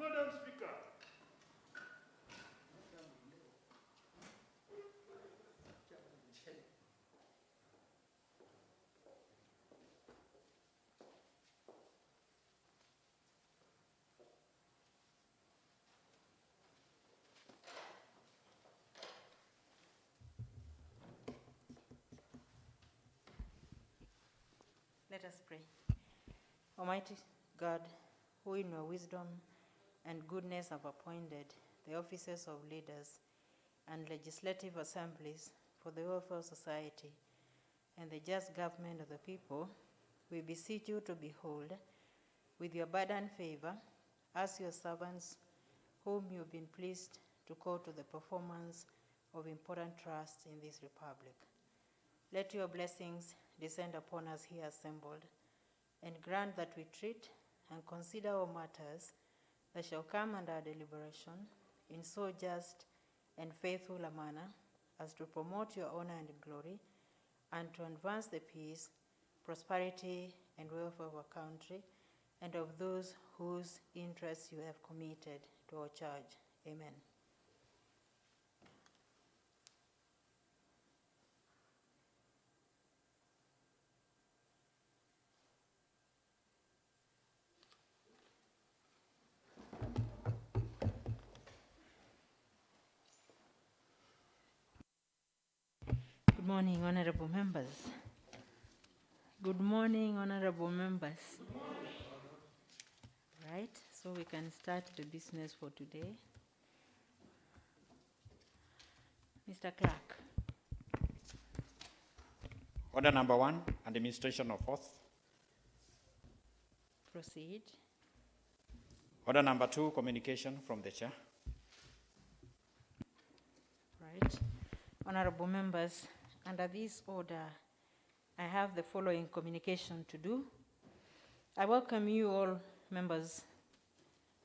Madam Speaker. Let us pray. Almighty God, who in your wisdom and goodness have appointed the offices of leaders and legislative assemblies for the welfare of society and the just government of the people, we beseech you to behold with your abundant favor as your servants whom you've been pleased to call to the performance of important trusts in this republic. Let your blessings descend upon us here assembled, and grant that we treat and consider all matters that shall come under our deliberation in so just and faithful a manner as to promote your honor and glory, and to advance the peace, prosperity, and welfare of our country, and of those whose interests you have committed to our charge. Amen. Good morning, honorable members. Good morning, honorable members. Good morning. Right, so we can start the business for today. Mr. Clerk. Order number 1, administration of oath. Proceed. Order number 2, communication from the chair. Right. Honorable members, under this order, I have the following communication to do. I welcome you all members,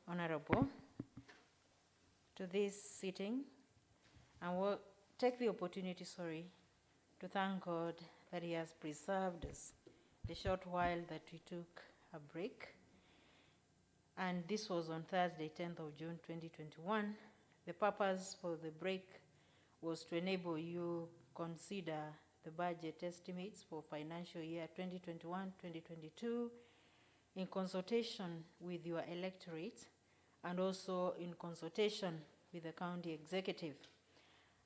honorable, to this sitting, and will take the opportunity, to thank God that He has preserved us the short while that we took a break. And this was on Thursday, 10th of June, 2021. The purpose for the break was to enable you consider the budget estimates for financial year 2021-2022 in consultation with your electorate and also in consultation with the county executive.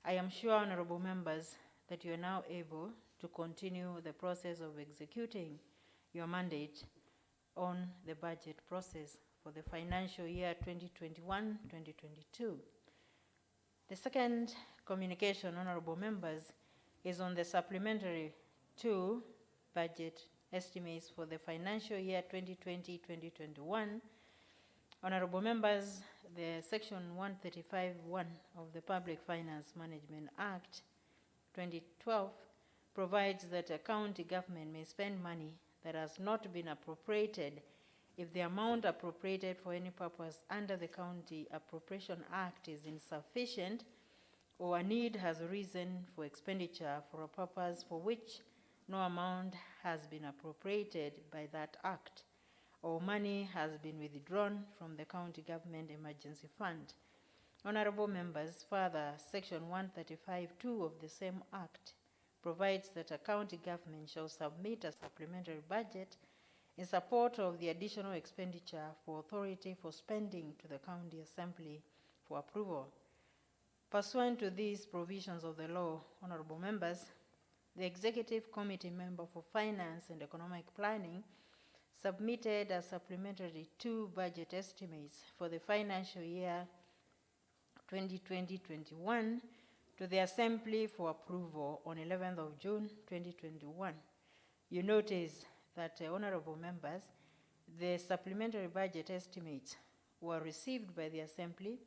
I am sure, honorable members, that you are now able to continue the process of executing your mandate on the budget process for the financial year 2021-2022. The second communication, honorable members, is on the supplementary 2 budget estimates for the financial year 2020-2021. Honorable members, the section 135(1) of the Public Finance Management Act 2012 provides that a county government may spend money that has not been appropriated if the amount appropriated for any purpose under the County Appropriation Act is insufficient, or a need has arisen for expenditure for a purpose for which no amount has been appropriated by that act, or money has been withdrawn from the county government emergency fund. Honorable members, further, section 135(2) of the same act provides that a county government shall submit a supplementary budget in support of the additional expenditure for authority for spending to the county assembly for approval. Pursuant to these provisions of the law, honorable members, the Executive Committee member for Finance and Economic Planning submitted a supplementary 2 budget estimates for the financial year 2020-21 to the Assembly for approval on 11th of June 2021. You notice that, honorable members, the supplementary budget estimates were received by the Assembly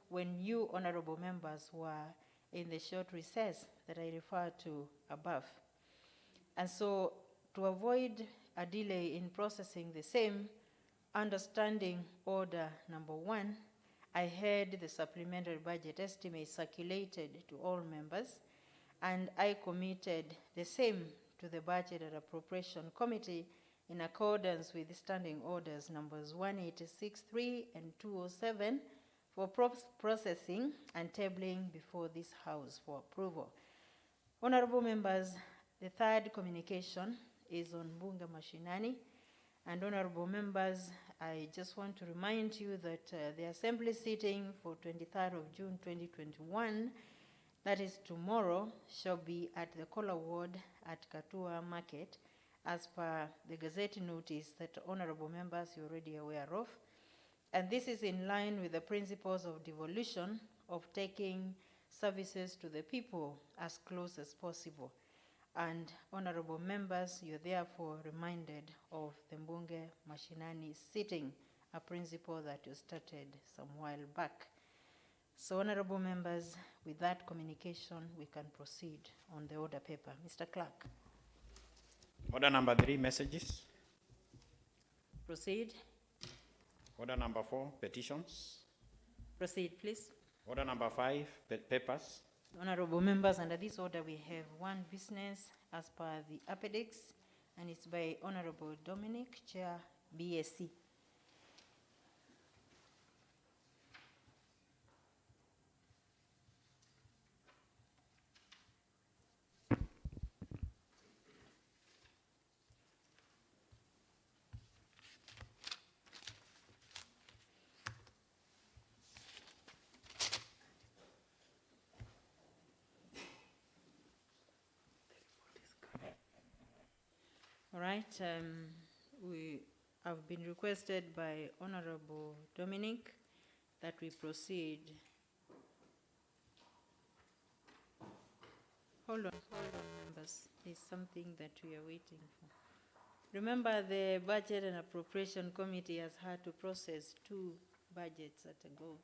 when you, honorable members, were in the short recess that I referred to above. And so, to avoid a delay in processing the same, understanding order number 1, I had the supplementary budget estimate circulated to all members, and I committed the same to the Budget and Appropriation Committee in accordance with Standing Orders numbers 186.3 and 207 for processing and tabling before this House for approval. Honorable members, the third communication is on Bunge Mashinani. And honorable members, I just want to remind you that the assembly sitting for 23rd of June 2021, that is tomorrow, shall be at the Kola Ward at Katua Market, as per the Gazette notice that honorable members you're already aware of. And this is in line with the principles of devolution, of taking services to the people as close as possible. And honorable members, you're therefore reminded of the Mbunge Mashinani sitting, a principle that you started some while back. So honorable members, with that communication, we can proceed on the order paper. Mr. Clerk. Order number 3, messages. Proceed. Order number 4, petitions. Proceed, please. Order number 5, papers. Honorable members, under this order we have one business as per the appendix, and it's by Honorable Dominic, Chair, BSc. All right, we have been requested by Honorable Dominic that we proceed. Hold on, members. There's something that we are waiting for. Remember, the Budget and Appropriation Committee has had to process 2 budgets at a go.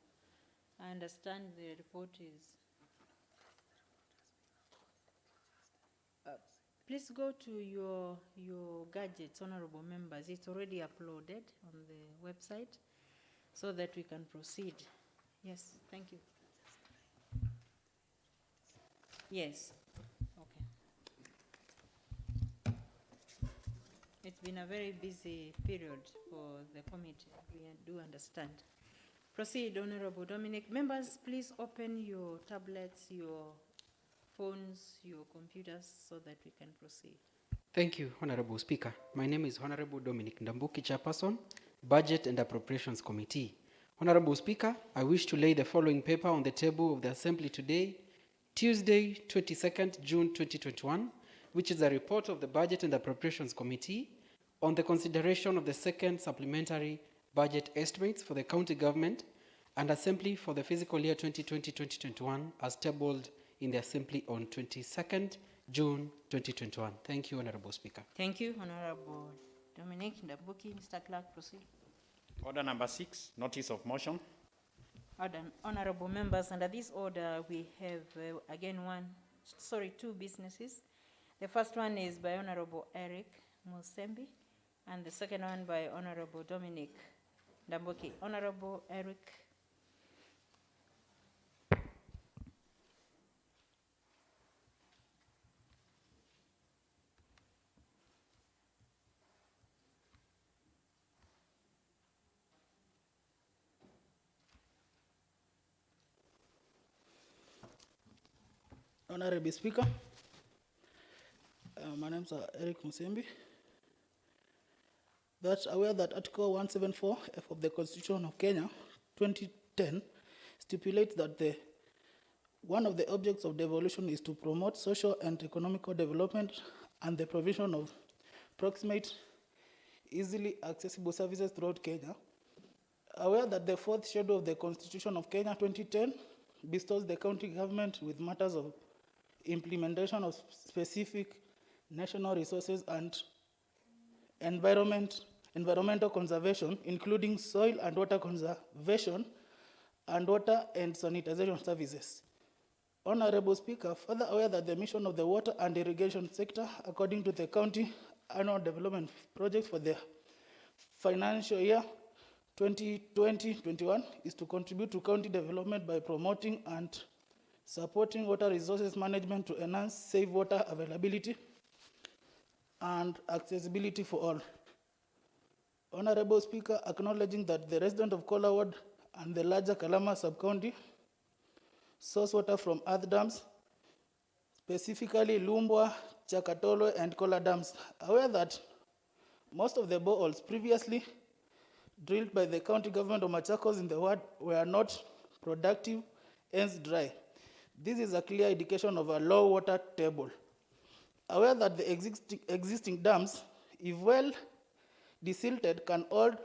I understand the report is. Please go to your gadgets, honorable members. It's already uploaded on the website so that we can proceed. Yes, thank you. Yes, okay. It's been a very busy period for the committee. We do understand. Proceed, Honorable Dominic. Members, please open your tablets, your phones, your computers, so that we can proceed. Thank you, Honorable Speaker. My name is Honorable Dominic Ndambuki, Chairperson, Budget and Appropriations Committee. Honorable Speaker, I wish to lay the following paper on the table of the Assembly today, Tuesday, 22nd June 2021, which is a report of the Budget and Appropriations Committee on the consideration of the second supplementary budget estimates for the county government and Assembly for the fiscal year 2020-2021 as tabled in the Assembly on 22nd June 2021. Thank you, Honorable Speaker. Thank you, Honorable Dominic Ndambuki. Mr. Clerk, proceed. Order number 6, notice of motion. Honorable members, under this order we have again 2 businesses. The first one is by Honorable Eric Musembi, and the second one by Honorable Dominic Ndambuki. Honorable Eric. Honorable Speaker, my name is Eric Musembi. That's aware that Article 174F of the Constitution of Kenya 2010 stipulates that one of the objects of devolution is to promote social and economical development and the provision of proximate, easily accessible services throughout Kenya. Aware that the 4th schedule of the Constitution of Kenya 2010 bestows the county government with matters of implementation of specific national resources and environmental conservation, including soil and water conservation and water and sanitization services. Honorable Speaker, further aware that the mission of the water and irrigation sector, according to the county annual development project for the financial year 2020-21, is to contribute to county development by promoting and supporting water resources management to enhance safe water availability and accessibility for all. Honorable Speaker, acknowledging that the resident of Kola Ward and the larger Kalama sub-county source water from earth dams, specifically Lumbwa, Chakatolo, and Kola dams. Aware that most of the boreholes previously drilled by the county government of Machakos in the ward were not productive, hence dry. This is a clear indication of a low water table. Aware that the existing dams, if well desilted, can hold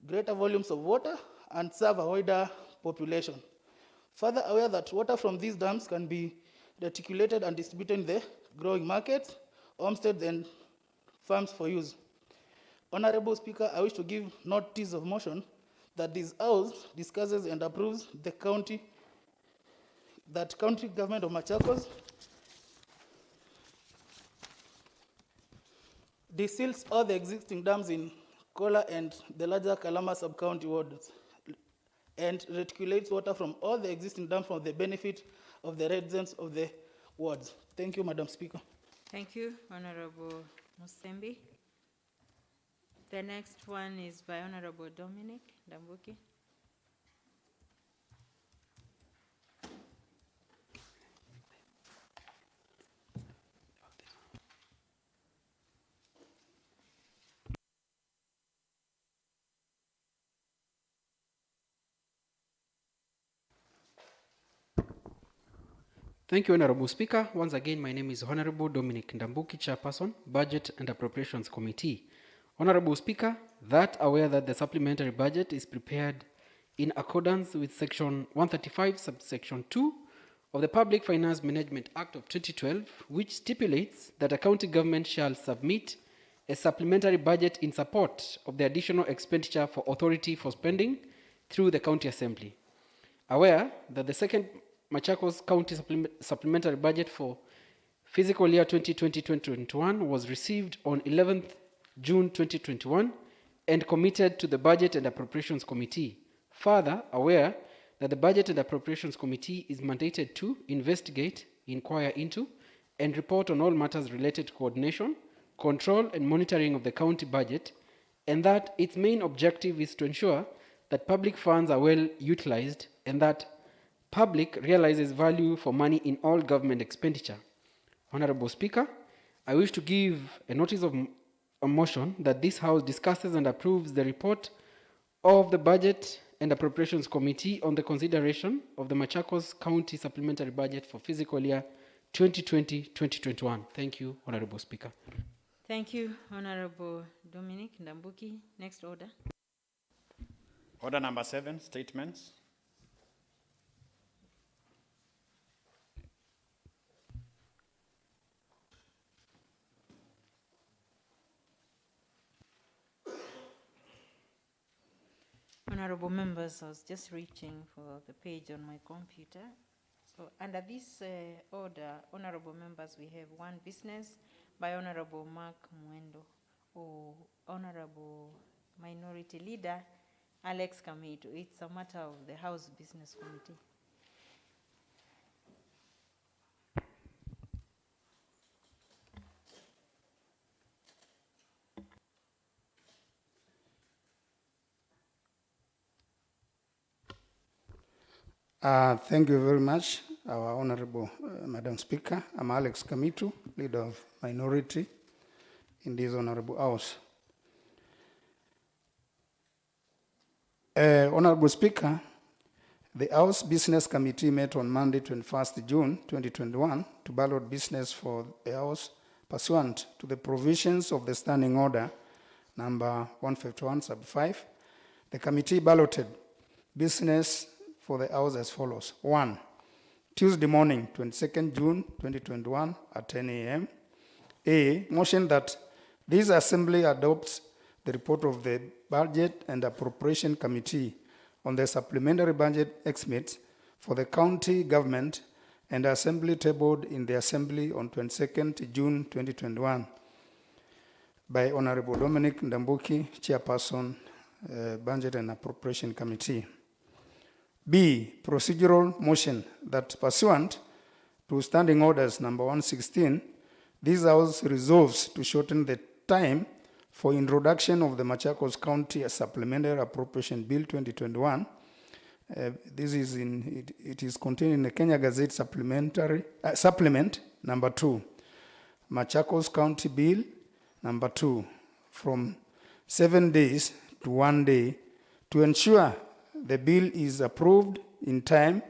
greater volumes of water and serve a wider population. Further aware that water from these dams can be reticulated and distributed in the growing markets, homesteads, and farms for use. Honorable Speaker, I wish to give notice of motion that this House discusses and approves the county government of Machakos deseals all the existing dams in Kola and the larger Kalama sub-county wards and reticulates water from all the existing dams for the benefit of the residents of the wards. Thank you, Madam Speaker. Thank you, Honorable Musembi. The next one is by Honorable Dominic Ndambuki. Thank you, Honorable Speaker. Once again, my name is Honorable Dominic Ndambuki, Chairperson, Budget and Appropriations Committee. Honorable Speaker, that aware that the supplementary budget is prepared in accordance with Section 135, subsection 2 of the Public Finance Management Act of 2012, which stipulates that a county government shall submit a supplementary budget in support of the additional expenditure for authority for spending through the County Assembly. Aware that the second Machakos County supplementary budget for fiscal year 2020-2021 was received on 11th June 2021 and committed to the Budget and Appropriations Committee. Further, aware that the Budget and Appropriations Committee is mandated to investigate, inquire into, and report on all matters related to coordination, control, and monitoring of the county budget, and that its main objective is to ensure that public funds are well utilized and that public realizes value for money in all government expenditure. Honorable Speaker, I wish to give a notice of a motion that this House discusses and approves the report of the Budget and Appropriations Committee on the consideration of the Machakos County Supplementary Budget for fiscal year 2020-2021. Thank you, Honorable Speaker. Thank you, Honorable Dominic Ndambuki. Next order. Order number 7, statements. Honorable members, I was just reaching for the page on my computer. So under this order, honorable members, we have one business by Honorable Mark Mwendo or Honorable Minority Leader Alex Kamitu. It's a matter of the House Business Committee. Thank you very much, our Honorable Madam Speaker. I'm Alex Kamitu, Leader of Minority in this Honorable House. Honorable Speaker, the House Business Committee met on Monday, 21st June 2021 to ballot business for the House pursuant to the provisions of the Standing Order number 151 sub 5. The committee balloted business for the House as follows. 1. Tuesday morning, 22nd June 2021 at 10 a.m. A. Motion that this Assembly adopts the report of the Budget and Appropriation Committee on the supplementary budget estimates for the county government and Assembly tabled in the Assembly on 22nd June 2021 by Honorable Dominic Ndambuki, Chairperson, Budget and Appropriation Committee. B. Procedural motion that pursuant to Standing Orders number 116, this House resolves to shorten the time for introduction of the Machakos County Supplementary Appropriation Bill 2021. It is contained in the Kenya Gazette Supplement number 2, Machakos County Bill number 2, from 7 days to 1 day, to ensure the bill is approved in time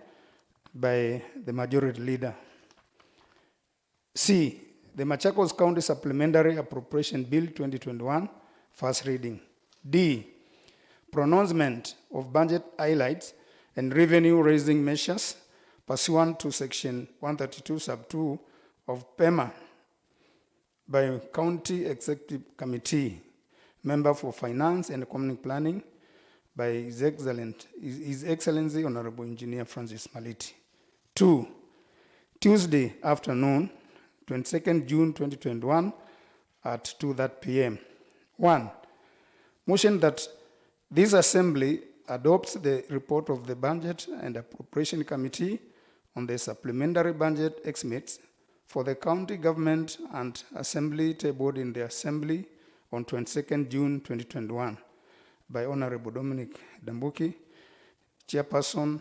by the majority leader. C, the Machakos County Supplementary Appropriation Bill 2021, first reading. D, pronouncement of budget highlights and revenue-raising measures pursuant to Section 132, Sub 2 of PEMA by County Executive Committee, Member for Finance and Economic Planning by His Excellency Honorable Engineer Francis Maliti. 2, Tuesday afternoon, 22nd June 2021 at 2:30 p.m. 1, motion that this Assembly adopts the report of the Budget and Appropriation Committee on the supplementary budget estimates for the county government and Assembly tabled in the Assembly on 22nd June 2021 by Honorable Dominic Ndambuki, Chairperson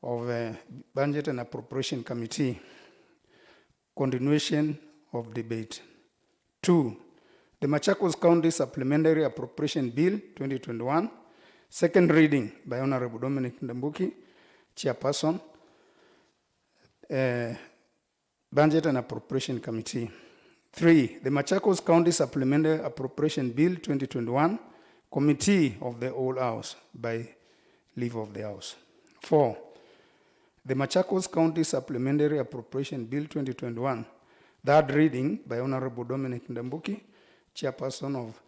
of the Budget and Appropriation Committee. Continuation of debate. 2, the Machakos County Supplementary Appropriation Bill 2021, second reading by Honorable Dominic Ndambuki, Chairperson, Budget and Appropriation Committee. 3, the Machakos County Supplementary Appropriation Bill 2021, Committee of the Whole House by leave of the House. 4, the Machakos County Supplementary Appropriation Bill 2021, third reading by Honorable Dominic Ndambuki, Chairperson of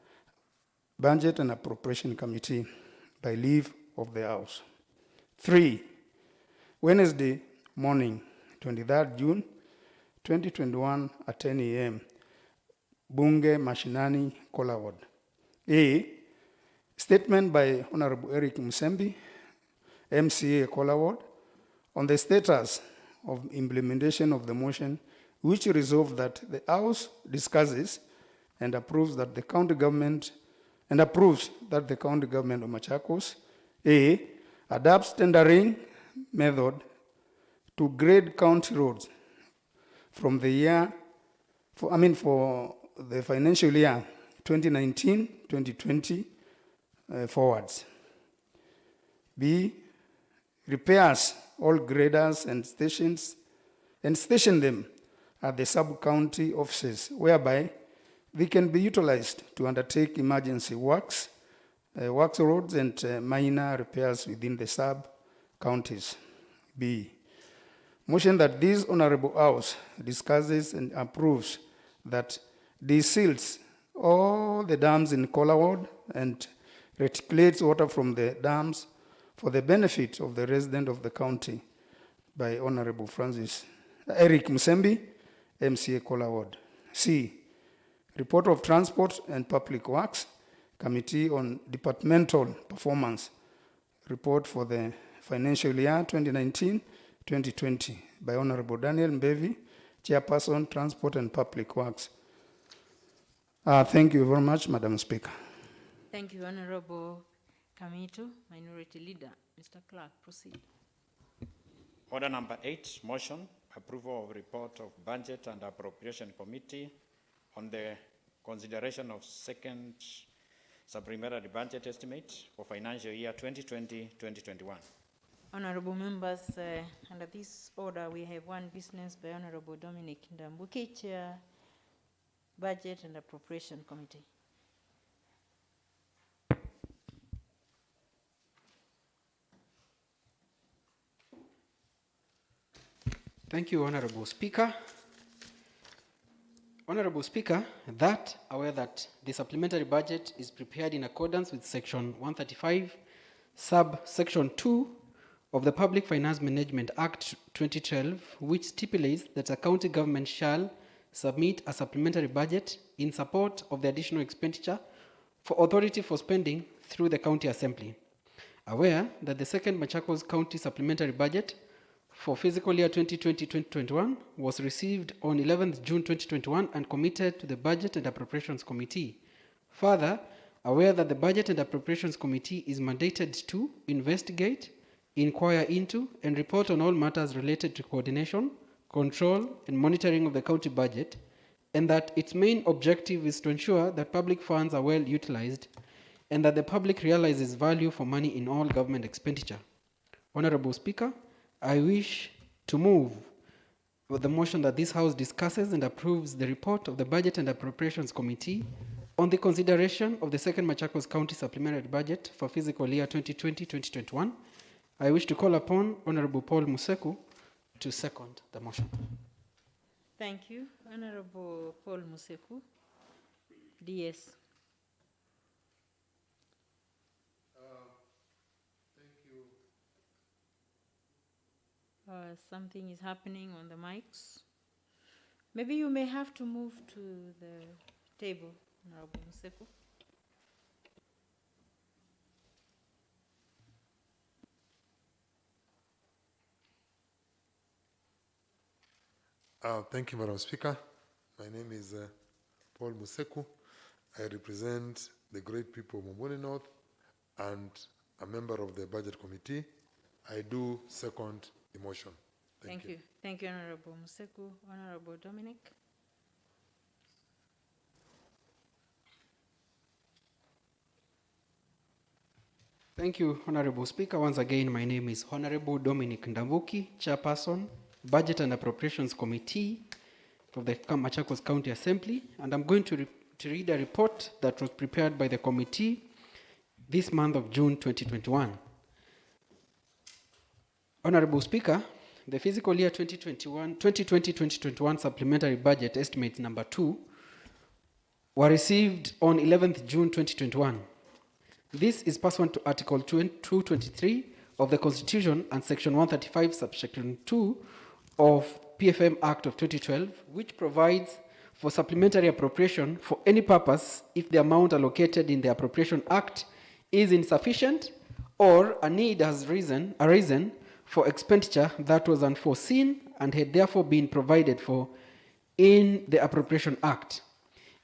Budget and Appropriation Committee by leave of the House. 3, Wednesday morning, 23rd June 2021 at 10 a.m. Bunge Mashinani, Kola Ward. A, statement by Honorable Eric Musembi, MCA Kola Ward, on the status of implementation of the motion, which resolved that the House discusses and approves that the county government of Machakos, A, adopts tendering method to grade county roads from the for the financial year 2019-2020 forwards. B, repairs all graders and stations and station them at the sub-county offices, whereby they can be utilized to undertake emergency works roads and minor repairs within the sub-counties. B, motion that this Honorable House discusses and approves that deseals all the dams in Kola Ward and reticulates water from the dams for the benefit of the resident of the county by Honorable Eric Musembi, MCA Kola Ward. C, report of Transport and Public Works Committee on Departmental Performance report for the financial year 2019-2020 by Honorable Daniel Mbevi, Chairperson, Transport and Public Works. Thank you very much, Madam Speaker. Thank you, Honorable Kamitu, Minority Leader. Mr. Clerk, proceed. Order number 8, motion, approval of report of Budget and Appropriation Committee on the consideration of second supplementary budget estimate for financial year 2020-2021. Honorable members, under this order, we have one business by Honorable Dominic Ndambuki, Chair, Budget and Appropriation Committee. Thank you, Honorable Speaker. Honorable Speaker, that aware that the supplementary budget is prepared in accordance with Section 135, Subsection 2 of the Public Finance Management Act 2012, which stipulates that a county government shall submit a supplementary budget in support of the additional expenditure for authority for spending through the county assembly. Aware that the second Machakos County supplementary budget for fiscal year 2020-2021 was received on 11th June 2021 and committed to the Budget and Appropriations Committee Further, aware that the Budget and Appropriations Committee is mandated to investigate, inquire into, and report on all matters related to coordination, control, and monitoring of the county budget, and that its main objective is to ensure that public funds are well utilized and that the public realizes value for money in all government expenditure. Honorable Speaker, I wish to move with the motion that this House discusses and approves the report of the Budget and Appropriations Committee on the consideration of the second Machakos County Supplementary Budget for fiscal year 2020-2021. I wish to call upon Honorable Paul Museku to second the motion. Thank you. Honorable Paul Museku, DS. Thank you. Something is happening on the mics. Maybe you may have to move to the table, Honorable Museku. Thank you, Madam Speaker. My name is Paul Museku. I represent the great people of Momboni North and a member of the Budget Committee. I do second the motion. Thank you. Thank you, Honorable Museku. Honorable Dominic. Thank you, Honorable Speaker. Once again, my name is Honorable Dominic Ndambuki, Chairperson, Budget and Appropriations Committee of the Machakos County Assembly, and I'm going to read a report that was prepared by the committee this month of June 2021. Honorable Speaker, the fiscal year 2020-2021 supplementary budget estimates number 2 were received on 11th June 2021. This is pursuant to Article 223 of the Constitution and Section 135, subsection 2 of PFM Act of 2012, which provides for supplementary appropriation for any purpose if the amount allocated in the Appropriation Act is insufficient or a need has arisen for expenditure that was unforeseen and had therefore been provided for in the Appropriation Act.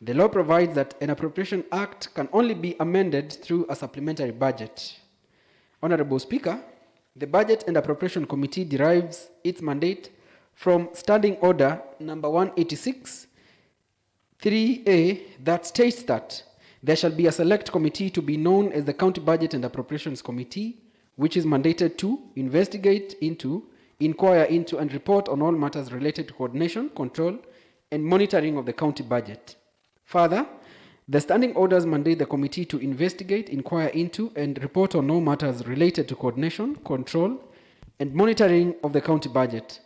The law provides that an Appropriation Act can only be amended through a supplementary budget. Honorable Speaker, the Budget and Appropriation Committee derives its mandate from Standing Order number 186, 3A, that states that there shall be a select committee to be known as the County Budget and Appropriations Committee, which is mandated to investigate into, inquire into, and report on all matters related to coordination, control, and monitoring of the county budget. Further, the standing orders mandate the committee to investigate, inquire into, and report on all matters related to coordination, control, and monitoring of the county budget,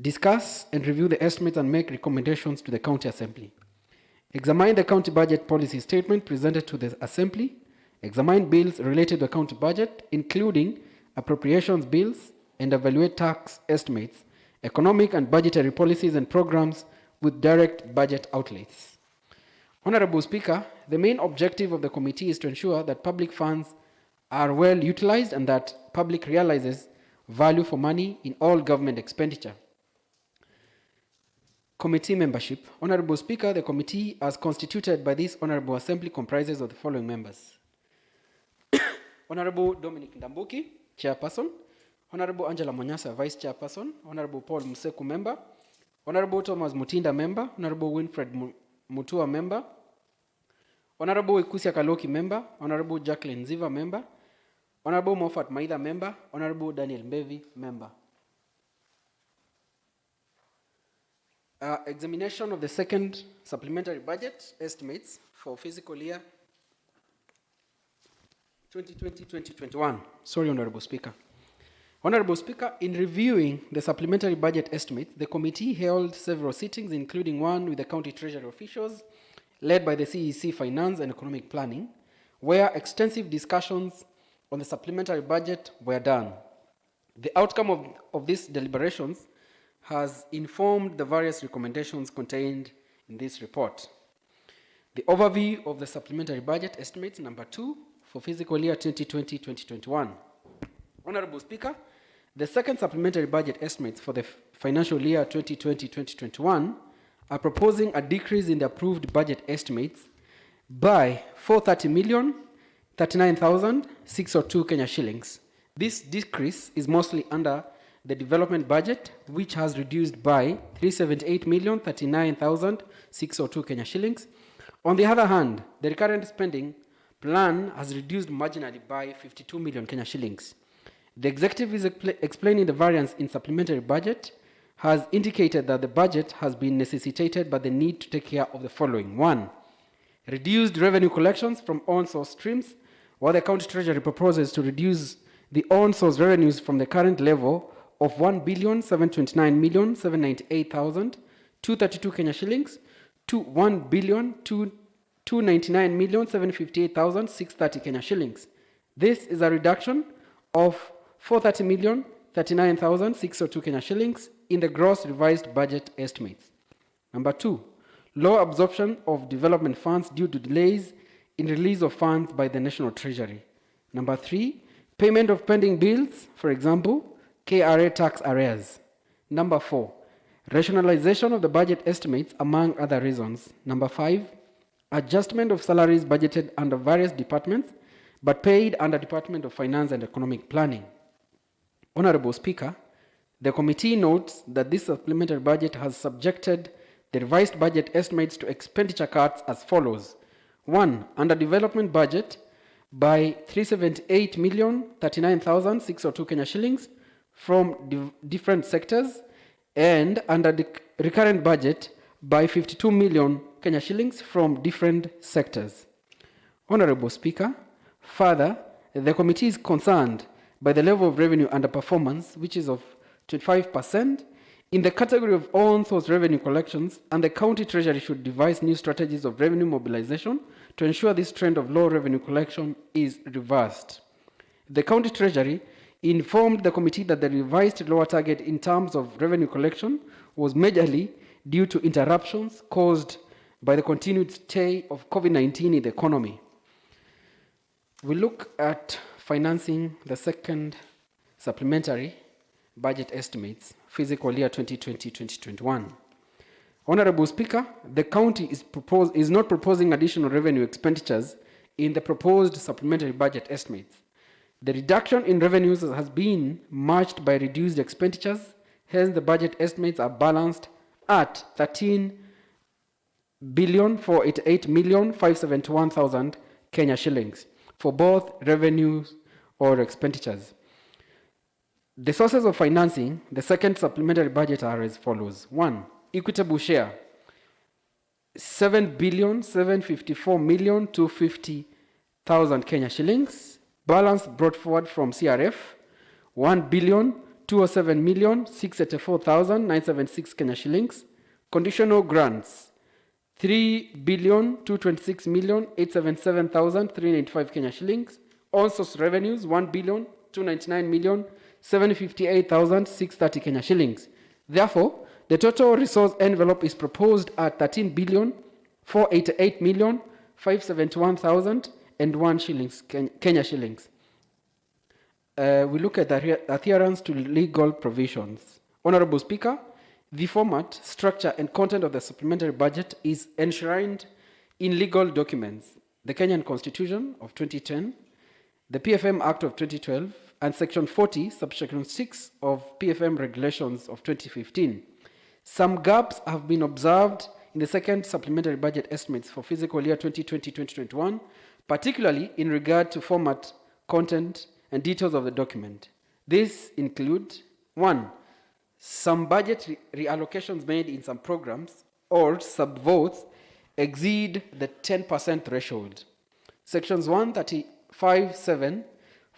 discuss and review the estimates and make recommendations to the county assembly, examine the county budget policy statement presented to the assembly, examine bills related to the county budget, including appropriations bills, and evaluate tax estimates, economic and budgetary policies and programs with direct budget outlays. Honorable Speaker, the main objective of the committee is to ensure that public funds are well utilized and that public realizes value for money in all government expenditure. Committee membership. Honorable Speaker, the committee as constituted by this Honorable Assembly comprises of the following members. Honorable Dominic Ndambuki, Chairperson. Honorable Angela Monyasa, Vice Chairperson. Honorable Paul Museku, Member. Honorable Thomas Mutinda, Member. Honorable Winfred Mutua, Member. Honorable Ikusia Kaloki, Member. Honorable Jacqueline Ziva, Member. Honorable Moffat Maida, Member. Honorable Daniel Mbevi, Member. Examination of the second supplementary budget estimates for fiscal year 2020-2021. Sorry, Honorable Speaker. Honorable Speaker, in reviewing the supplementary budget estimates, the committee held several sittings, including one with the county treasury officials, led by the CEC Finance and Economic Planning, where extensive discussions on the supplementary budget were done. The outcome of these deliberations has informed the various recommendations contained in this report. The overview of the supplementary budget estimates number 2 for fiscal year 2020-2021. Honorable Speaker, the second supplementary budget estimates for the financial year 2020-2021 are proposing a decrease in the approved budget estimates by 430,039,602 Kenya shillings. This decrease is mostly under the development budget, which has reduced by 378,039,602 Kenya shillings. On the other hand, the recurrent spending plan has reduced marginally by 52 million Kenya shillings. The executive is explaining the variance in supplementary budget, has indicated that the budget has been necessitated by the need to take care of the following. 1. Reduced revenue collections from on-source streams, while the county treasury proposes to reduce the on-source revenues from the current level of 1,729,798,232 Kenya shillings to 1,299,758,630 Kenya shillings. This is a reduction of 430,039,602 Kenya shillings in the gross revised budget estimates. Number 2, low absorption of development funds due to delays in release of funds by the National Treasury. Number 3, payment of pending bills, for example, KRA tax arrears. Number 4, rationalization of the budget estimates, among other reasons. Number 5, adjustment of salaries budgeted under various departments but paid under Department of Finance and Economic Planning. Honorable Speaker, the committee notes that this supplementary budget has subjected the revised budget estimates to expenditure cuts as follows. 1. Under development budget by 378,039,602 Kenya shillings from different sectors, and under the recurrent budget by 52 million Kenya shillings from different sectors. Honorable Speaker, further, the committee is concerned by the level of revenue underperformance, which is of 25%, in the category of on-source revenue collections, and the county treasury should devise new strategies of revenue mobilization to ensure this trend of low revenue collection is reversed. The county treasury informed the committee that the revised lower target in terms of revenue collection was majorly due to interruptions caused by the continued stay of COVID-19 in the economy. We look at financing the second supplementary budget estimates, fiscal year 2020-2021. Honorable Speaker, the county is not proposing additional revenue expenditures in the proposed supplementary budget estimates. The reduction in revenues has been matched by reduced expenditures, hence the budget estimates are balanced at 13,488,571,000 Kenya shillings for both revenues or expenditures. The sources of financing the second supplementary budget are as follows. 1. Equitable share, 7,754,250,000 Kenya shillings. Balance brought forward from CRF, 1,207,684,976 Kenya shillings. Conditional grants, 3,226,877,395 Kenya shillings. On-source revenues, 1,299,758,630 Kenya shillings. Therefore, the total resource envelope is proposed at 13,488,571,001 shillings, Kenya shillings. We look at the adherence to legal provisions. Honorable Speaker, the format, structure, and content of the supplementary budget is enshrined in legal documents: the Kenyan Constitution of 2010, the PFM Act of 2012, and Section 40, Subsection 6 of PFM Regulations of 2015. Some gaps have been observed in the second supplementary budget estimates for fiscal year 2020-2021, particularly in regard to format, content, and details of the document. These include: 1. Some budget reallocations made in some programs or subvotes exceed the 10% threshold. Sections 135(7),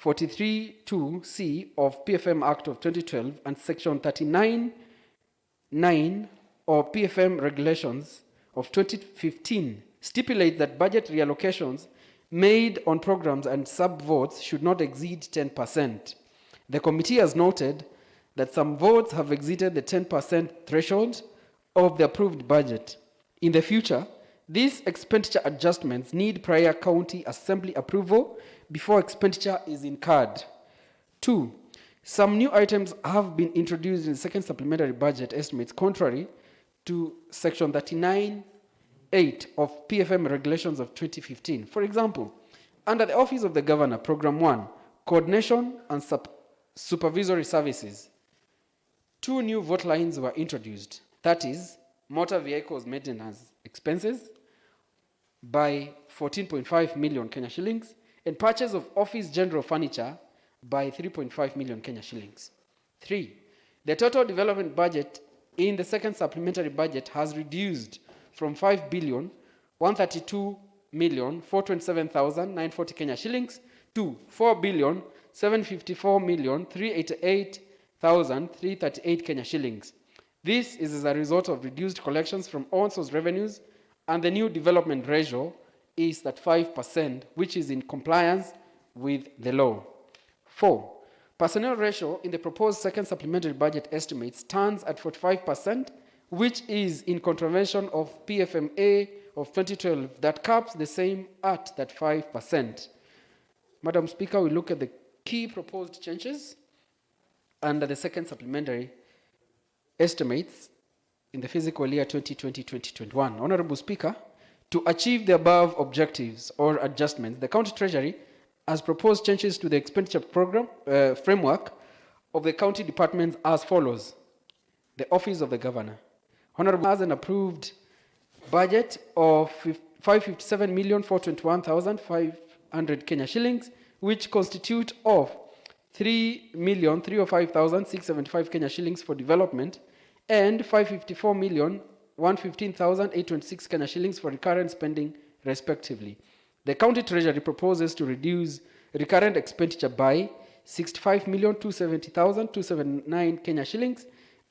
43(2)(c) of PFM Act of 2012 and Section 39(9) of PFM Regulations of 2015 stipulate that budget reallocations made on programs and subvotes should not exceed 10%. The committee has noted that some votes have exceeded the 10% threshold of the approved budget. In the future, these expenditure adjustments need prior county assembly approval before expenditure is incurred. 2. Some new items have been introduced in the second supplementary budget estimates contrary to Section 39 8 of PFM regulations of 2015. For example, under the Office of the Governor, Program 1, Coordination and Supervisory Services, 2 new vote lines were introduced. That is, motor vehicles maintenance expenses by 14.5 million Kenya shillings and purchase of office general furniture by 3.5 million Kenya shillings. 3. The total development budget in the second supplementary budget has reduced from 5 billion 132 million 427,940 Kenya shillings to 4 billion 754 million 388,338 Kenya shillings. This is as a result of reduced collections from on-source revenues, and the new development ratio is at 5%, which is in compliance with the law. 4. Personnel ratio in the proposed second supplementary budget estimate stands at 45%, which is in contravention of PFMA of 2012 that caps the same at that 5%. Madam Speaker, we look at the key proposed changes under the second supplementary estimates in the fiscal year 2020-2021. Honorable Speaker, to achieve the above objectives or adjustments, the County Treasury has proposed changes to the expenditure program framework of the county departments as follows. The Office of the Governor. Honorable has an approved budget of 557,421,500 Kenya shillings, which constitute of 3,305,675 Kenya shillings for development and 554,115,826 Kenya shillings for recurrent spending, respectively. The County Treasury proposes to reduce recurrent expenditure by 65,270,279 Kenya shillings,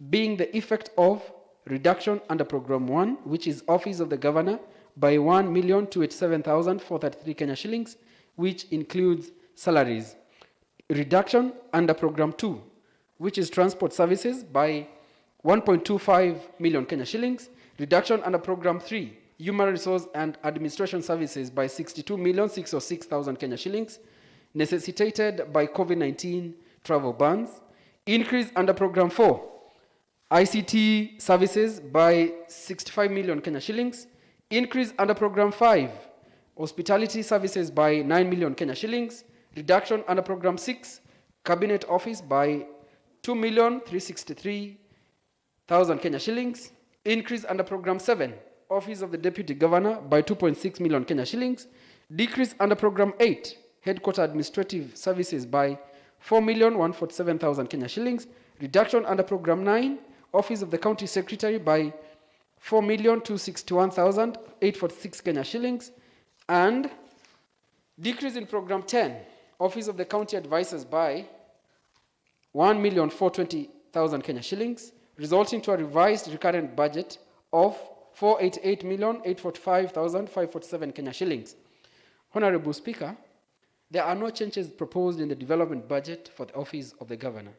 being the effect of reduction under Program 1, which is Office of the Governor, by 1,287,433 Kenya shillings, which includes salaries. Reduction under Program 2, which is Transport Services, by 1.25 million Kenya shillings. Reduction under Program 3, Human Resource and Administration Services, by 62,606,000 Kenya shillings, necessitated by COVID-19 travel bans. Increase under Program 4, ICT Services, by 65 million Kenya shillings. Increase under Program 5, Hospitality Services, by 9 million Kenya shillings. Reduction under Program 6, Cabinet Office, by 2,363,000 Kenya shillings. Increase under Program 7, Office of the Deputy Governor, by 2.6 million Kenya shillings. Decrease under Program 8, Headquarter Administrative Services, by 4,147,000 Kenya shillings. Reduction under Program 9, Office of the County Secretary, by 4,261,846 Kenya shillings. And decrease in Program 10, Office of the County Advisors, by 1,420,000 Kenya shillings, resulting to a revised recurrent budget of 488,845,547 Kenya shillings. Honorable Speaker, there are no changes proposed in the development budget for the Office of the Governor.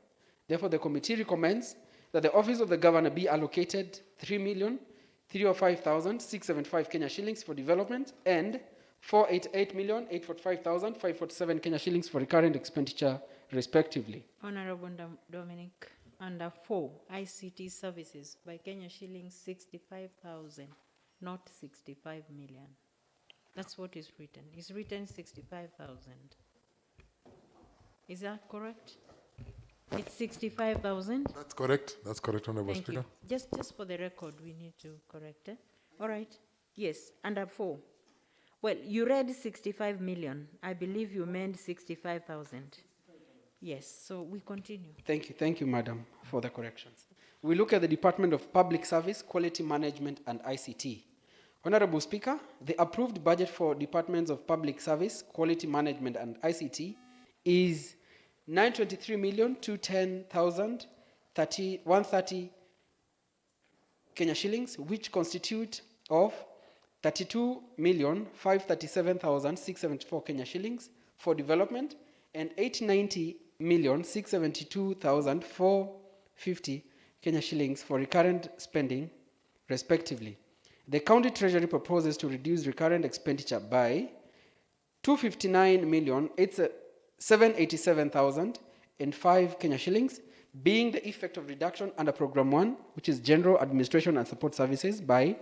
Therefore, the committee recommends that the Office of the Governor be allocated 3,305,675 Kenya shillings for development and 488,845,547 Kenya shillings for recurrent expenditure, respectively. Honorable Dominic, under 4, ICT Services, by Kenya shillings 65,000, not 65 million. That's what is written. It's written 65,000. Is that correct? It's 65,000? That's correct. That's correct, Honorable Thank Speaker. you. Just for the record, we need to correct it. All right. Yes, under 4. Well, you read 65 million. I believe you meant 65,000. Yes, so we continue. Thank you, Madam, for the corrections. We look at the Department of Public Service, Quality Management and ICT. Honorable Speaker, the approved budget for Departments of Public Service, Quality Management and ICT is 923,210,130 Kenya shillings, which constitute of 32,537,674 Kenya shillings for development and 890,672,450 Kenya shillings for recurrent spending, respectively. The County Treasury proposes to reduce recurrent expenditure by 259,787,005 Kenya shillings, being the effect of reduction under Program 1, which is General Administration and Support Services, by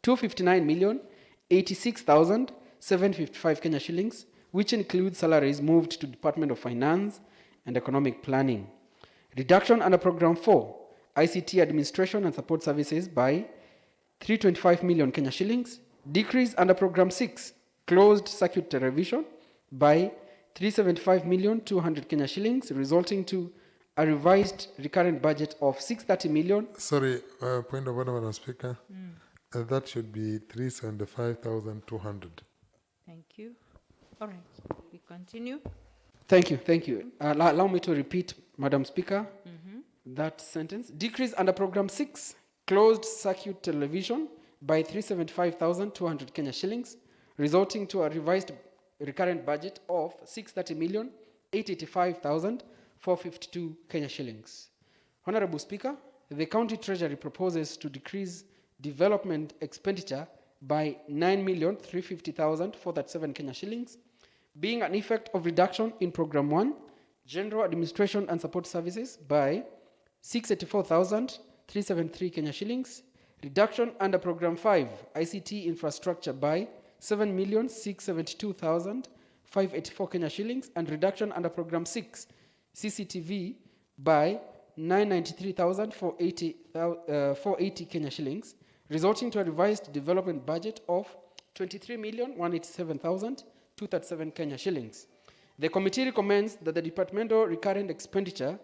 259,086,755 Kenya shillings, which includes salaries moved to Department of Finance and Economic Planning. Reduction under Program 4, ICT Administration and Support Services by 325 million Kenya shillings. Decrease under Program 6, Closed Circuit Television by 375,200,000 Kenya shillings, resulting to a revised recurrent budget of 630 million. Sorry, point of order, Madam Speaker. That should be 375,200. Thank you. All right, we continue. Thank you, thank you. Allow me to repeat, Madam Speaker, that sentence. Decrease under Program 6, Closed Circuit Television by 375,200 Kenya shillings, resulting to a revised recurrent budget of 630,885,452 Kenya shillings. Honorable Speaker, the County Treasury proposes to decrease development expenditure by 9,350,437 Kenya shillings, being an effect of reduction in Program 1, General Administration and Support Services by 684,373 Kenya shillings, reduction under Program 5, ICT Infrastructure by 7,672,584 Kenya shillings, and reduction under Program 6, CCTV by 993,480 Kenya shillings, resulting to a revised development budget of 23,187,237 Kenya shillings. The committee recommends that the departmental recurrent expenditure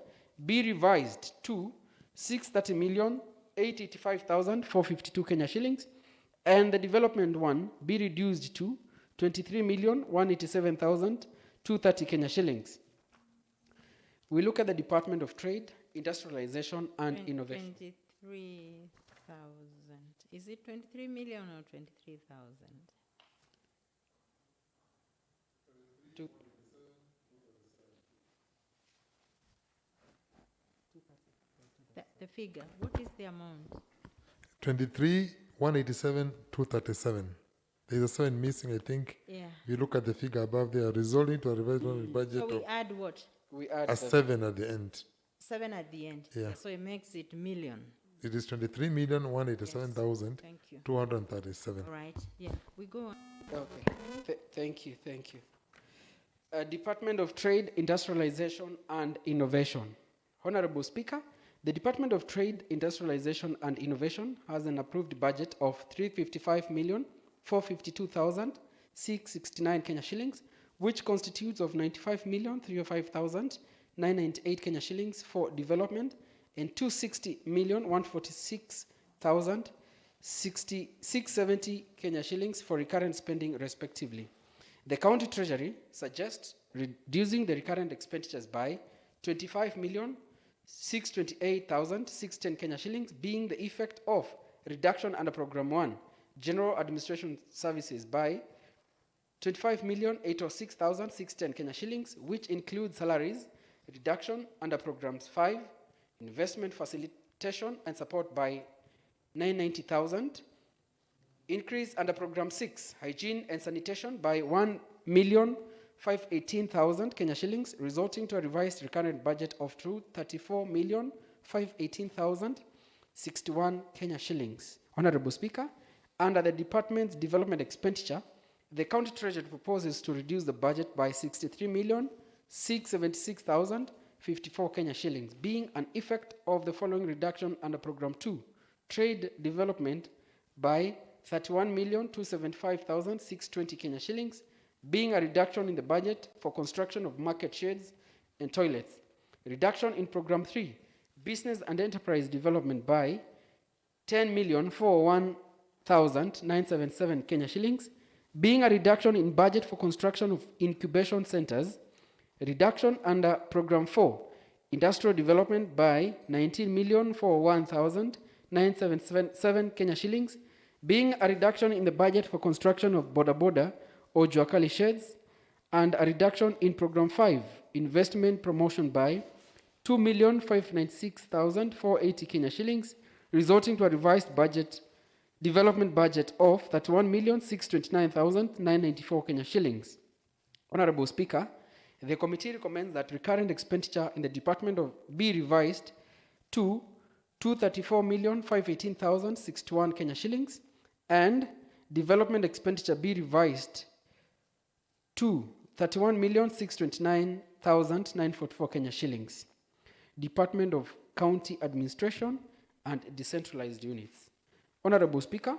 be revised to 630,885,452 Kenya shillings, and the development one be reduced to 23,187,230 Kenya shillings. We look at the Department of Trade, Industrialization and Innovation. 23,000. Is it 23 million or 23,000? The figure, what is the amount? 23,187,237. There's a 7 missing, I think. Yeah. You look at the figure above there, resolving to a revised budget So we of add what? We add a 7 at the end. 7 at the end. Yeah. So it makes it million. It is 23,187,237. Thank you. All right. Yeah, we go on. Okay, thank you, thank you. Department of Trade, Industrialization and Innovation. Honorable Speaker, the Department of Trade, Industrialization and Innovation has an approved budget of 355,452,669 Kenya shillings, which constitutes of 95,305,998 Kenya shillings for development and 260,146,670 Kenya shillings for recurrent spending, respectively. The County Treasury suggests reducing the recurrent expenditures by 25,628,610 Kenya shillings, being the effect of reduction under Program 1, General Administration Services by 25,806,610 Kenya shillings, which includes salaries, reduction under Programs 5, Investment Facilitation and Support by 990,000, increase under Program 6, Hygiene and Sanitation by 1,518,000 Kenya shillings, resulting to a revised recurrent budget of 34,518,061 Kenya shillings. Honorable Speaker, under the department's development expenditure, the County Treasury proposes to reduce the budget by 63,676,054 Kenya shillings, being an effect of the following reduction under Program 2, Trade Development by 31,275,620 Kenya shillings, being a reduction in the budget for construction of market sheds and toilets. Reduction in Program 3, Business and Enterprise Development by 10,401,977 Kenya shillings, being a reduction in budget for construction of incubation centers. Reduction under Program 4, Industrial Development by 19,401,977 Kenya shillings, being a reduction in the budget for construction of boda or Juakali sheds, and a reduction in Program 5, Investment Promotion by 2,596,480 Kenya shillings, resulting to a revised development budget of 31,629,994 Kenya shillings. Honorable Speaker, the committee recommends that recurrent expenditure in the department be revised to 234,518,061 Kenya shillings, and development expenditure be revised to 31,629,944 Kenya shillings. Department of County Administration and Decentralized Units. Honorable Speaker,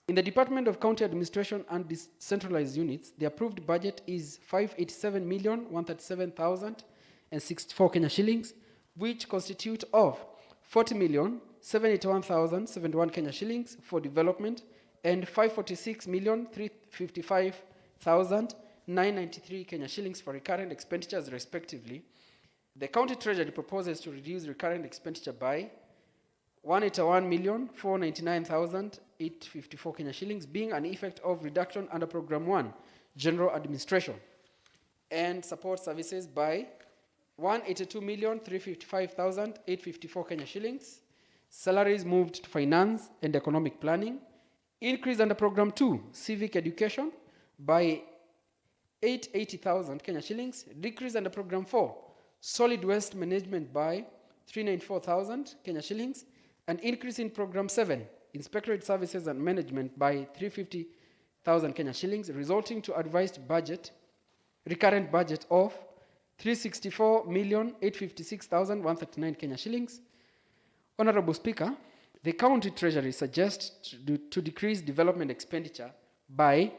in the Department of County Administration and Decentralized Units, the approved budget is 587,137,064 Kenya shillings, which constitute of 40,781,071 Kenya shillings for development and 546,355,993 Kenya shillings for recurrent expenditures respectively. The County Treasury proposes to reduce recurrent expenditure by 181,499,854 Kenya shillings, being an effect of reduction under Program 1, General Administration and Support Services by 182,355,854 Kenya shillings. Salaries moved to Finance and Economic Planning. Increase under Program 2, Civic Education by 880,000 Kenya shillings. Decrease under Program 4, Solid Waste Management by 394,000 Kenya shillings. An increase in Program 7, Inspectorate Services and Management by 350,000 Kenya shillings, resulting to advised budget, recurrent budget of 364,856,139 Kenya shillings. Honorable Speaker, the County Treasury suggests to decrease development expenditure by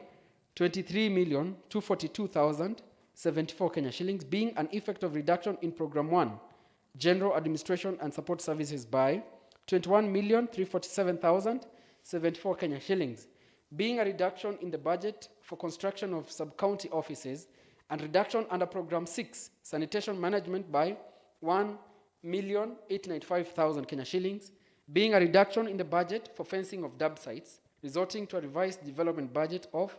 23,242,074 Kenya shillings, being an effect of reduction in Program 1, General Administration and Support Services by 21,347,074 Kenya shillings, being a reduction in the budget for construction of sub-county offices and reduction under Program 6, Sanitation Management by 1,895,000 Kenya shillings, being a reduction in the budget for fencing of dub sites, resulting to a revised development budget of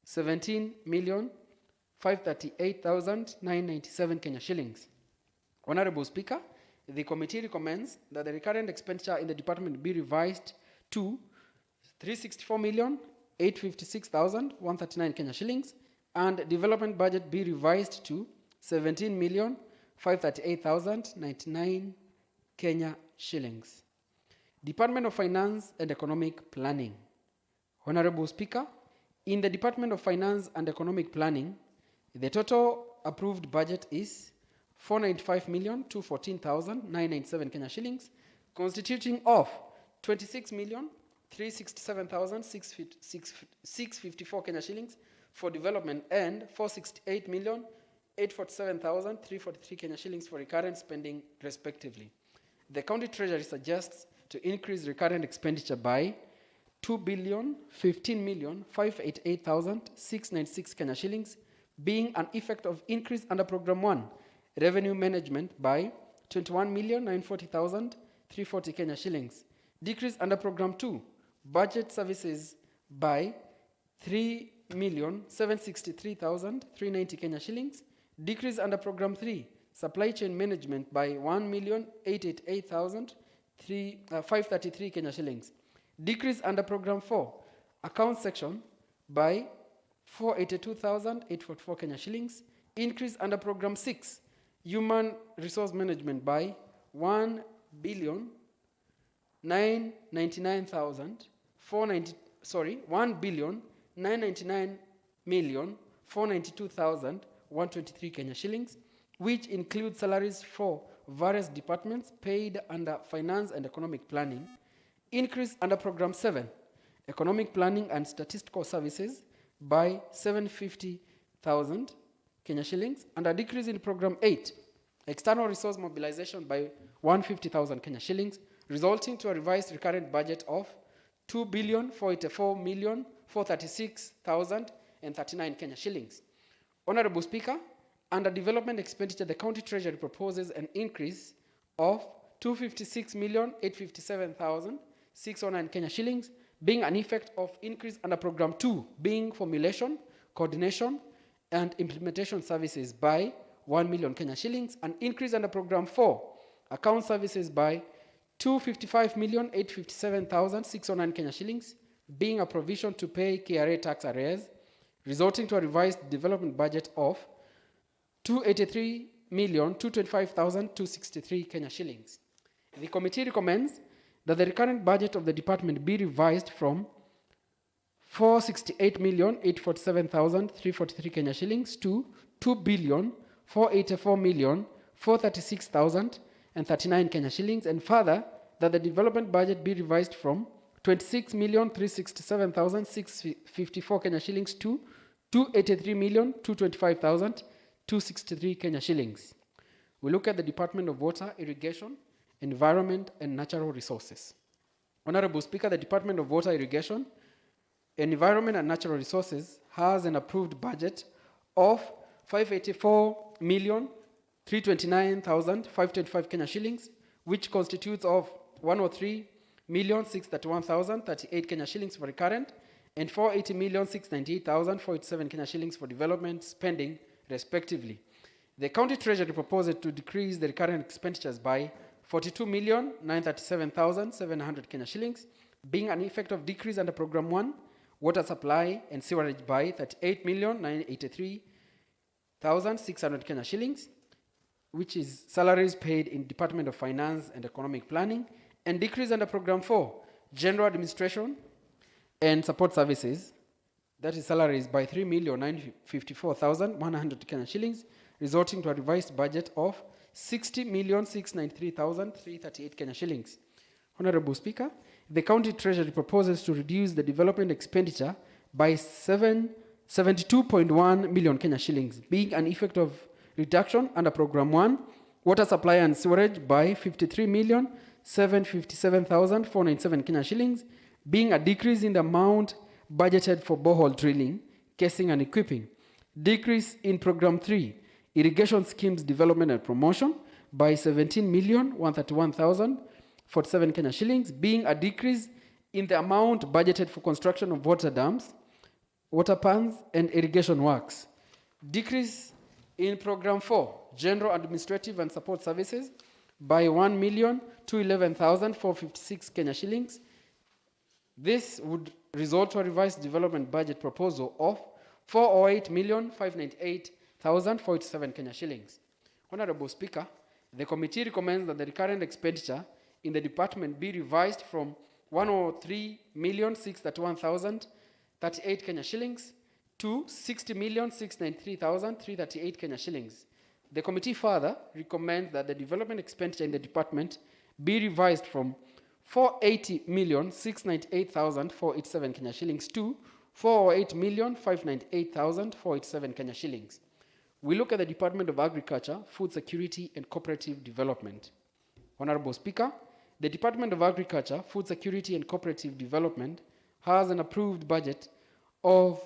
17,538,997 Kenya shillings. Honorable Speaker, the committee recommends that the recurrent expenditure in the department be revised to 364,856,139 Kenya shillings and development budget be revised to 17,538,099 Kenya shillings. Department of Finance and Economic Planning. Honorable Speaker, in the Department of Finance and Economic Planning, the total approved budget is 495,214,997 Kenya shillings, constituting of 26,367,654 Kenya shillings for development and 468,847,343 Kenya shillings for recurrent spending, respectively. The County Treasury suggests to increase recurrent expenditure by 2,015,588,696 Kenya shillings, being an effect of increase under Program 1, Revenue Management by 21,940,340 Kenya shillings. Decrease under Program 2, Budget Services by 3,763,390 Kenya shillings. Decrease under Program 3, Supply Chain Management by 1,888,533 Kenya shillings. Decrease under Program 4, Account Section by 482,844 Kenya shillings. Increase under Program 6, Human Resource Management by 1,999,492,123 Kenya shillings, which include salaries for various departments paid under Finance and Economic Planning. Increase under Program 7, Economic Planning and Statistical Services by 750,000 Kenya shillings, and a decrease in Program 8, External Resource Mobilization by 150,000 Kenya shillings, resulting to a revised recurrent budget of 2,484,436,039 Kenya shillings. Honorable Speaker, under development expenditure, the County Treasury proposes an increase of 256,857,609 Kenya shillings, being an effect of increase under Program 2, being formulation, coordination, and implementation services by 1 million Kenya shillings, an increase under Program 4, account services by 255,857,609 Kenya shillings, being a provision to pay KRA tax arrears, resulting to a revised development budget of 283,225,263 Kenya shillings. The committee recommends that the recurrent budget of the department be revised from 468,847,343 Kenya shillings to 2,484,436,039 Kenya shillings, and further that the development budget be revised from 26,367,654 Kenya shillings to 283,225,263 Kenya shillings. We look at the Department of Water, Irrigation, Environment and Natural Resources. Honorable Speaker, the Department of Water, Irrigation, Environment and Natural Resources has an approved budget of 584,329,525 Kenya shillings, which constitutes of 103,631,038 Kenya shillings for recurrent and 480,698,487 Kenya shillings for development spending, respectively. The County Treasury proposes to decrease the recurrent expenditures by 42,937,700 Kenya shillings, being an effect of decrease under Program 1, Water Supply and Sewerage by 38,983,600 Kenya shillings, which is salaries paid in Department of Finance and Economic Planning, and decrease under Program 4, General Administration and Support Services, that is salaries by 3,954,100 Kenya shillings, resulting to a revised budget of 60,693,338 Kenya shillings. Honorable Speaker, the County Treasury proposes to reduce the development expenditure by 72.1 million Kenya shillings, being an effect of reduction under Program 1, Water Supply and Sewerage by 53,757,497 Kenya shillings, being a decrease in the amount budgeted for borehole drilling, casing and equipping. Decrease in Program 3, Irrigation Schemes Development and Promotion by 17,131,047 Kenya shillings, being a decrease in the amount budgeted for construction of water dams, water pans, and irrigation works. Decrease in Program 4, General Administrative and Support Services by 1,211,456 Kenya shillings. This would result to a revised development budget proposal of 408,598,487 Kenya shillings. Honorable Speaker, the committee recommends that the recurrent expenditure in the department be revised from 103,631,038 Kenya shillings to 60,693,338 Kenya shillings. The committee further recommends that the development expenditure in the department be revised from 480,698,487 Kenya shillings to 408,598,487 Kenya shillings. We look at the Department of Agriculture, Food Security and Cooperative Development. Honorable Speaker, the Department of Agriculture, Food Security and Cooperative Development has an approved budget of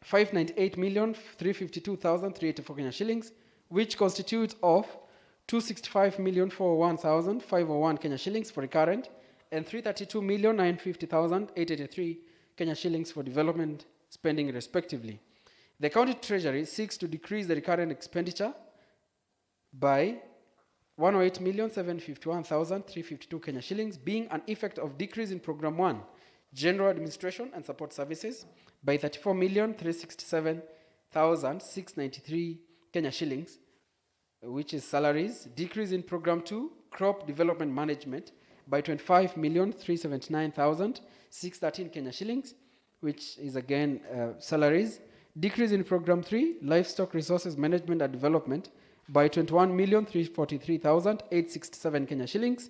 598,352,384 Kenya shillings, which constitutes of 265,401,501 Kenya shillings for recurrent and 332,950,883 Kenya shillings for development spending, respectively. The County Treasury seeks to decrease the recurrent expenditure by 108,751,352 Kenya shillings, being an effect of decrease in Program 1, General Administration and Support Services, by 34,367,693 Kenya shillings, which is salaries. Decrease in Program 2, Crop Development Management, by 25,379,613 Kenya shillings, which is again salaries. Decrease in Program 3, Livestock Resources Management and Development, by 21,343,867 Kenya shillings,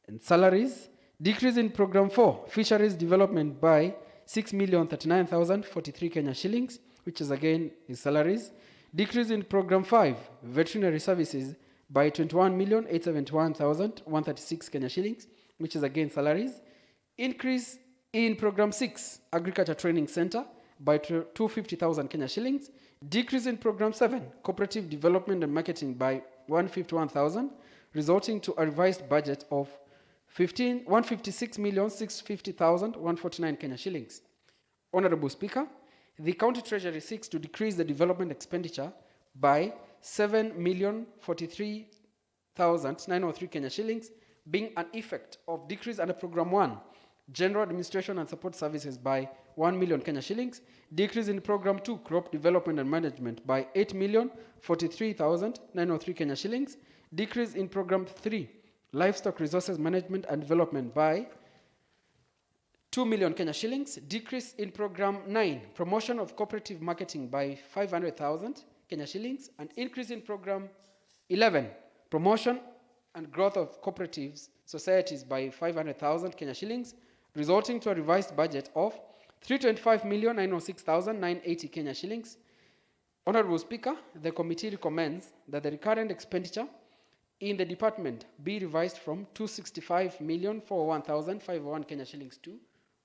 and salaries. Decrease in Program 4, Fisheries Development, by 6,039,043 Kenya shillings, which is again is salaries. Decrease in Program 5, Veterinary Services, by 21,871,136 Kenya shillings, which is again salaries. Increase in Program 6, Agriculture Training Center, by 250,000 Kenya shillings. Decrease in Program 7, Cooperative Development and Marketing, by 151,000, resulting to a revised budget of 156,650,149 Kenya shillings. Honorable Speaker, the County Treasury seeks to decrease the development expenditure by 7,043,903 Kenya shillings, being an effect of decrease under Program 1, General Administration and Support Services, by 1 million Kenya shillings. Decrease in Program 2, Crop Development and Management, by 8,043,903 Kenya shillings. Decrease in Program 3, Livestock Resources Management and Development, by 2 million Kenya shillings. Decrease in program 9, promotion of cooperative marketing by 500,000 Kenya shillings. And increase in program 11, promotion and growth of cooperatives societies by 500,000 Kenya shillings, resulting to a revised budget of 325,906,980 Kenya shillings. Honorable Speaker, the committee recommends that the recurrent expenditure in the department be revised from 265,401,501 Kenya shillings to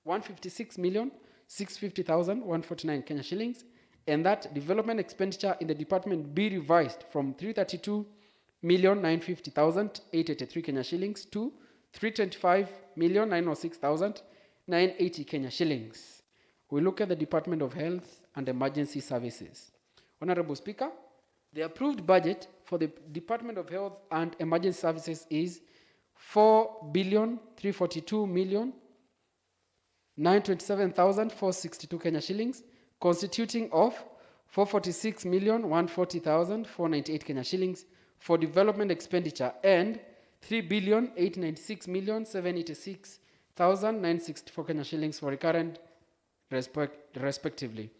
156,650,149 Kenya shillings, and that development expenditure in the department be revised from 332,950,883 Kenya shillings to 325,906,980 Kenya shillings. We look at the Department of Health and Emergency Services. Honorable Speaker, the approved budget for the Department of Health and Emergency Services is 4,342,927,462 Kenya shillings, constituting of 446,140,498 Kenya shillings for development expenditure and 3,896,786,964 Kenya shillings for recurrent respectively.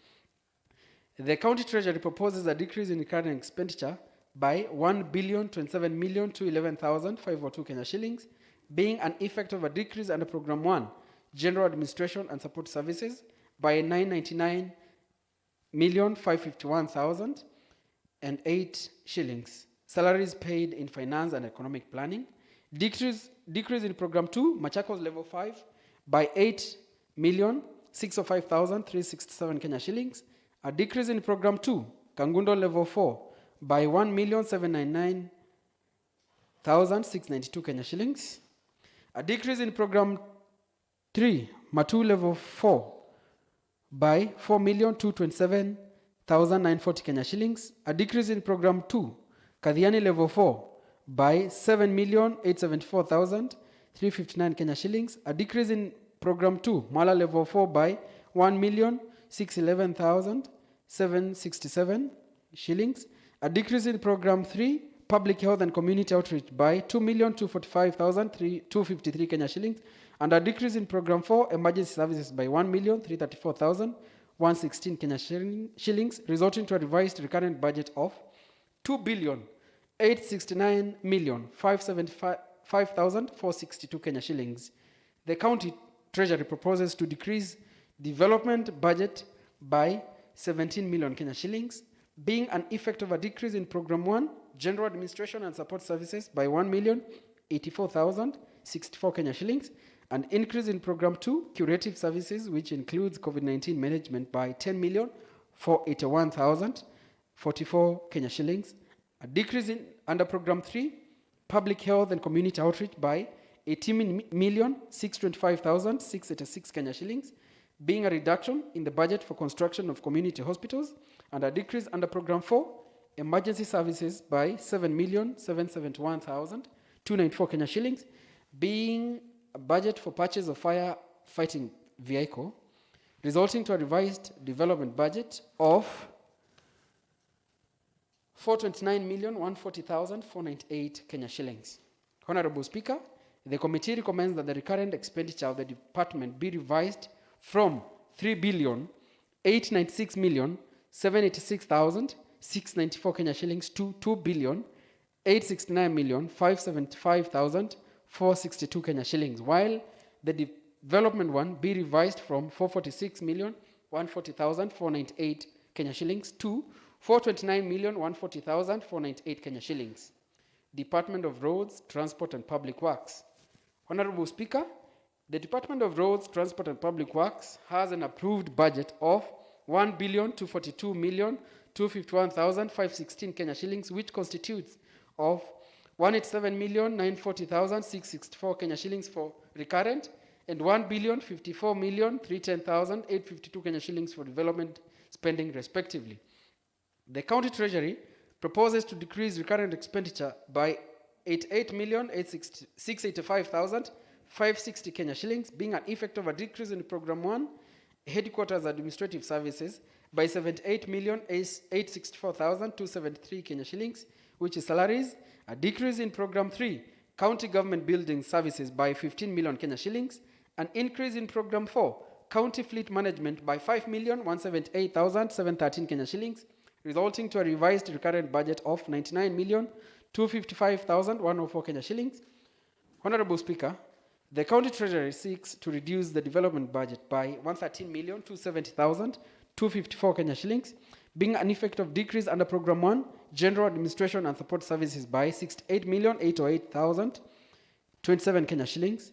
The County Treasury proposes a decrease in recurrent expenditure by 1,027,211,502 Kenya shillings, being an effect of a decrease under Program 1, General Administration and Support Services, by 999,551,008 shillings. Salaries paid in finance and economic planning. Decrease in Program 2, Machakos Level 5, by 8,605,367 Kenya shillings. A decrease in Program 2, Kangundo Level 4, by 1,799,692 Kenya shillings. A decrease in Program 3, Matu Level 4, by 4,227,940 Kenya shillings. A decrease in Program 2, Kadhiani Level 4, by 7,874,359 Kenya shillings. A decrease in Program 2, Mala Level 4, by 1,611,767 shillings. A decrease in Program 3, Public Health and Community Outreach, by 2,245,253 Kenya shillings. And a decrease in Program 4, Emergency Services, by 1,334,116 Kenya shillings, resulting to a revised recurrent budget of 2,869,575,462 Kenya shillings. The County Treasury proposes to decrease development budget by 17 million Kenya shillings, being an effect of a decrease in Program 1, General Administration and Support Services, by 1,084,064 Kenya shillings, an increase in Program 2, Curative Services, which includes COVID-19 management, by 10,481,044 Kenya shillings, a decrease in under Program 3, Public Health and Community Outreach, by 18,625,686 Kenya shillings, being a reduction in the budget for construction of community hospitals, and a decrease under Program 4, Emergency Services, by 7,771,294 Kenya shillings, being a budget for purchase of firefighting vehicle, resulting to a revised development budget of 429,140,498 Kenya shillings. Honorable Speaker, the committee recommends that the recurrent expenditure of the department be revised from 3,896,786,694 Kenya shillings to 2,869,575,462 Kenya shillings, while the development one be revised from 446,140,498 Kenya shillings to 429,140,498 Kenya shillings. Department of Roads, Transport and Public Works. Honorable Speaker, the Department of Roads, Transport and Public Works has an approved budget of 1,242,251,516 Kenya shillings, which constitutes of 187,940,664 Kenya shillings for recurrent and 1,054,310,852 Kenya shillings for development spending respectively. The County Treasury proposes to decrease recurrent expenditure by 88,685,560 Kenya shillings, being an effect of a decrease in Program 1, Headquarters Administrative Services, by 78,864,273 Kenya shillings, which is salaries, a decrease in Program 3, County Government Building Services, by 15 million Kenya shillings, an increase in Program 4, County Fleet Management by 5,178,713 Kenya shillings, resulting to a revised recurrent budget of 99,255,104 Kenya shillings. Honorable Speaker, the County Treasury seeks to reduce the development budget by 113,270,254 Kenya shillings, being an effect of decrease under Program 1, General Administration and Support Services by 68,808,027 Kenya shillings.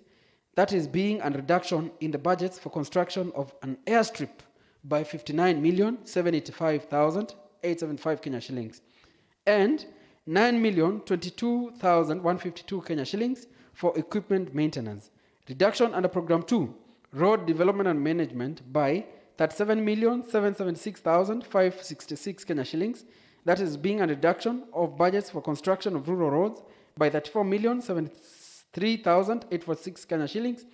That is being a reduction in the budgets for construction of an airstrip by 59,785,875 Kenya shillings, and 9,022,152 Kenya shillings for equipment maintenance. Reduction under Program 2, Road Development and Management by 37,776,566 Kenya shillings. That is being a reduction of budgets for construction of rural roads by 34,073,846 Kenya shillings,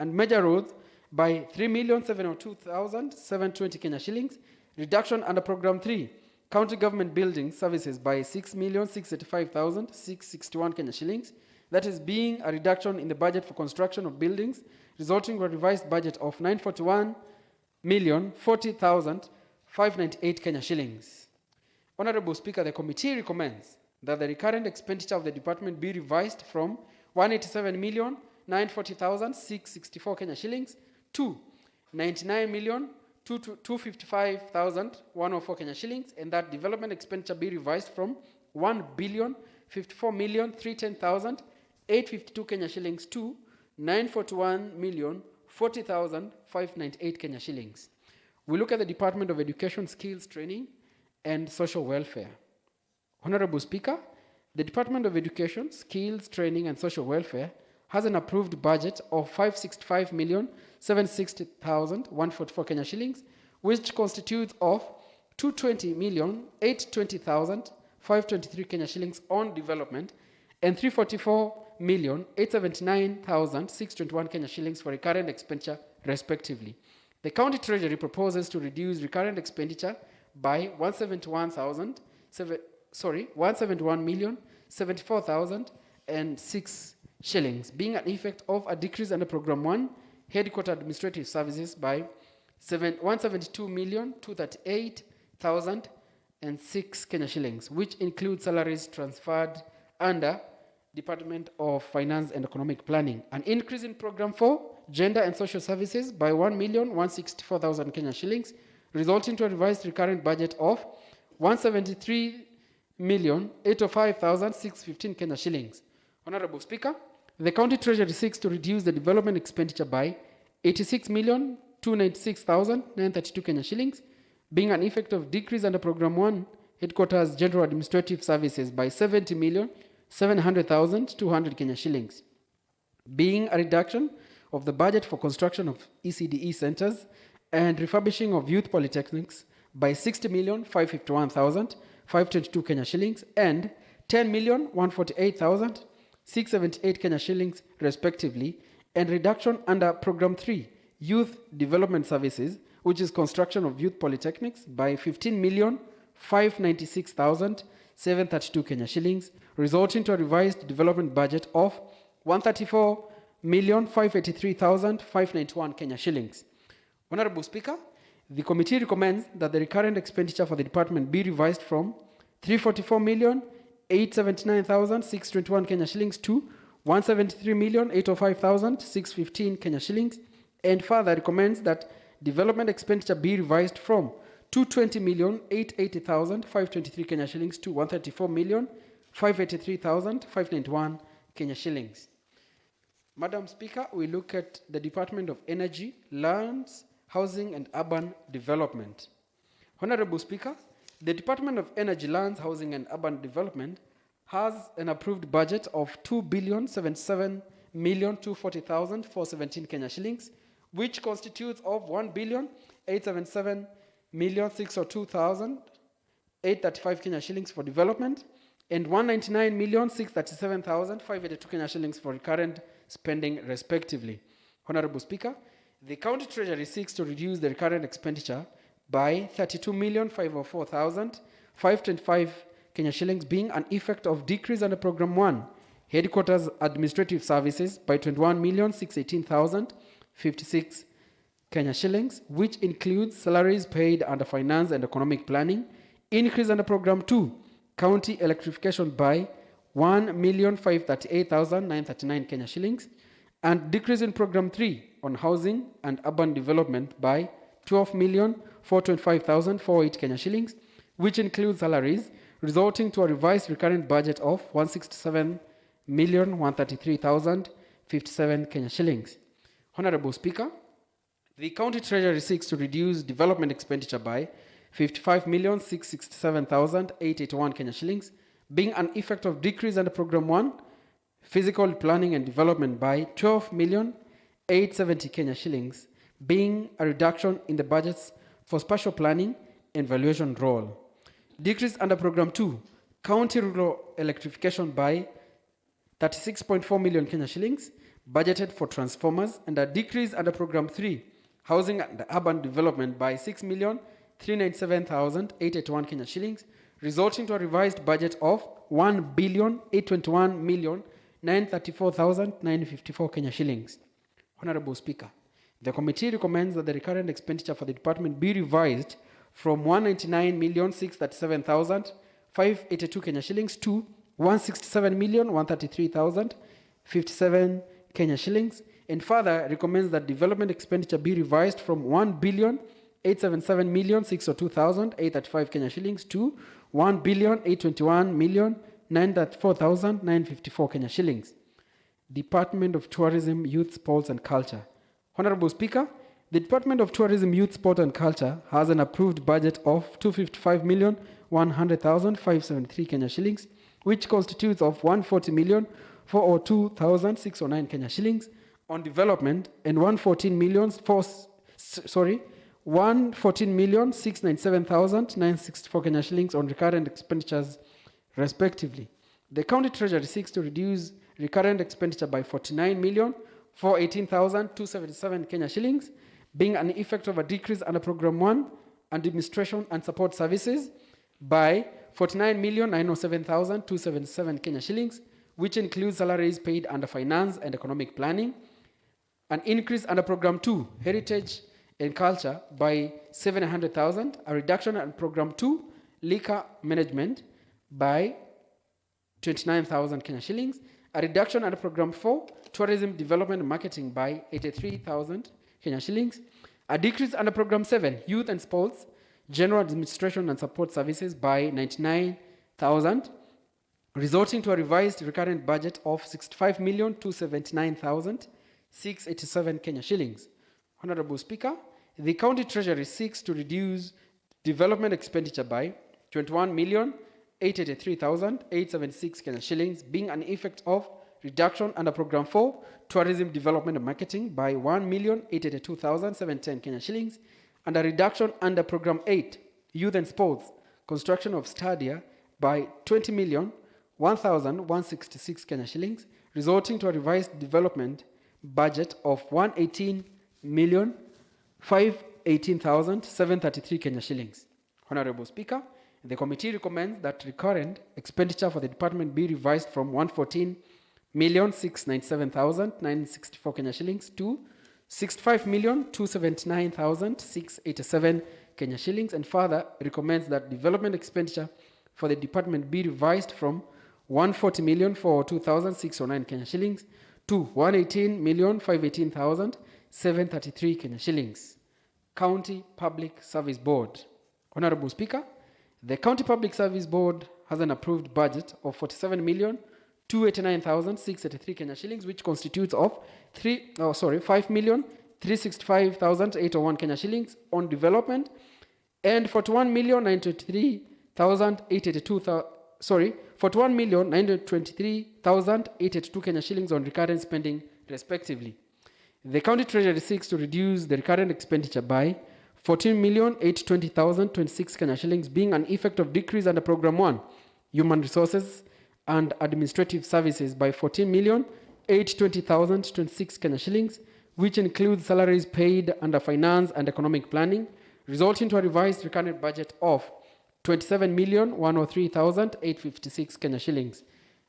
and major roads by 3,702,720 Kenya shillings. Reduction under Program 3, County Government Building Services by 6,685,661 Kenya shillings. That is being a reduction in the budget for construction of buildings, resulting in a revised budget of 941,040,598 Kenya shillings. Honorable Speaker, the committee recommends that the recurrent expenditure of the department be revised from 187,940,664 Kenya shillings to 99,255,104 Kenya shillings, and that development expenditure be revised from 1,054,310,852 Kenya shillings to 941,040,598 Kenya shillings. We look at the Department of Education, Skills Training, and Social Welfare. Honorable Speaker, the Department of Education, Skills Training, and Social Welfare has an approved budget of 565,760,144 Kenya shillings, which constitutes of 220,820,523 Kenya shillings on development and 344,879,621 Kenya shillings for recurrent expenditure, respectively. The County Treasury proposes to reduce recurrent expenditure by 171,074,006 shillings, being an effect of a decrease under Program 1, Headquarter Administrative Services by 172,238,006 Kenya shillings, which include salaries transferred under Department of Finance and Economic Planning. An increase in Program 4, Gender and Social Services by 1,164,000 Kenya shillings, resulting to a revised recurrent budget of 173,805,615 Kenya shillings. Honorable Speaker, the County Treasury seeks to reduce the development expenditure by 86,296,932 Kenya shillings, being an effect of decrease under Program 1, Headquarters General Administrative Services by 70,700,200 Kenya shillings, being a reduction of the budget for construction of ECDE centers and refurbishing of youth polytechnics by 60,551,522 Kenya shillings and 10,148,678 Kenya shillings respectively, and reduction under Program 3, Youth Development Services, which is construction of youth polytechnics, by 15,596,732 Kenya shillings, resulting to a revised development budget of 134,583,591 Kenya shillings. Honorable Speaker, the committee recommends that the recurrent expenditure for the department be revised from 344,879,621 Kenya shillings to 173,805,615 Kenya shillings, and further recommends that development expenditure be revised from 220,880,523 Kenya shillings to 134,583,591 Kenya shillings. Madam Speaker, we look at the Department of Energy, Lands, Housing and Urban Development. Honorable Speaker, the Department of Energy, Lands, Housing and Urban Development has an approved budget of 2,077,240,417 Kenya shillings, which constitutes of 1,877,602,835 Kenya shillings for development and 199,637,582 Kenya shillings for recurrent spending, respectively. Honorable Speaker, the County Treasury seeks to reduce the recurrent expenditure by 32,504,525 Kenya shillings, being an effect of decrease under Program 1, Headquarters Administrative Services, by 21,618,000 56 Kenya shillings, which includes salaries paid under finance and economic planning, increase under program 2, county electrification by 1,538,939 Kenya shillings, and decrease in program 3 on housing and urban development by 12,425,408 Kenya shillings, which includes salaries, resulting to a revised recurrent budget of 167,133,057 Kenya shillings. Honorable Speaker, the County Treasury seeks to reduce development expenditure by 55,667,881 Kenya shillings, being an effect of decrease under Program 1, Physical Planning and Development by 12,870 Kenya shillings, being a reduction in the budgets for spatial planning and valuation role. Decrease under Program 2, County Rural Electrification by 36.4 million Kenya shillings, budgeted for transformers, and a decrease under Program 3, Housing and Urban Development by 6,397,881 Kenya shillings, resulting to a revised budget of 1,821,934,954 Kenya shillings. Honorable Speaker, the committee recommends that the recurrent expenditure for the department be revised from 199,637,582 Kenya shillings to 167,133,057 Kenya shillings, and further recommends that development expenditure be revised from 1,877,602,835 Kenya shillings to 1,821,934,954 Kenya shillings. Department of Tourism, Youth, Sports and Culture. Honorable Speaker, the Department of Tourism, Youth, Sport and Culture has an approved budget of 255,100,573 Kenya shillings, which constitutes of 140,402,609 Kenya shillings on development and 114,697,964 Kenya shillings on recurrent expenditures, respectively. The County Treasury seeks to reduce recurrent expenditure by 49,418,277 Kenya shillings, being an effect of a decrease under Program 1, Administration and Support Services, by 49,907,277 Kenya shillings, which includes salaries paid under Finance and Economic Planning, an increase under Program 2, Heritage and Culture, by 700,000, a reduction on Program 2, Liquor Management, by 29,000 Kenya shillings, a reduction under Program 4, Tourism Development and Marketing, by 83,000 Kenya shillings, a decrease under Program 7, Youth and Sports, General Administration and Support Services, by 99,000, resulting to a revised recurrent budget of 65,279,687 Kenya shillings. Honorable Speaker, the County Treasury seeks to reduce development expenditure by 21,883,876 Kenya shillings, being an effect of reduction under Program 4, Tourism Development and Marketing, by 1,882,710 Kenya shillings, and a reduction under Program 8, Youth and Sports, Construction of Stadia, by 20,001,166 Kenya shillings, resulting to a revised development budget of 118,518,733 Kenya shillings. Honorable Speaker, the committee recommends that recurrent expenditure for the department be revised from 114,697,964 Kenya shillings to 65,279,687 Kenya shillings, and further recommends that development expenditure for the department be revised from 140,402,609 Kenya shillings to 118,518,733 Kenya shillings. County Public Service Board. Honorable Speaker, the County Public Service Board has an approved budget of 47,289,683 Kenya shillings, which constitutes of 5,365,801 Kenya shillings on development and 41,923,882 Kenya shillings on recurrent spending, respectively. The County Treasury seeks to reduce the recurrent expenditure by 14,820,026 Kenya shillings, being an effect of decrease under Program 1, Human Resources and Administrative Services, by 14,820,026 Kenya shillings, which includes salaries paid under Finance and Economic Planning, resulting to a revised recurrent budget of 27,103,856 Kenya shillings.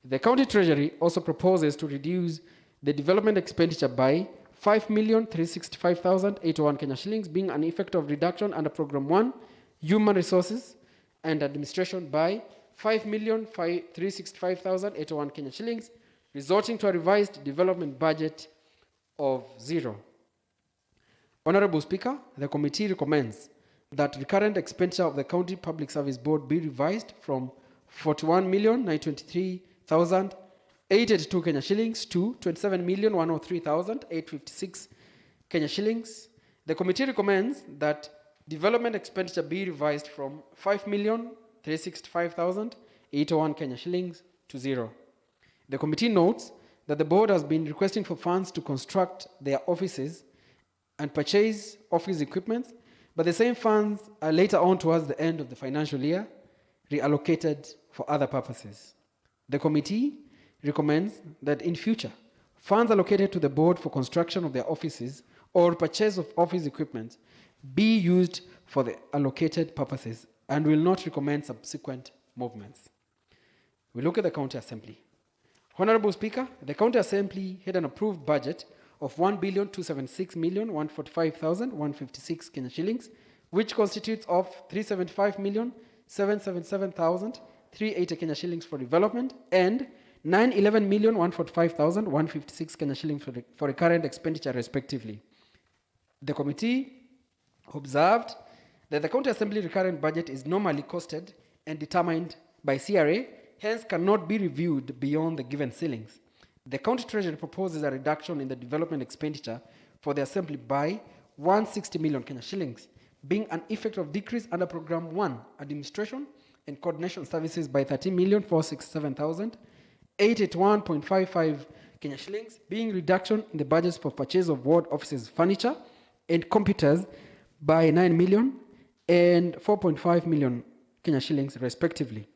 The County Treasury also proposes to reduce the development expenditure by 5,365,081 Kenya shillings, being an effect of reduction under Program 1, Human Resources and Administration by 5,365,081 Kenya shillings, resulting to a revised development budget of 0. Honorable Speaker, the committee recommends that recurrent expenditure of the County Public Service Board be revised from 41,923,882 Kenya shillings to 27,103,856 Kenya shillings. The committee recommends that development expenditure be revised from 5,365,801 Kenya shillings to 0. The committee notes that the board has been requesting for funds to construct their offices and purchase office equipment, but the same funds are later on towards the end of the financial year reallocated for other purposes. The committee recommends that in future, funds allocated to the board for construction of their offices or purchase of office equipment be used for the allocated purposes and will not recommend subsequent movements. We look at the County Assembly. Honorable Speaker, the County Assembly had an approved budget of 1,276,145,156 Kenya shillings, which constitutes of 375,777,380 Kenya shillings for development and 911,145,156 Kenya shillings for recurrent expenditure, respectively. The committee observed that the County Assembly recurrent budget is normally costed and determined by CRA, hence cannot be reviewed beyond the given ceilings. The County Treasury proposes a reduction in the development expenditure for the Assembly by 160 million Kenya shillings, being an effect of decrease under Program 1, Administration and Coordination Services by 13,467,881.55 Kenya shillings, being reduction in the budgets for purchase of ward offices, furniture, and computers by 9 million and 4.5 million Kenya shillings, respectively.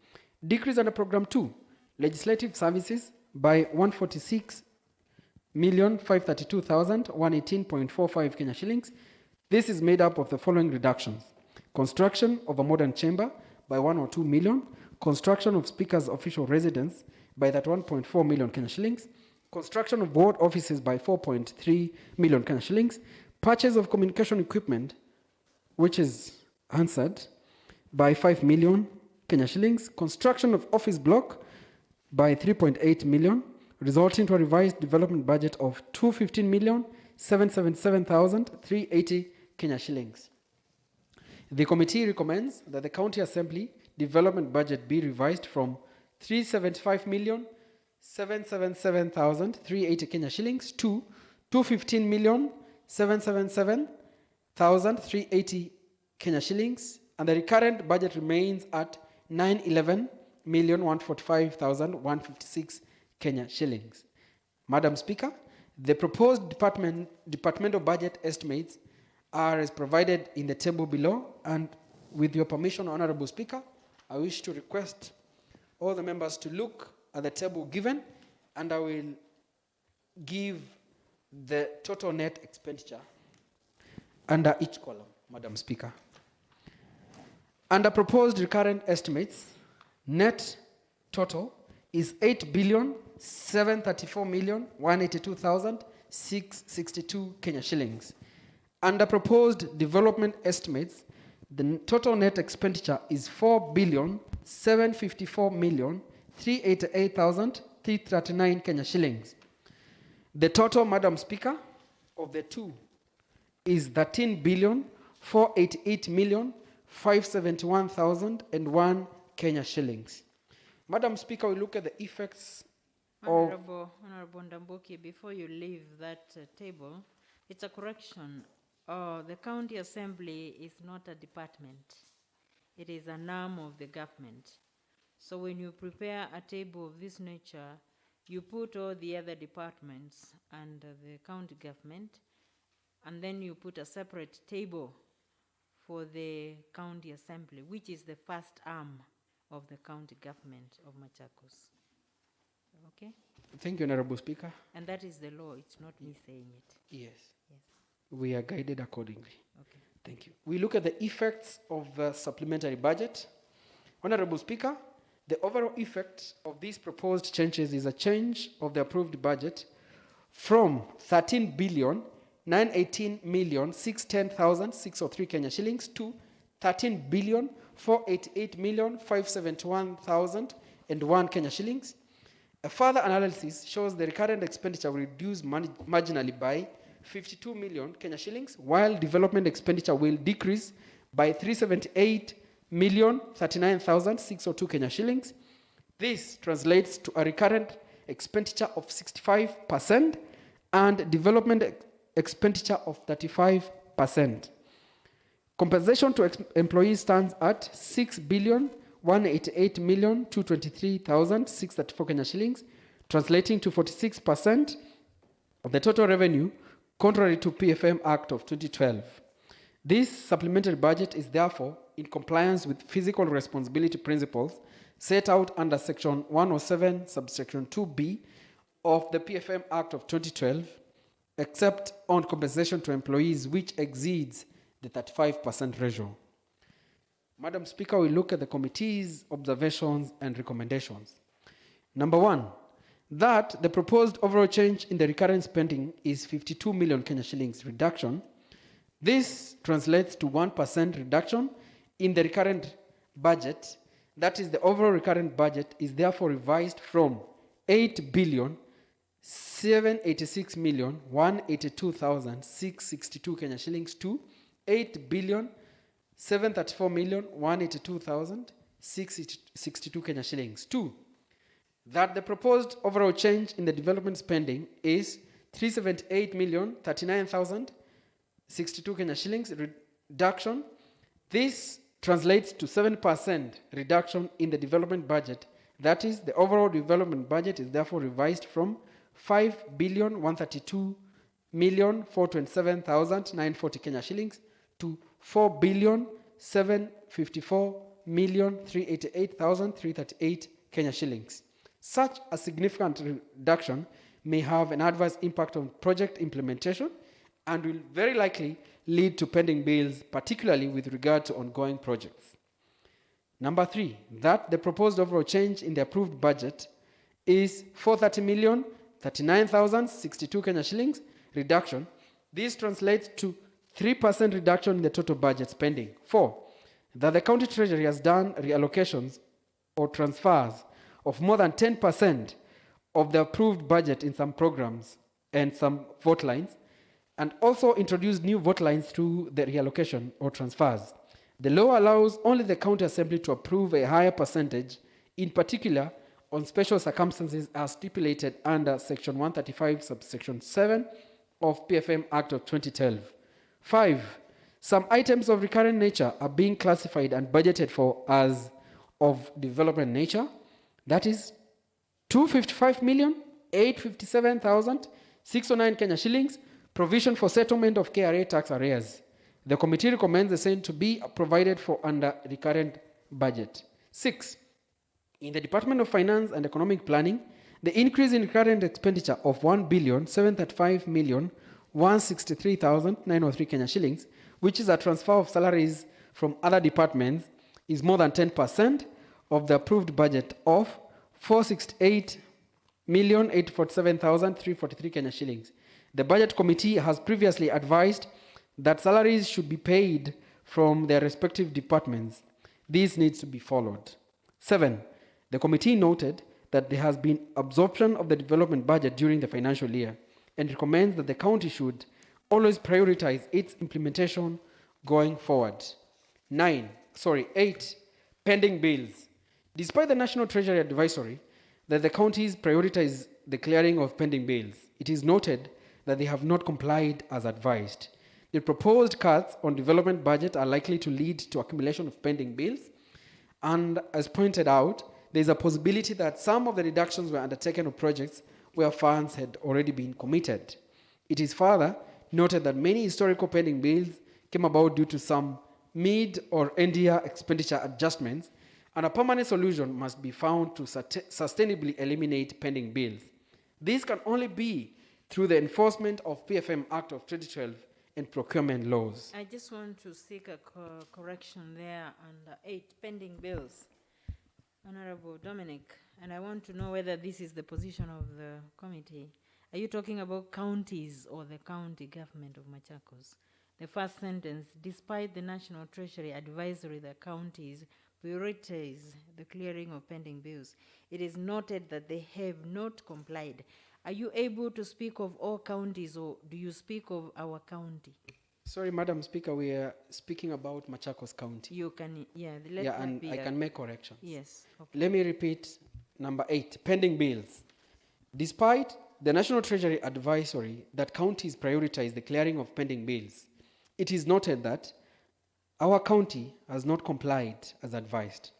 Decrease under Program 2, Legislative Services, by 146,532,118.45 Kenya shillings. This is made up of the following reductions: construction of a modern chamber by 102 million, construction of Speaker's official residence by that 1.4 million Kenya shillings, construction of ward offices by 4.3 million Kenya shillings, purchase of communication equipment, which is answered, by 5 million Kenya shillings, construction of office block by 3.8 million, resulting to a revised development budget of 215,777,380 Kenya shillings. The committee recommends that the County Assembly development budget be revised from 375,777,380 Kenya shillings to 215,777,380 Kenya shillings, and the recurrent budget remains at 911,145,156 Kenya shillings. Madam Speaker, the proposed departmental budget estimates are as provided in the table below, and with your permission, Honorable Speaker, I wish to request all the members to look at the table given, and I will give the total net expenditure under each column, Madam Speaker. Under proposed recurrent estimates, net total is 8,734,182,662 Kenya shillings. Under proposed development estimates, the total net expenditure is 4,754,388,339 Kenya shillings. The total, Madam Speaker, of the two is 13,488,571,001 Kenya shillings. Madam Speaker, we look at the effects Honorable Ndambuki, before you leave that table, it's a correction. The County Assembly is not a department. It is an arm of the government. So when you prepare a table of this nature, you put all the other departments under the county government, and then you put a separate table for the County Assembly, which is the first arm of the county government of Machakos. Okay? Thank you, Honorable Speaker. And that is the law. It's not me saying it. Yes. Yes. We are guided accordingly. Okay. Thank you. We look at the effects of the supplementary budget. Honorable Speaker, the overall effect of these proposed changes is a change of the approved budget from 13 billion 918,610,603 Kenya shillings to 13,488,571,001 Kenya shillings. A further analysis shows the recurrent expenditure will reduce marginally by 52 million Kenya shillings, while development expenditure will decrease by 378,039,602 Kenya shillings. This translates to a recurrent expenditure of 65% and development expenditure of 35%. Compensation to employees stands at 6,188,223,634 Kenya shillings, translating to 46% of the total revenue, contrary to PFM Act of 2012. This supplementary budget is therefore in compliance with fiscal responsibility principles set out under Section 107, subsection 2B of the PFM Act of 2012, except on compensation to employees which exceeds the 35% ratio. Madam Speaker, we look at the committee's observations and recommendations. Number one, that the proposed overall change in the recurrent spending is 52 million Kenya shillings reduction. This translates to 1% reduction in the recurrent budget. That is, the overall recurrent budget is therefore revised from 8,786,182,662 Kenya shillings to 8,734,182,662 Kenya shillings. Two, that the proposed overall change in the development spending is 378,039,062 Kenya shillings reduction. This translates to 7% reduction in the development budget. That is, the overall development budget is therefore revised from 5,132,427,940 Kenya shillings to 4,754,388,338 Kenya shillings. Such a significant reduction may have an adverse impact on project implementation and will very likely lead to pending bills, particularly with regard to ongoing projects. Number three, that the proposed overall change in the approved budget is 430,039,062 Kenya shillings reduction. This translates to 3% reduction in the total budget spending. Four, that the county treasury has done reallocations or transfers of more than 10% of the approved budget in some programs and some vote lines, and also introduced new vote lines through the reallocation or transfers. The law allows only the county assembly to approve a higher percentage, in particular on special circumstances as stipulated under Section 135, subsection 7 of PFM Act of 2012. 5. Some items of recurrent nature are being classified and budgeted for as of development nature. That is 255,857,609 Kenya shillings, provision for settlement of KRA tax arrears. The committee recommends the same to be provided for under recurrent budget. 6. In the Department of Finance and Economic Planning, the increase in recurrent expenditure of 1,735,163,903 Kenya shillings, which is a transfer of salaries from other departments, is more than 10% of the approved budget of 468,847,343 Kenya shillings. The Budget Committee has previously advised that salaries should be paid from their respective departments. This needs to be followed. 7. The committee noted that there has been absorption of the development budget during the financial year and recommends that the county should always prioritize its implementation going forward. 8. Pending bills. Despite the National Treasury advisory that the counties prioritize the clearing of pending bills, it is noted that they have not complied as advised. The proposed cuts on development budget are likely to lead to accumulation of pending bills, and as pointed out, there is a possibility that some of the reductions were undertaken on projects where funds had already been committed. It is further noted that many historical pending bills came about due to some mid or end-year expenditure adjustments, and a permanent solution must be found to sustainably eliminate pending bills. This can only be through the enforcement of PFM Act of 2012 and procurement laws. I just want to seek a correction there under 8 pending bills. Honorable Dominic, and I want to know whether this is the position of the committee. Are you talking about counties or the county government of Machakos? The first sentence, despite the National Treasury advisory, the counties prioritize the clearing of pending bills. It is noted that they have not complied. Are you able to speak of all counties, or do you speak of our county? Sorry, Madam Speaker, we are speaking about Machakos County. You can, yeah, let Yeah, that and be I a- can make corrections. Yes, okay. Let me repeat number 8, pending bills. Despite the National Treasury advisory that counties prioritize the clearing of pending bills, it is noted that our county has not complied as advised.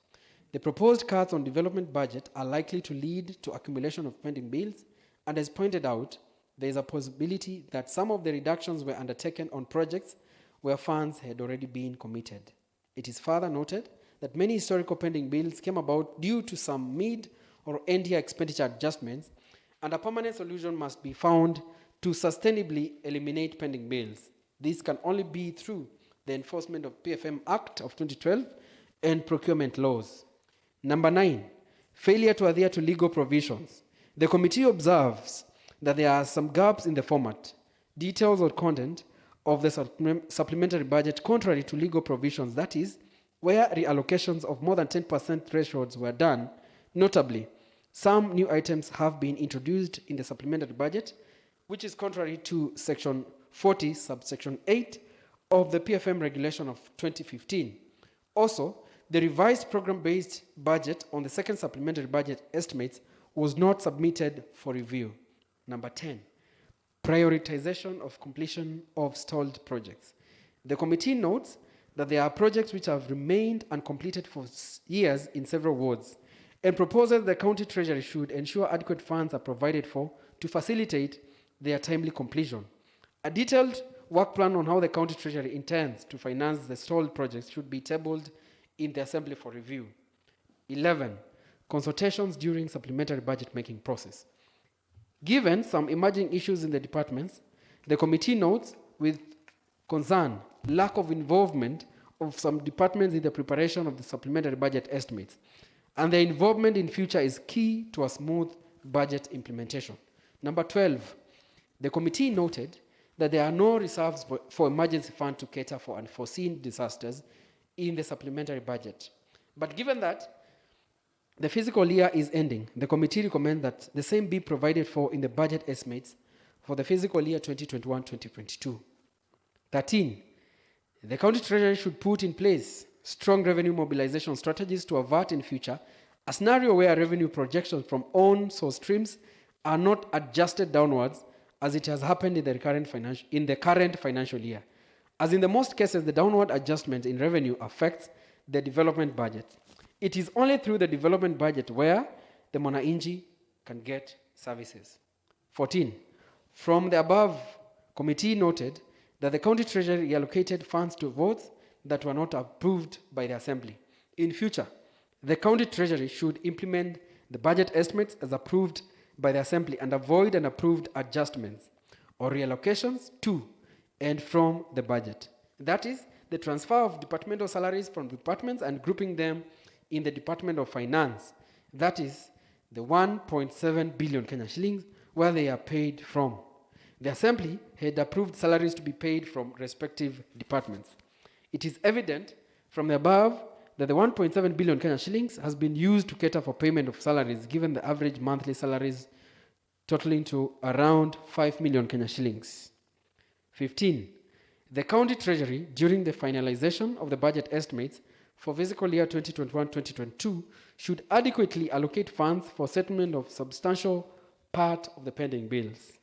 The proposed cuts on development budget are likely to lead to accumulation of pending bills, and as pointed out, there is a possibility that some of the reductions were undertaken on projects where funds had already been committed. It is further noted that many historical pending bills came about due to some mid or end-year expenditure adjustments, and a permanent solution must be found to sustainably eliminate pending bills. This can only be through the enforcement of PFM Act of 2012 and procurement laws. Number 9, failure to adhere to legal provisions. The committee observes that there are some gaps in the format, details, or content of the supplementary budget contrary to legal provisions, that is, where reallocations of more than 10% thresholds were done. Notably, some new items have been introduced in the supplementary budget, which is contrary to Section 40, subsection 8 of the PFM regulation of 2015. Also, the revised program-based budget on the second supplementary budget estimates was not submitted for review. Number 10, prioritization of completion of stalled projects. The committee notes that there are projects which have remained uncompleted for years in several wards, and proposes the county treasury should ensure adequate funds are provided for to facilitate their timely completion. A detailed work plan on how the county treasury intends to finance the stalled projects should be tabled in the assembly for review. 11, consultations during supplementary budget making process. Given some emerging issues in the departments, the committee notes with concern lack of involvement of some departments in the preparation of the supplementary budget estimates, and their involvement in future is key to a smooth budget implementation. Number 12, the committee noted that there are no reserves for emergency fund to cater for unforeseen disasters in the supplementary budget. But given that the fiscal year is ending, the committee recommends that the same be provided for in the budget estimates for the fiscal year 2021-2022. 13, the county treasury should put in place strong revenue mobilization strategies to avert in future a scenario where revenue projections from own source streams are not adjusted downwards, as it has happened in the current financial year. As in the most cases, the downward adjustment in revenue affects the development budget. It is only through the development budget where the Mwananchi can get services. 14, from the above, committee noted that the county treasury allocated funds to votes that were not approved by the assembly. In future, the county treasury should implement the budget estimates as approved by the assembly and avoid unapproved adjustments or reallocations to and from the budget. That is, the transfer of departmental salaries from departments and grouping them in the Department of Finance. That is, the 1.7 billion Kenya shillings where they are paid from. The assembly had approved salaries to be paid from respective departments. It is evident from the above that the 1.7 billion Kenya shillings has been used to cater for payment of salaries, given the average monthly salaries totaling to around 5 million Kenya shillings. 15, the county treasury, during the finalization of the budget estimates for fiscal year 2021-2022, should adequately allocate funds for settlement of substantial part of the pending bills.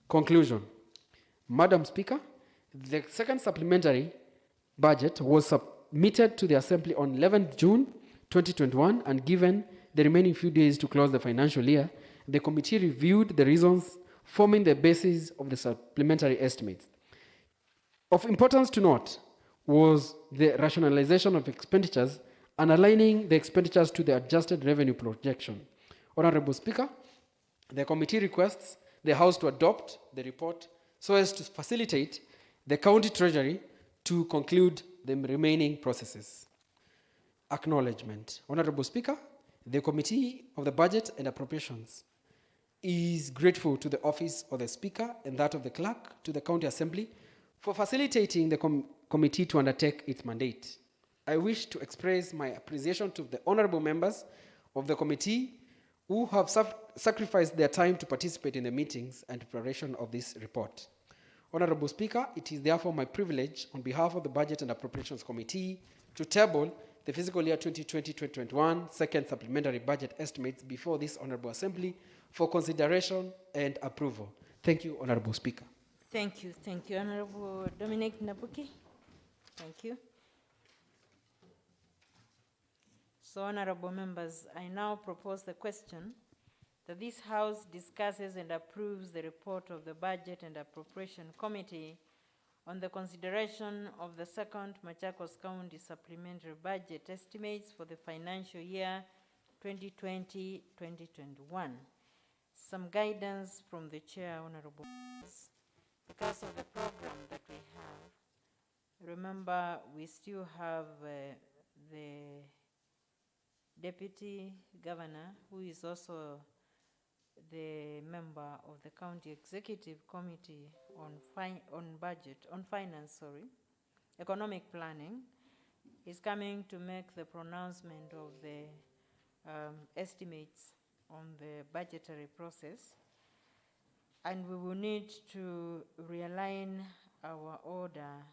Conclusion. Madam Speaker, the second supplementary budget was submitted to the Assembly on 11th June 2021, and given the remaining few days to close the financial year, the committee reviewed the reasons forming the basis of the supplementary estimates. Of importance to note was the rationalization of expenditures and aligning the expenditures to the adjusted revenue projection. Honorable Speaker, the committee requests the House to adopt the report so as to facilitate the county treasury to conclude the remaining processes. Acknowledgement. Honorable Speaker, the Committee of the Budget and Appropriations is grateful to the office of the Speaker and that of the Clerk to the County Assembly for facilitating the committee to undertake its mandate. I wish to express my appreciation to the honorable members of the committee who have sacrificed their time to participate in the meetings and preparation of this report. Honorable Speaker, it is therefore my privilege on behalf of the Budget and Appropriations Committee to table the fiscal year 2020-2021 second supplementary budget estimates before this Honorable Assembly for consideration and approval. Thank you, Honorable Speaker. Thank you, Honorable Dominic Ndambuki. Thank you. So, honorable members, I now propose the question that this House discusses and approves the report of the Budget and Appropriation Committee on the consideration of the second Machakos County Supplementary Budget estimates for the financial year 2020-2021. Some guidance from the Chair, honorable members. Because of the program that we have, remember we still have the Deputy Governor, who is also the member of the County Executive Committee on Economic Planning, is coming to make the pronouncement of the estimates on the budgetary process. And we will need to realign our order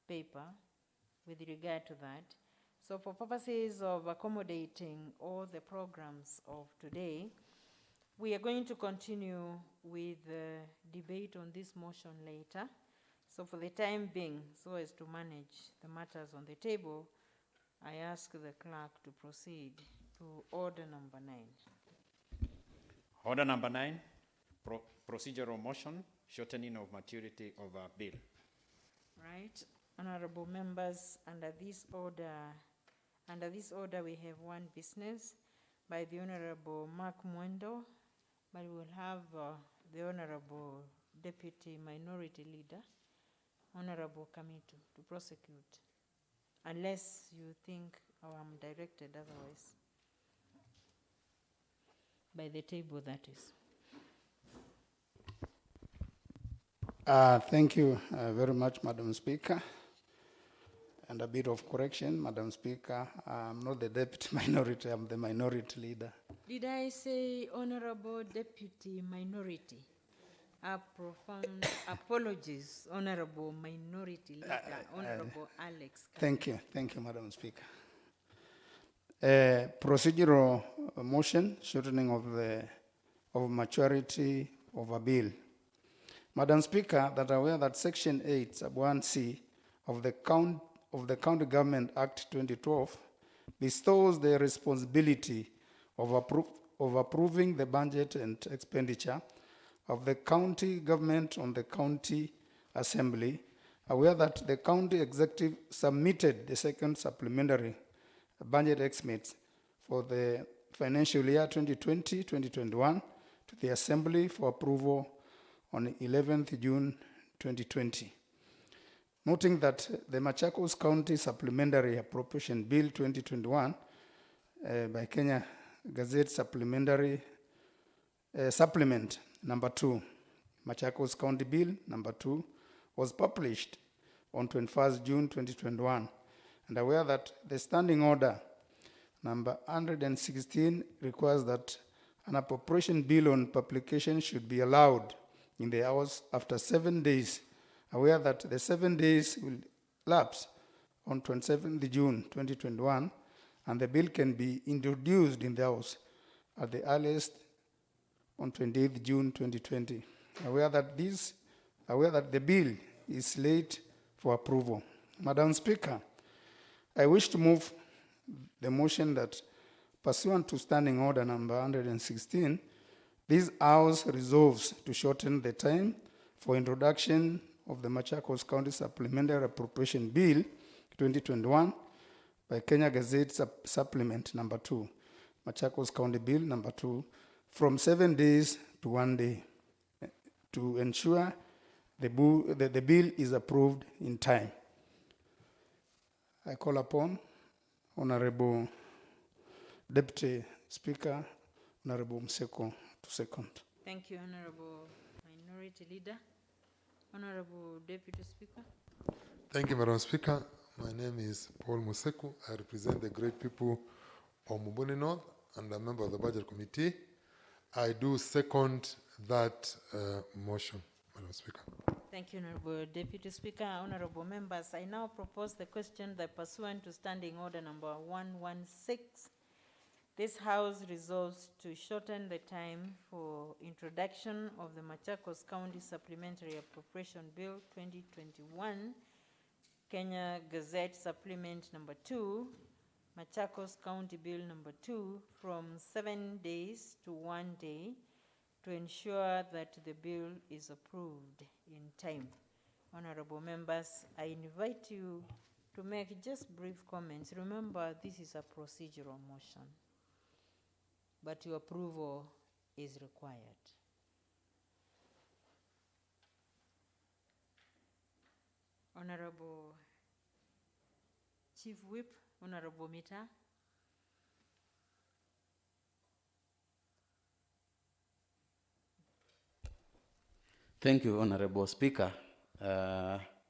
paper with regard to that. So for purposes of accommodating all the programs of today, we are going to continue with the debate on this motion later. So for the time being, so as to manage the matters on the table, I ask the clerk to proceed to order number 9. Order number 9, procedural motion, shortening of maturity of a bill. Right, honorable members, under this order we have one business by the Honorable Mark Mwendo, but we will have the Honorable Deputy Minority Leader, Honorable Kamitu, to prosecute, unless you think I'm directed otherwise. By the table, that is. Thank you very much, Madam Speaker. And a bit of correction, Madam Speaker, I'm not the Deputy Minority, I'm the Minority Leader. Did I say Honorable Deputy Minority? Profound apologies, Honorable Minority Leader, Honorable Alex. Thank you, Madam Speaker. Procedural motion, shortening of maturity of a bill. Madam Speaker, that aware that Section 8, Sub 1C of the County Government Act 2012 bestows the responsibility of approving the budget and expenditure of the county government on the County Assembly, aware that the County Executive submitted the second supplementary budget estimates for the financial year 2020-2021 to the Assembly for approval on 11th June 2020. Noting that the Machakos County Supplementary Appropriation Bill 2021 by Kenya Gazette Supplement number 2, Machakos County Bill number 2, was published on 21st June 2021, and aware that the standing order number 116 requires that an appropriation bill on publication should be allowed in the House after 7 days, aware that the 7 days will lapse on 27th June 2021, and the bill can be introduced in the House at the earliest on 28th June 2020. Aware that the bill is late for approval. Madam Speaker, I wish to move the motion that, pursuant to Standing Order number 116, this House resolves to shorten the time for introduction of the Machakos County Supplementary Appropriation Bill 2021 by Kenya Gazette Supplement number 2, Machakos County Bill number 2, from 7 days to 1 day, to ensure the bill is approved in time. I call upon Honorable Deputy Speaker, Honorable Mseko, to second. Thank you, Honorable Minority Leader. Honorable Deputy Speaker. Thank you, Madam Speaker. My name is Paul Museku. I represent the great people of Mubuni North and a member of the Budget Committee. I do second that motion, Madam Speaker. Thank you, Honorable Deputy Speaker. Honorable members, I now propose the question that pursuant to Standing Order number 116, this House resolves to shorten the time for introduction of the Machakos County Supplementary Appropriation Bill 2021, Kenya Gazette Supplement number 2, Machakos County Bill number 2, from 7 days to 1 day, to ensure that the bill is approved in time. Honorable members, I invite you to make just brief comments. Remember, this is a procedural motion, but your approval is required. Honorable Chief Whip, Honorable Mita. Thank you, Honorable Speaker.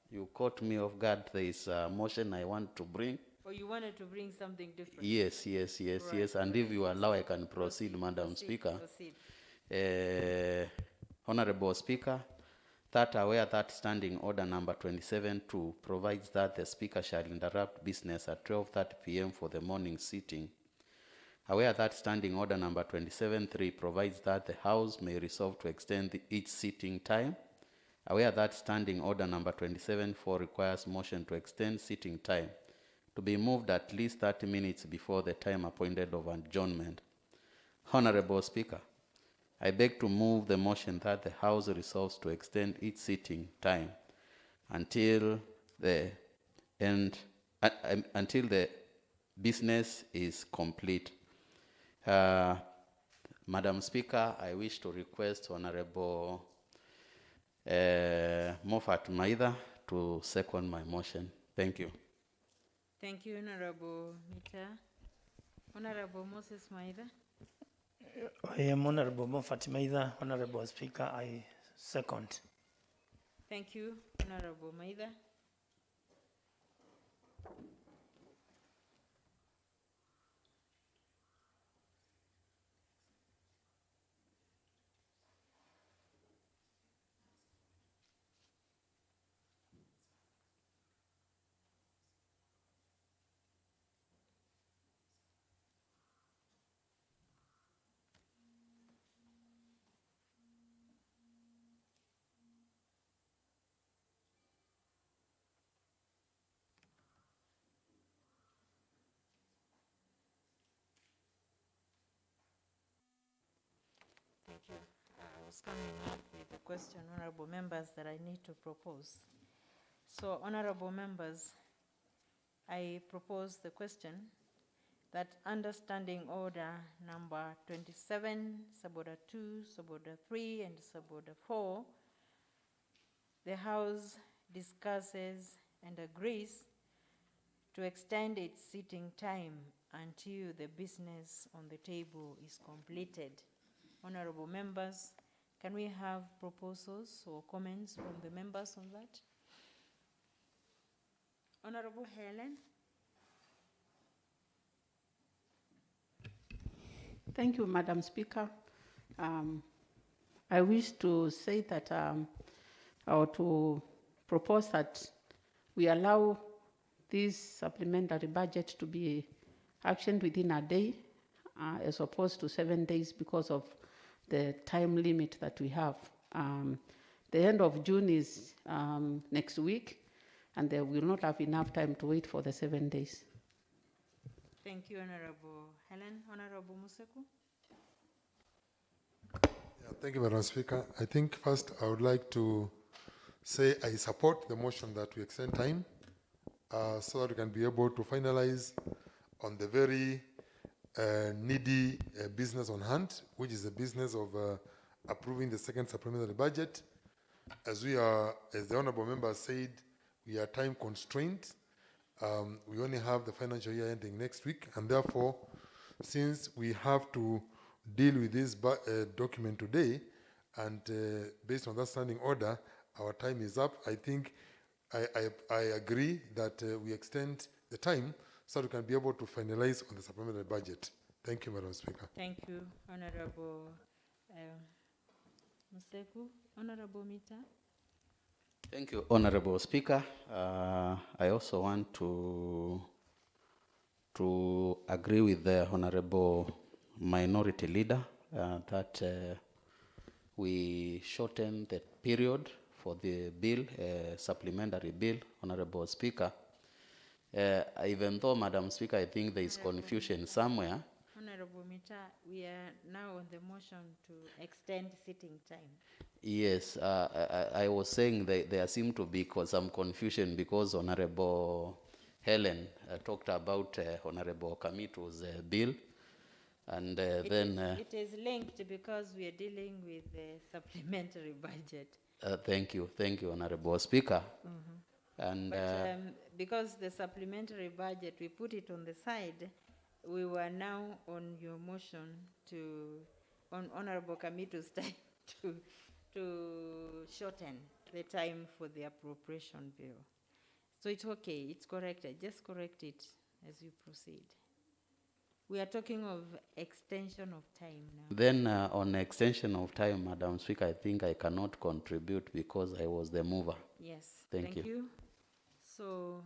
You caught me off guard. There is a motion I want to bring. Or you wanted to bring something different? Yes. Right. And if you allow, I can proceed, Madam Speaker. Proceed. Honorable Speaker, that aware that Standing Order number 27.2 provides that the Speaker shall interrupt business at 12:30 p.m. for the morning sitting. Aware that Standing Order number 27.3 provides that the House may resolve to extend each sitting time. Aware that Standing Order number 27.4 requires motion to extend sitting time to be moved at least 30 minutes before the time appointed of adjournment. Honorable Speaker, I beg to move the motion that the House resolves to extend its sitting time until the business is complete. Madam Speaker, I wish to request Honorable Moffat Maitha to second my motion. Thank you. Thank you, Honorable Mita. Honorable Moses Maitha. I am Honorable Moffat Maitha. Honorable Speaker, I second. Thank you, Honorable Maitha. Thank you. I was coming up with a question, honorable members, that I need to propose. So, honorable members, I propose the question that under Standing Order number 27, Suborder 2, Suborder 3, and Suborder 4, the House discusses and agrees to extend its sitting time until the business on the table is completed. Honorable members, can we have proposals or comments from the members on that? Honorable Helen. Thank you, Madam Speaker. I wish to say that, or to propose that we allow this supplementary budget to be actioned within a day, as opposed to 7 days because of the time limit that we have. The end of June is next week, and they will not have enough time to wait for the 7 days. Thank you, Honorable Helen. Honorable Museku. Yeah, thank you, Madam Speaker. I think first I would like to say I support the motion that we extend time so that we can be able to finalize on the very needy business on hand, which is the business of approving the second supplementary budget. As the honorable member said, we are time constrained. We only have the financial year ending next week, and therefore, since we have to deal with this document today, And based on that standing order, our time is up. I think I agree that we extend the time so we can be able to finalize on the supplementary budget. Thank you, Madam Speaker. Thank you, Honorable Museku. Honorable Mita. Thank you, Honorable Speaker. I also want to agree with the Honorable Minority Leader that we shorten the period for the bill, supplementary bill, Honorable Speaker. Even though, Madam Speaker, I think there is confusion somewhere. Honorable Mita, we are now on the motion to extend sitting time. Yes, I was saying that there seemed to be some confusion because Honorable Helen talked about Honorable Kamitu's bill, and It is linked because we are dealing with the supplementary budget. Thank you, Honorable Speaker. And But because the supplementary budget, we put it on the side, we were now on your motion on Honorable Kamitu's time to shorten the time for the appropriation bill. So it's okay, it's corrected. Just correct it as you proceed. We are talking of extension of time now. Then on extension of time, Madam Speaker, I think I cannot contribute because I was the mover. Yes, Thank you. So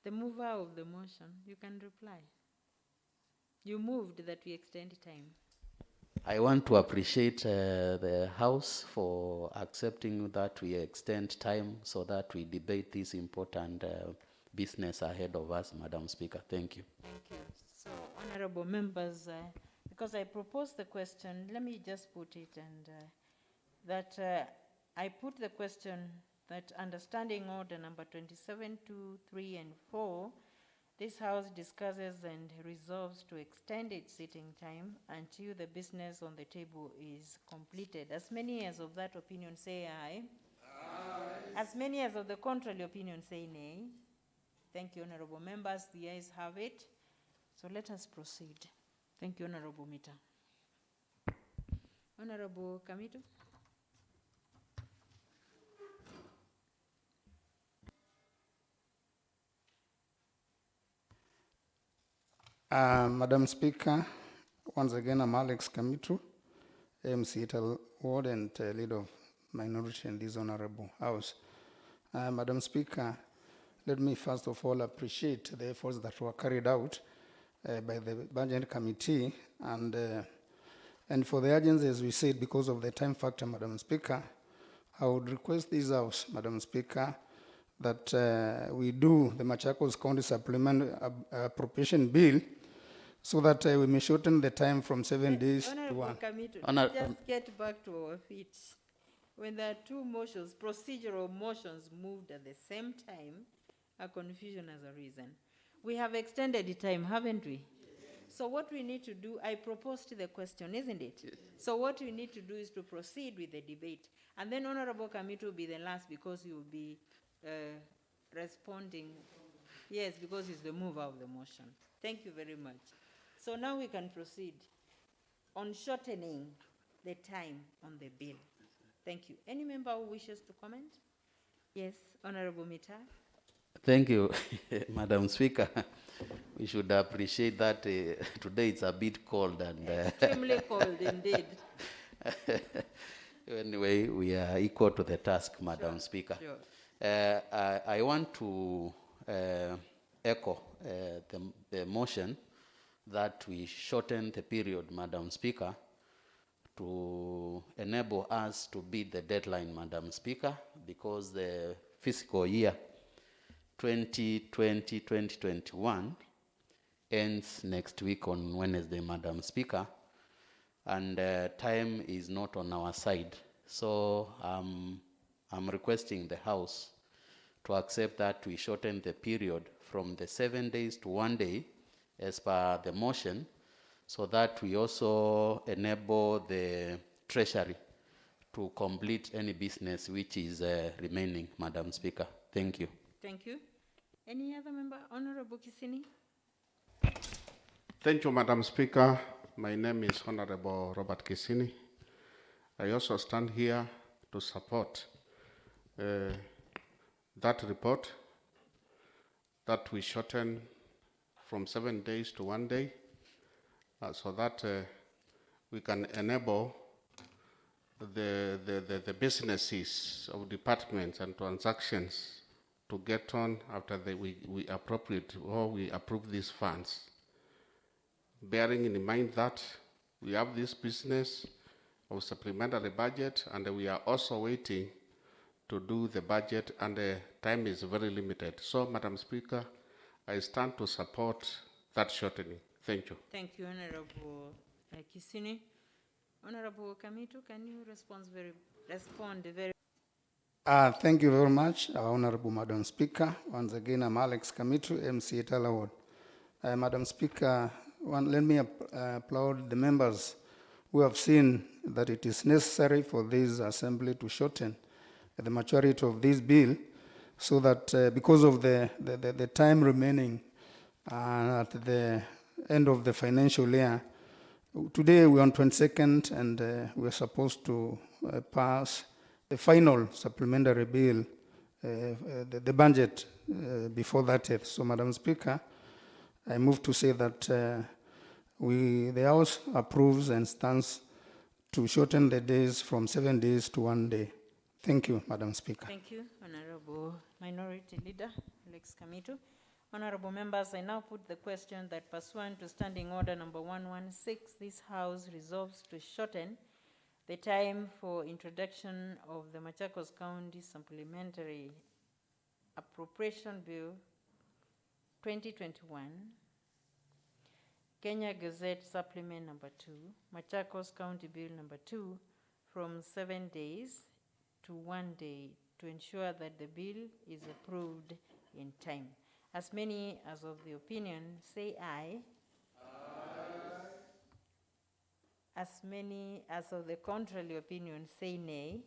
the mover of the motion, you can reply. You moved that we extend time. I want to appreciate the House for accepting that we extend time so that we debate this important business ahead of us, Madam Speaker. Thank you. Thank you. So, honorable members, because I proposed the question, let me just put it, and I put the question that under Standing Order number 27, 2, 3, and 4, this House discusses and resolves to extend its sitting time until the business on the table is completed. As many as of that opinion say aye. Aye. As many as of the contrary opinion say nay. Thank you, honorable members. The ayes have it. So let us proceed. Thank you, Honorable Mita. Honorable Kamitu. Madam Speaker, once again, I'm Alex Kamitu, MC Ital Ward and leader of Minority in this Honorable House. Madam Speaker, let me first of all appreciate the efforts that were carried out by the Budget Committee and for the urgency, as we said, because of the time factor, Madam Speaker, I would request this House, Madam Speaker, that we do the Machakos County Supplementary Appropriation Bill so that we may shorten the time from 7 days to 1. Just get back to our feet. When there are two motions, procedural motions moved at the same time, a confusion has arisen. We have extended the time, haven't we? Yes. So what we need to do, I proposed the question, isn't it? Yes. So what we need to do is to proceed with the debate. And then Honorable Kamitu will be the last because he will be responding. Yes, because he's the mover of the motion. Thank you very much. So now we can proceed on shortening the time on the bill. Thank you. Any member who wishes to comment? Yes, Honorable Mita. Thank you, Madam Speaker. We should appreciate that today it's a bit cold and extremely cold indeed. Anyway, we are equal to the task, Madam Speaker. Sure. I want to echo the motion that we shorten the period, Madam Speaker, to enable us to beat the deadline, Madam Speaker, because the fiscal year 2020-2021 ends next week on Wednesday, Madam Speaker, and time is not on our side. So I'm requesting the House to accept that we shorten the period from the 7 days to 1 day as per the motion, so that we also enable the Treasury to complete any business which is remaining, Madam Speaker. Thank you. Thank you. Any other member? Honorable Kisini. Thank you, Madam Speaker. My name is Honorable Robert Kisini. I also stand here to support that report that we shorten from 7 days to 1 day so that we can enable the businesses of departments and transactions to get on after we appropriate or we approve these funds. Bearing in mind that we have this business of supplementary budget and we are also waiting to do the budget and the time is very limited. So, Madam Speaker, I stand to support that shortening. Thank you. Thank you, Honorable Kisini. Honorable Kamitu, can you respond very? Thank you very much, Honorable Madam Speaker. Once again, I'm Alex Kamitu, MCA Talaward. Madam Speaker, let me applaud the members who have seen that it is necessary for this assembly to shorten the maturity of this bill so that because of the time remaining at the end of the financial year, today we're on 22nd and we're supposed to pass the final supplementary bill, the budget before that date. So, Madam Speaker, I move to say that the House approves and stands to shorten the days from 7 days to 1 day. Thank you, Madam Speaker. Thank you, Honorable Minority Leader Alex Kamitu. Honorable members, I now put the question that pursuant to Standing Order number 116, this House resolves to shorten the time for introduction of the Machakos County Supplementary Appropriation Bill 2021, Kenya Gazette Supplement number 2, Machakos County Bill number 2, from 7 days to 1 day to ensure that the bill is approved in time. As many as of the opinion say aye. Aye. As many as of the contrary opinion say nay.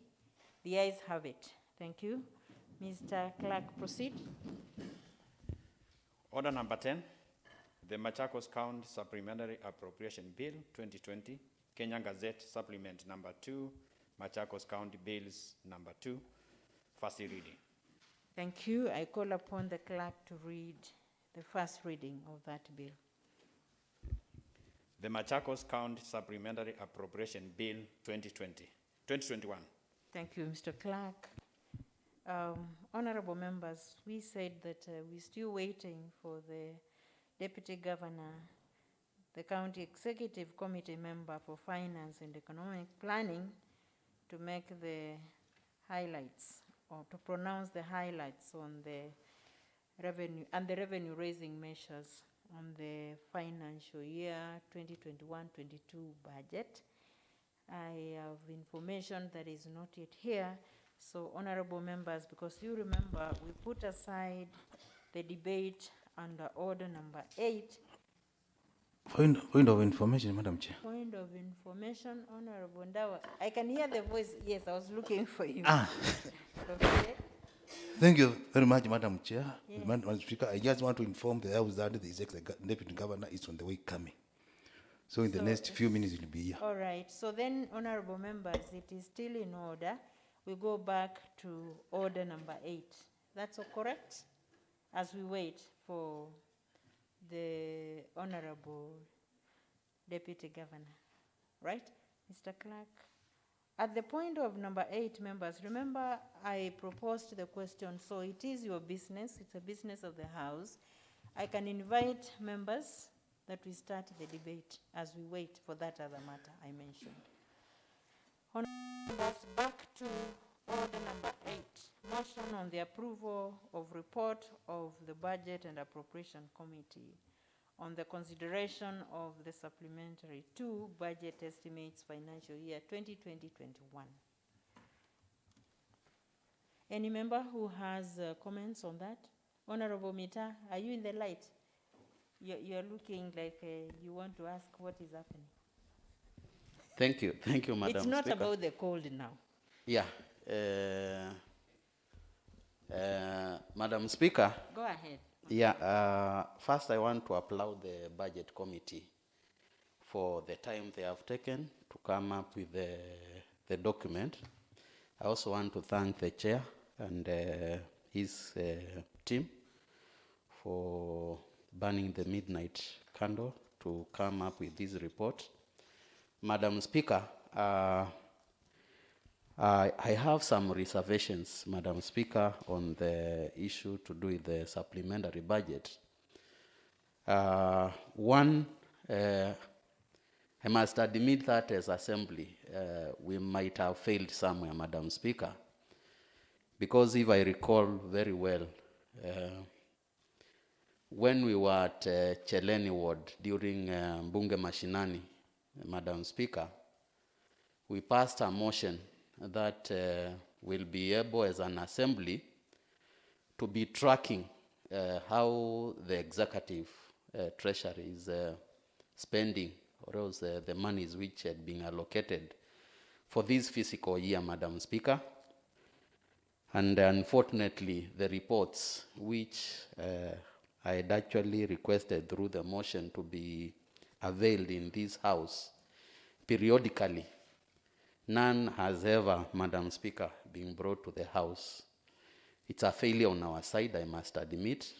The ayes have it. Thank you. Mr. Clerk, proceed. Order number 10, the Machakos County Supplementary Appropriation Bill 2020, Kenya Gazette Supplement number 2, Machakos County Bills number 2, first reading. Thank you. I call upon the clerk to read the first reading of that bill. The Machakos County Supplementary Appropriation Bill 2021. Thank you, Mr. Clerk. Honorable members, we said that we're still waiting for the Deputy Governor, the County Executive Committee member for Finance and Economic Planning to make the highlights or to pronounce the highlights on the revenue and the revenue raising measures on the financial year 2021-22 budget. I have information that is not yet here. So, honorable members, because you remember we put aside the debate under order number 8. Point of information, Madam Chair. Point of information, Honorable Ndawa. I can hear the voice. Yes, I was looking for you. Okay. Thank you very much, Madam Chair. Yes. Madam Speaker, I just want to inform the House that the Deputy Governor is on the way coming. So in the next few minutes, he will be here. All right. So then, honorable members, it is still in order. We go back to order number 8. That's all correct? As we wait for the Honorable Deputy Governor, right? Mr. Clerk, at the point of number 8, members, remember I proposed the question, so it is your business, it's a business of the House. I can invite members that we start the debate as we wait for that other matter I mentioned. Honorables, back to order number 8, motion on the approval of report of the Budget and Appropriation Committee on the consideration of the supplementary 2 budget estimates financial year 2020-21. Any member who has comments on that? Honorable Mita, are you in the light? You're looking like you want to ask what is happening. Thank you, Madam Speaker. It's not about the cold now. Yeah. Madam Speaker. Go ahead. Yeah, first I want to applaud the Budget Committee for the time they have taken to come up with the the document. I also want to thank the chair and his team for burning the midnight candle to come up with this report. Madam Speaker, I have some reservations, Madam Speaker, on the issue to do with the supplementary budget. One, I must admit that as Assembly, we might have failed somewhere, Madam Speaker, because if I recall very well, when we were at Cheleni Ward during Bunge Mashinani, Madam Speaker, we passed a motion that will be able as an Assembly to be tracking how the executive treasury is spending or else the monies which had been allocated for this fiscal year, Madam Speaker. And unfortunately, the reports which I had actually requested through the motion to be availed in this House periodically, none has ever, Madam Speaker, been brought to the House. It's a failure on our side, I must admit,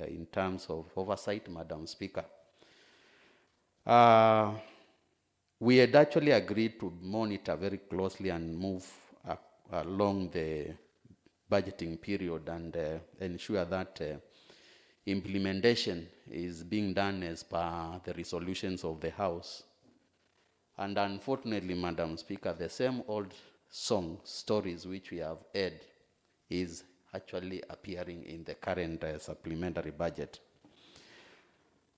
in terms of oversight, Madam Speaker. We had actually agreed to monitor very closely and move along the budgeting period and ensure that implementation is being done as per the resolutions of the House. And unfortunately, Madam Speaker, the same old song stories which we have heard is actually appearing in the current supplementary budget.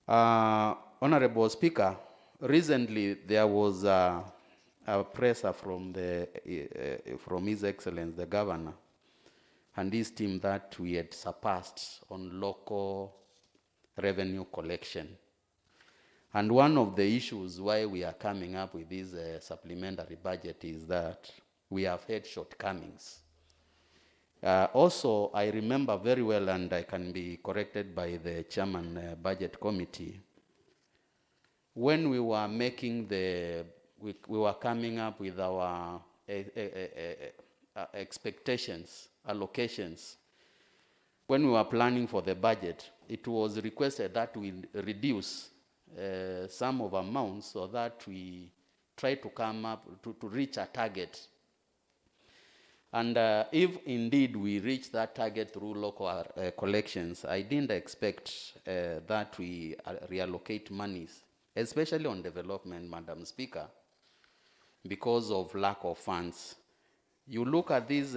Honorable Speaker, recently there was a presser from His Excellency the Governor and his team that we had surpassed on local revenue collection. And one of the issues why we are coming up with this supplementary budget is that we have had shortcomings. Also, I remember very well, and I can be corrected by the chairman budget committee, when we were making we were coming up with our expectations, allocations. When we were planning for the budget, it was requested that we reduce some of amounts so that we try to come up to reach a target. And if indeed we reach that target through local collections, I didn't expect that we reallocate monies, especially on development, Madam Speaker, because of lack of funds. You look at this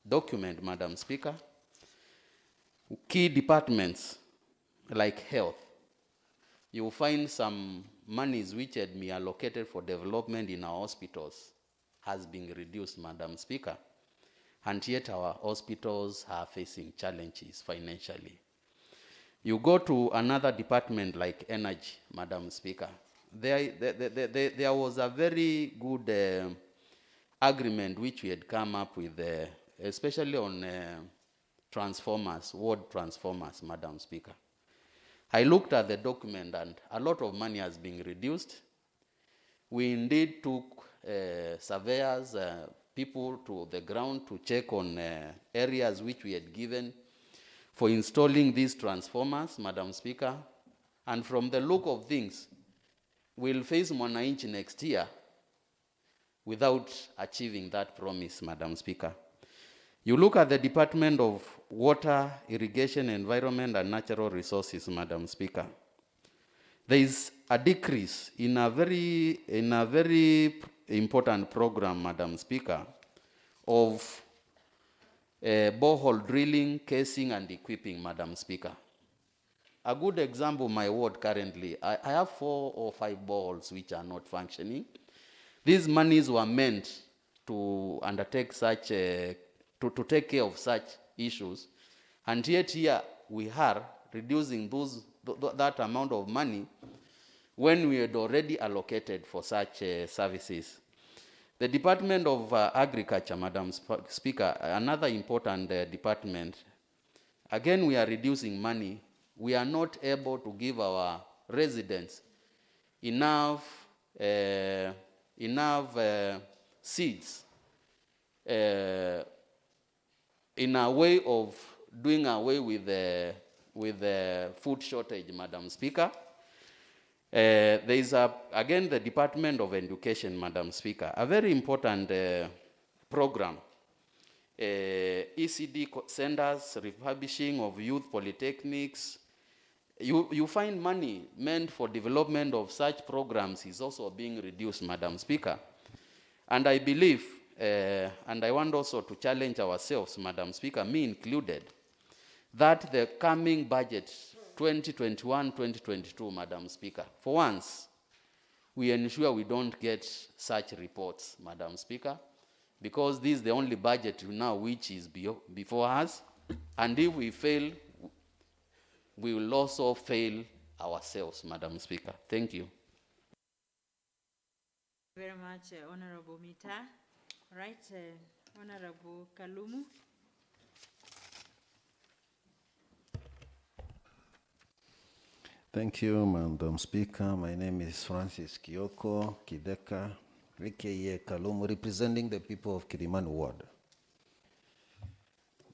document, Madam Speaker, key departments like health, you find some monies which had been allocated for development in our hospitals has been reduced, Madam Speaker, and yet our hospitals are facing challenges financially. You go to another department like energy, Madam Speaker. There was a very good agreement which we had come up with, especially on transformers, ward transformers, Madam Speaker. I looked at the document and a lot of money has been reduced. We indeed took surveyors, people to the ground to check on areas which we had given for installing these transformers, Madam Speaker. And from the look of things, we'll face Mwananchi next year without achieving that promise, Madam Speaker. You look at the Department of Water, Irrigation, Environment, and Natural Resources, Madam Speaker. There is a decrease in a very important program, Madam Speaker, of borehole drilling, casing, and equipping, Madam Speaker. A good example, my ward currently, I have 4 or 5 boreholes which are not functioning. These monies were meant to undertake such, to take care of such issues, and yet here we are reducing that amount of money when we had already allocated for such services. The Department of Agriculture, Madam Speaker, another important department, again we are reducing money. We are not able to give our residents enough seeds in a way of doing away with the food shortage, Madam Speaker. There is, again, the Department of Education, Madam Speaker, a very important program. ECD centers, refurbishing of youth polytechnics. You find money meant for development of such programs is also being reduced, Madam Speaker. And I believe, and I want also to challenge ourselves, Madam Speaker, me included, that the coming budget, 2021-2022, Madam Speaker, for once, we ensure we don't get such reports, Madam Speaker, because this is the only budget now which is before us, and if we fail, we will also fail ourselves, Madam Speaker. Thank you. Very much, Honorable Mita. Right, Honorable Kalumu. Thank you, Madam Speaker. My name is Francis Kioko Kideka, aka Kalumu, representing the people of Kilimani Ward.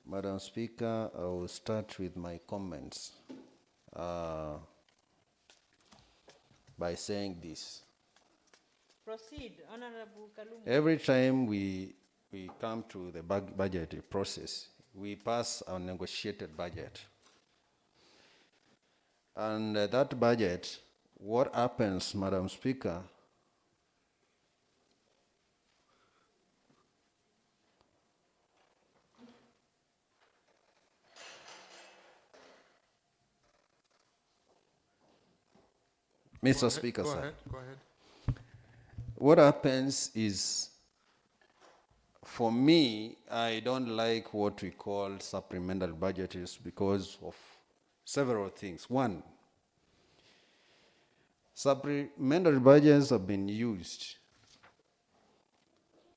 Madam Speaker, I will start with my comments by saying this. Proceed, Honorable Kalumu. Every time we come to the budgetary process, we pass our negotiated budget. And that budget, what happens, Madam Speaker, Mr. Speaker, Go sir. ahead, go ahead. What happens is, for me, I don't like what we call supplemental budgets because of several things. One, supplementary budgets have been used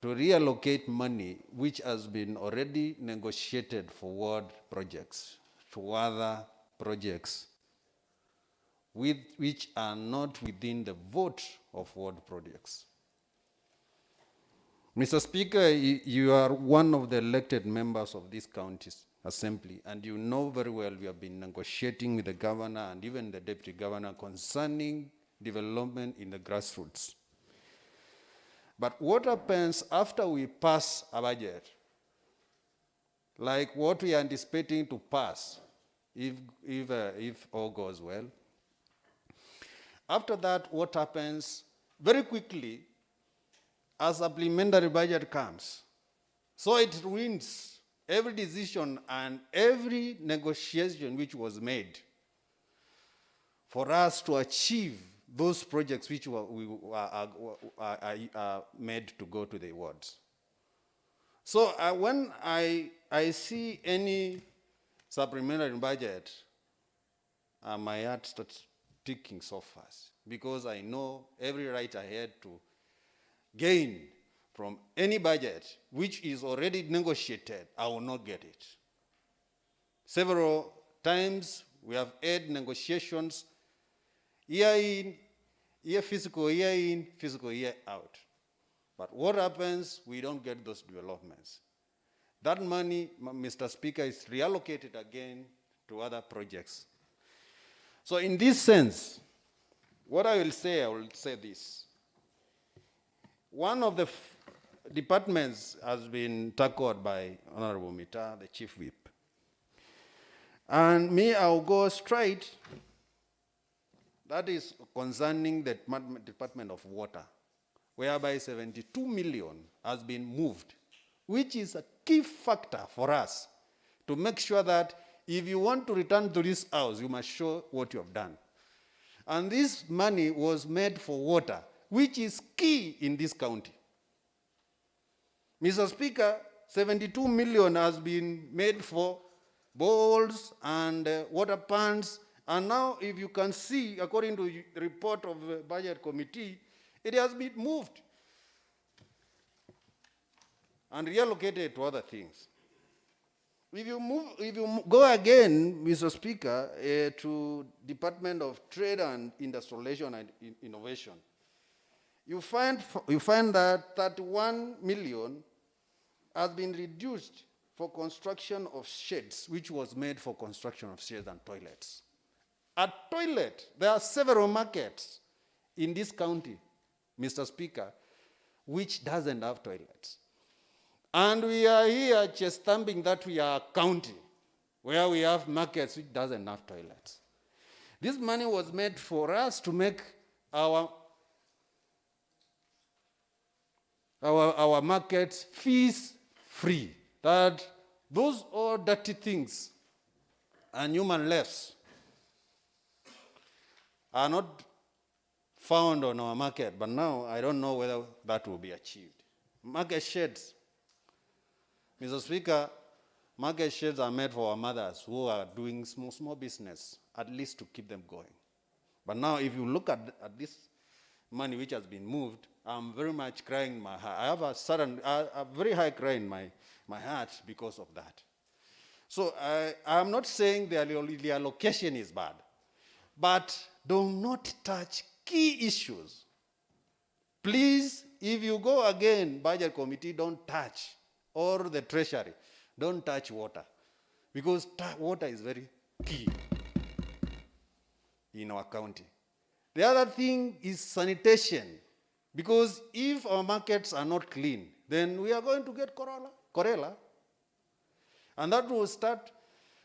to reallocate money which has been already negotiated for ward projects to other projects which are not within the vote of ward projects. Mr. Speaker, you are one of the elected members of this county's assembly, and you know very well we have been negotiating with the governor and even the deputy governor concerning development in the grassroots. But what happens after we pass a budget, like what we are anticipating to pass, if all goes well? After that, what happens? Very quickly, a supplementary budget comes. So it ruins every decision and every negotiation which was made for us to achieve those projects which are made to go to the wards. So when I see any supplementary budget, my heart starts ticking so fast, because I know every right I had to gain from any budget which is already negotiated, I will not get it. Several times we have had negotiations, year in, fiscal year out. But what happens? We don't get those developments. That money, Mr. Speaker, is reallocated again to other projects. So in this sense, what I will say this. One of the departments has been tackled by Honorable Mita, the Chief Whip. And me, I'll go straight. That is concerning the Department of Water, whereby 72 million has been moved, which is a key factor for us to make sure that if you want to return to this house, you must show what you have done. And this money was made for water, which is key in this county. Mr. Speaker, 72 million has been made for bowls and water pans. And now, if you can see, according to the report of the Budget Committee, it has been moved and reallocated to other things. If you go again, Mr. Speaker, to Department of Trade and Industrialization and Innovation, you find that 31 million has been reduced for construction of sheds, which was made for construction of sheds and toilets. A toilet, there are several markets in this county, Mr. Speaker, which doesn't have toilets. And we are here just stamping that we are a county where we have markets which doesn't have toilets. This money was made for us to make our markets fees free. That those all dirty things and human lefts are not found on our market, but now I don't know whether that will be achieved. Market sheds. Mr. Speaker, market sheds are made for our mothers who are doing small business, at least to keep them going. But now if you look at this money which has been moved, I'm very much crying in my heart. I have a very high cry in my heart because of that. So I'm not saying the allocation is bad, but do not touch key issues. Please, if you go again, Budget Committee, don't touch, or the Treasury, don't touch water, because water is very key in our county. The other thing is sanitation, because if our markets are not clean, then we are going to get cholera, and that will start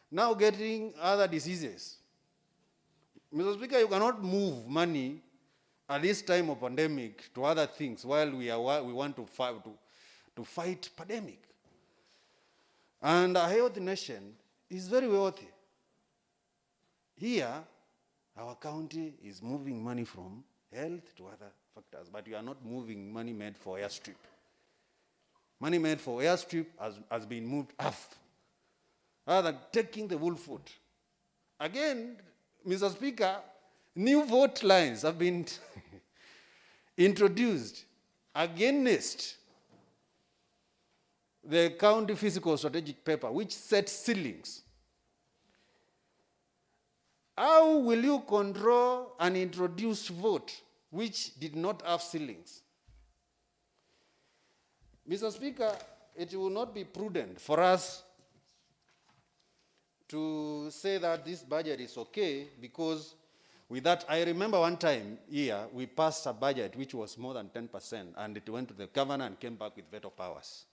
now getting other diseases. Mr. Speaker, you cannot move money at this time of pandemic to other things while we want to fight pandemic. And a healthy nation is very wealthy. Here, our county is moving money from health to other factors, but we are not moving money made for airstrip. Money made for airstrip has been moved off, rather than taking the whole foot. Again, Mr. Speaker, new vote lines have been introduced against the county fiscal strategic paper, which sets ceilings. How will you control an introduced vote which did not have ceilings? Mr. Speaker, it will not be prudent for us to say that this budget is okay, because with that, I remember one time here, we passed a budget which was more than 10%, and it went to the governor and came back with veto powers.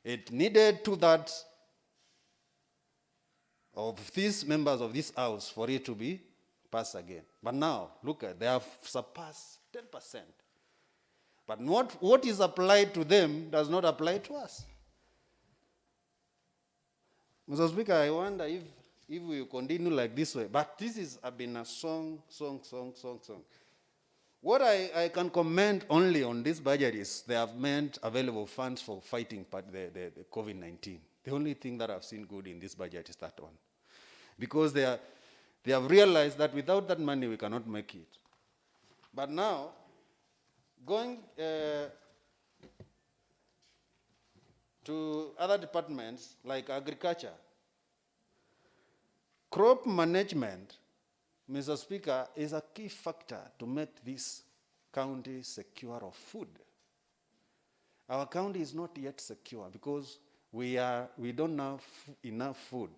It needed to that of these members of this house for it to be passed again. But now, look at, they have surpassed 10%. But what is applied to them does not apply to us. Mr. Speaker, I wonder if we continue like this way, but this has been a song. What I can comment only on this budget is they have made available funds for fighting the COVID-19. The only thing that I've seen good in this budget is that one. Because they have realized that without that money, we cannot make it. But now, going to other departments like agriculture, crop management, Mr. Speaker, is a key factor to make this county secure of food. Our county is not yet secure because we don't have enough food.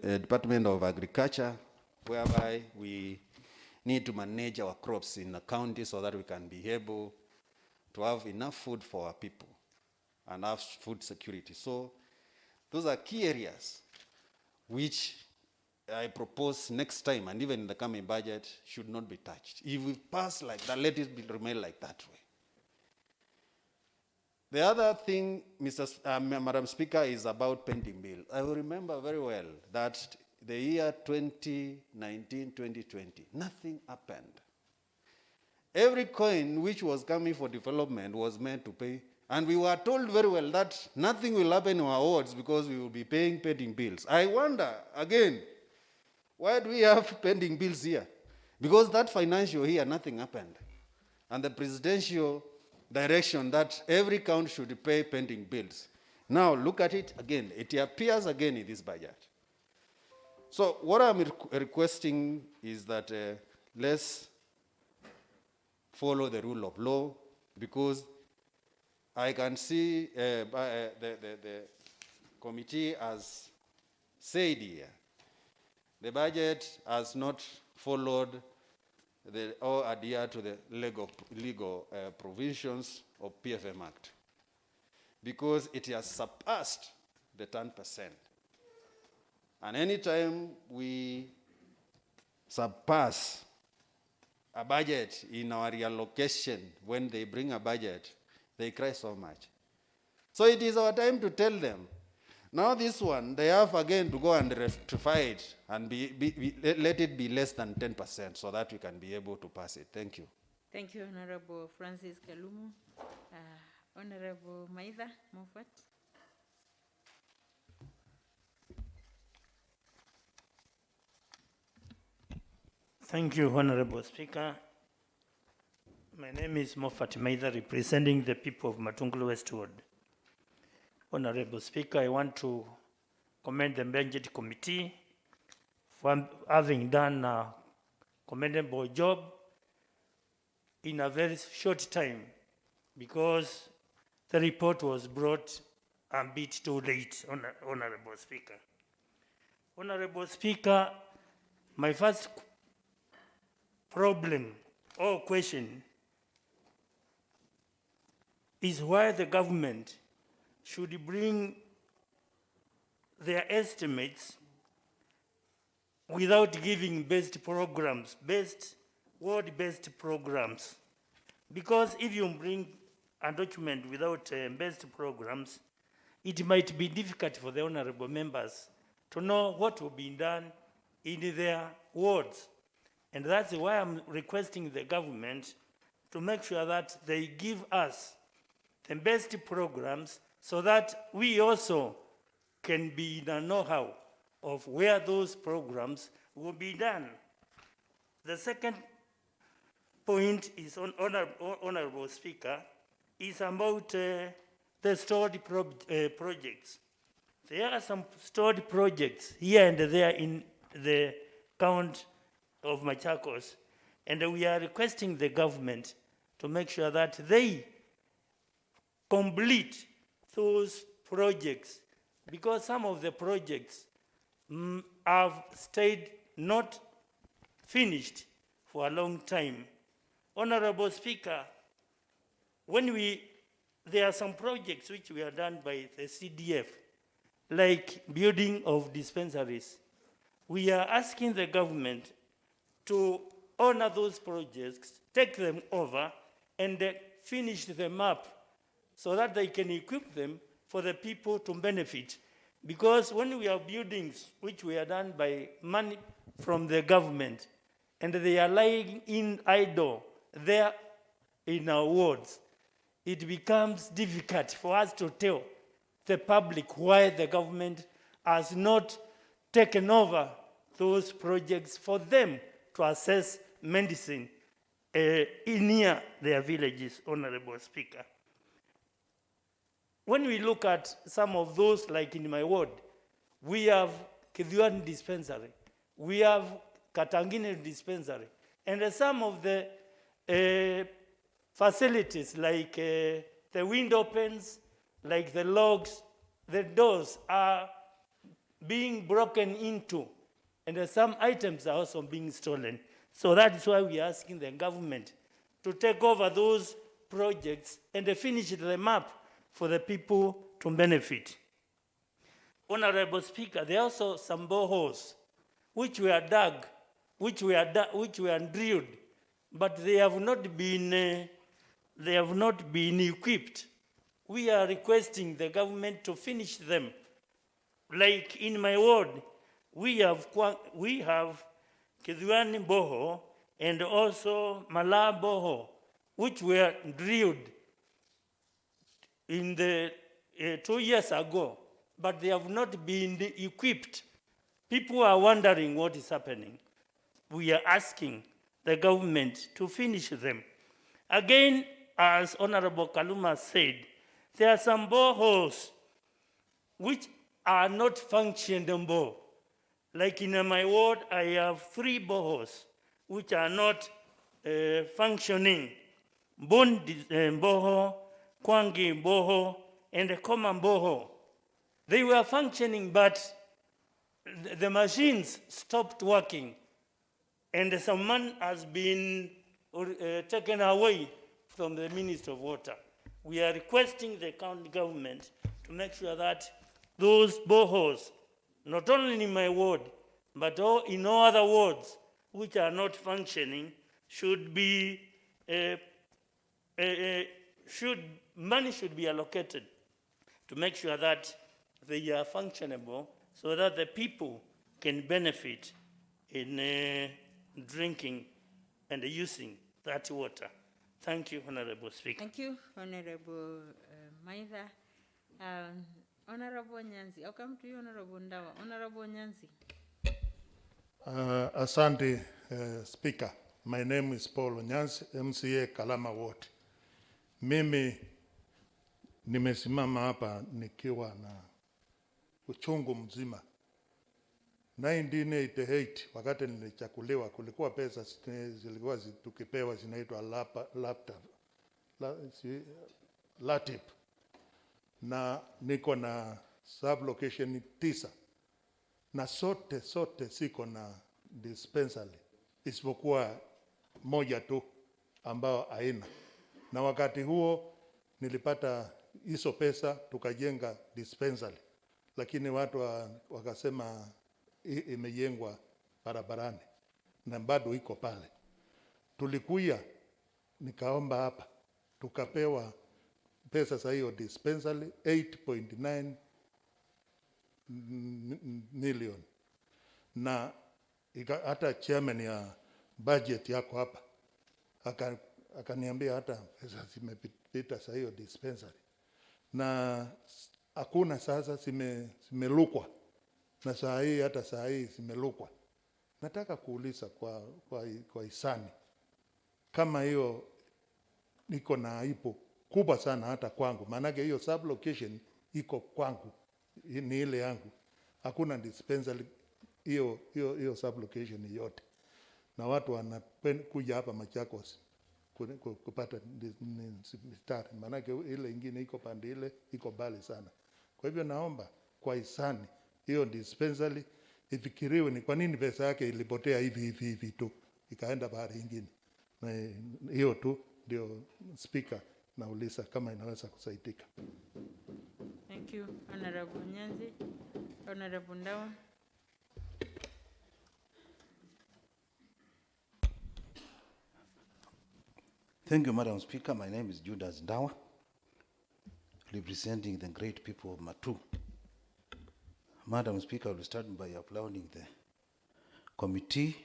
Department of Agriculture, whereby we need to manage our crops in the county so that we can be able to have enough food for our people and have food security. So those are key areas which I propose next time, and even in the coming budget, should not be touched. If we pass like that, let it remain like that way. The other thing, Madam Speaker, is about pending bill. I will remember very well that the year 2019-2020, nothing happened. every coin which was coming for development was meant to pay. And we were told very well that nothing will happen in our wards because we will be paying pending bills. I wonder, again, why do we have pending bills here? Because that financial year, nothing happened. And the presidential direction that every county should pay pending bills. Now, look at it again. It appears again in this budget. So what I'm requesting is that let's follow the rule of law, because I can see the committee has said here, the budget has not followed or adhere to the legal provisions of PFM Act, because it has surpassed the 10%. And anytime we surpass a budget in our reallocation, when they bring a budget, they cry so much. So it is our time to tell them. Now this one, they have again to go and rectify it and let it be less than 10% so that we can be able to pass it. Thank you. Thank you, Honorable Francis Kalumu. Honorable Maitha Moffat. Thank you, Honorable Speaker. My name is Moffat Maitha, representing the people of Matungulu Westward. Honorable Speaker, I want to commend the Budget Committee for having done a commendable job in a very short time, because the report was brought a bit too late, Honorable Speaker. Honorable Speaker, my first problem or question is why the government should bring their estimates without giving best programs, word-based programs. Because if you bring a document without best programs, it might be difficult for the honorable members to know what will be done in their wards. And that's why I'm requesting the government to make sure that they give us the best programs so that we also can be in the know-how of where those programs will be done. The second point is, Honorable Speaker, is about the stored projects. There are some stored projects here and there in the county of Machakos, and we are requesting the government to make sure that they complete those projects, because some of the projects have stayed not finished for a long time. Honorable Speaker, there are some projects which were done by the CDF, like building of dispensaries. We are asking the government to honor those projects, take them over, and finish them up so that they can equip them for the people to benefit. Because when we have buildings which were done by money from the government, and they are lying in idle there in our wards, it becomes difficult for us to tell the public why the government has not taken over those projects for them to assess medicine near their villages, Honorable Speaker. When we look at some of those, like in my ward, we have Kidhuan dispensary, we have Katangine dispensary, and some of the facilities, like the window panes, like the logs, the doors are being broken into, and some items are also being stolen. So that is why we are asking the government to take over those projects and finish them up for the people to benefit. Honorable Speaker, there are also some boreholes which were dug, which were drilled, but they have not been equipped. We are requesting the government to finish them. Like in my ward, we have Kidhuani Boho, and also Malaboho, which were drilled in the 2 years ago, but they have not been equipped. People are wondering what is happening. We are asking the government to finish them. Again, as Honorable Kaluma said, there are some boreholes which are not functionable. Like in my ward, I have 3 boreholes which are not functioning. Bondi borehole, Kwangi borehole, and the common borehole. They were functioning, but the machines stopped working, and some money has been taken away from the Ministry of Water. We are requesting the county government to make sure that those boreholes, not only in my ward, but in all other wards which are not functioning, should be money should be allocated to make sure that they are functionable, so that the people can benefit in drinking and using that water. Thank you, Honorable Speaker. Thank you, Honorable Maitha. Honorable Nyanzi, I'll come to you, Honorable Ndawa. Honorable Nyanzi. Asante, Speaker. My name is Paul Nyanzi, MCA Kalama Ward. Mimi nimesimama hapa nikiwa na uchungu mzima. 1988 wakati nilichakuliwa, kulikuwa pesa zilikuwa tukipewa zinaitwa LATIP, na niko na sublocation 9, na sote siko na dispensary isipokuwa moja tu ambao haina. Na wakati huo nilipata hizo pesa tukajenga dispensary, lakini watu wakasema imejengwa barabarani na bado iko pale. Tulikuya nikaomba hapa, tukapewa pesa za hiyo dispensary 8.9 million, na hata chairman ya budget yako hapa akaniambia hata pesa zimepita za hiyo dispensary, na hakuna sasa zimelukwa, na saa hii zimelukwa. Nataka kuuliza kwa hisani, kama hiyo niko na aibu kubwa sana hata kwangu, maanake hiyo sublocation iko kwangu, ni ile yangu. Hakuna dispensary hiyo sublocation yote, na watu wanakuja hapa Machakos kupata mistari, maanake ile ingine iko pande ile iko mbali sana. Kwa hivyo naomba kwa hisani hiyo dispensary ifikiriwe, ni kwa nini pesa yake ilipotea hivi tu ikaenda bahari ingine. Na hiyo tu ndio Speaker nauliza kama inaweza kusaidika. Thank you, Honorable Nyanzi. Honorable Ndawa. Thank you, Madam Speaker. My name is Judas Ndawa, representing the great people of Matu. Madam Speaker, I will start by applauding the committee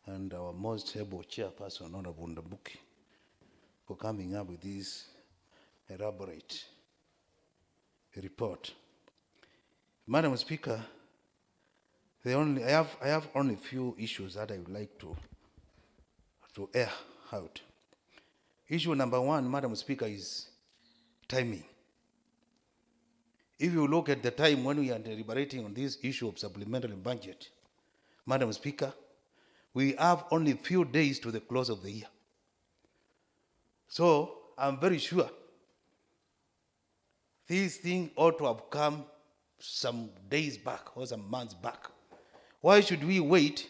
and our most able chairperson, Honorable Ndambuki, for coming up with this elaborate report. Madam Speaker, I have only few issues that I would like to air out. Issue number 1, Madam Speaker, is timing. If you look at the time when we are deliberating on this issue of supplementary budget, Madam Speaker, we have only a few days to the close of the year. So I'm very sure this thing ought to have come some days back or some months back. Why should we wait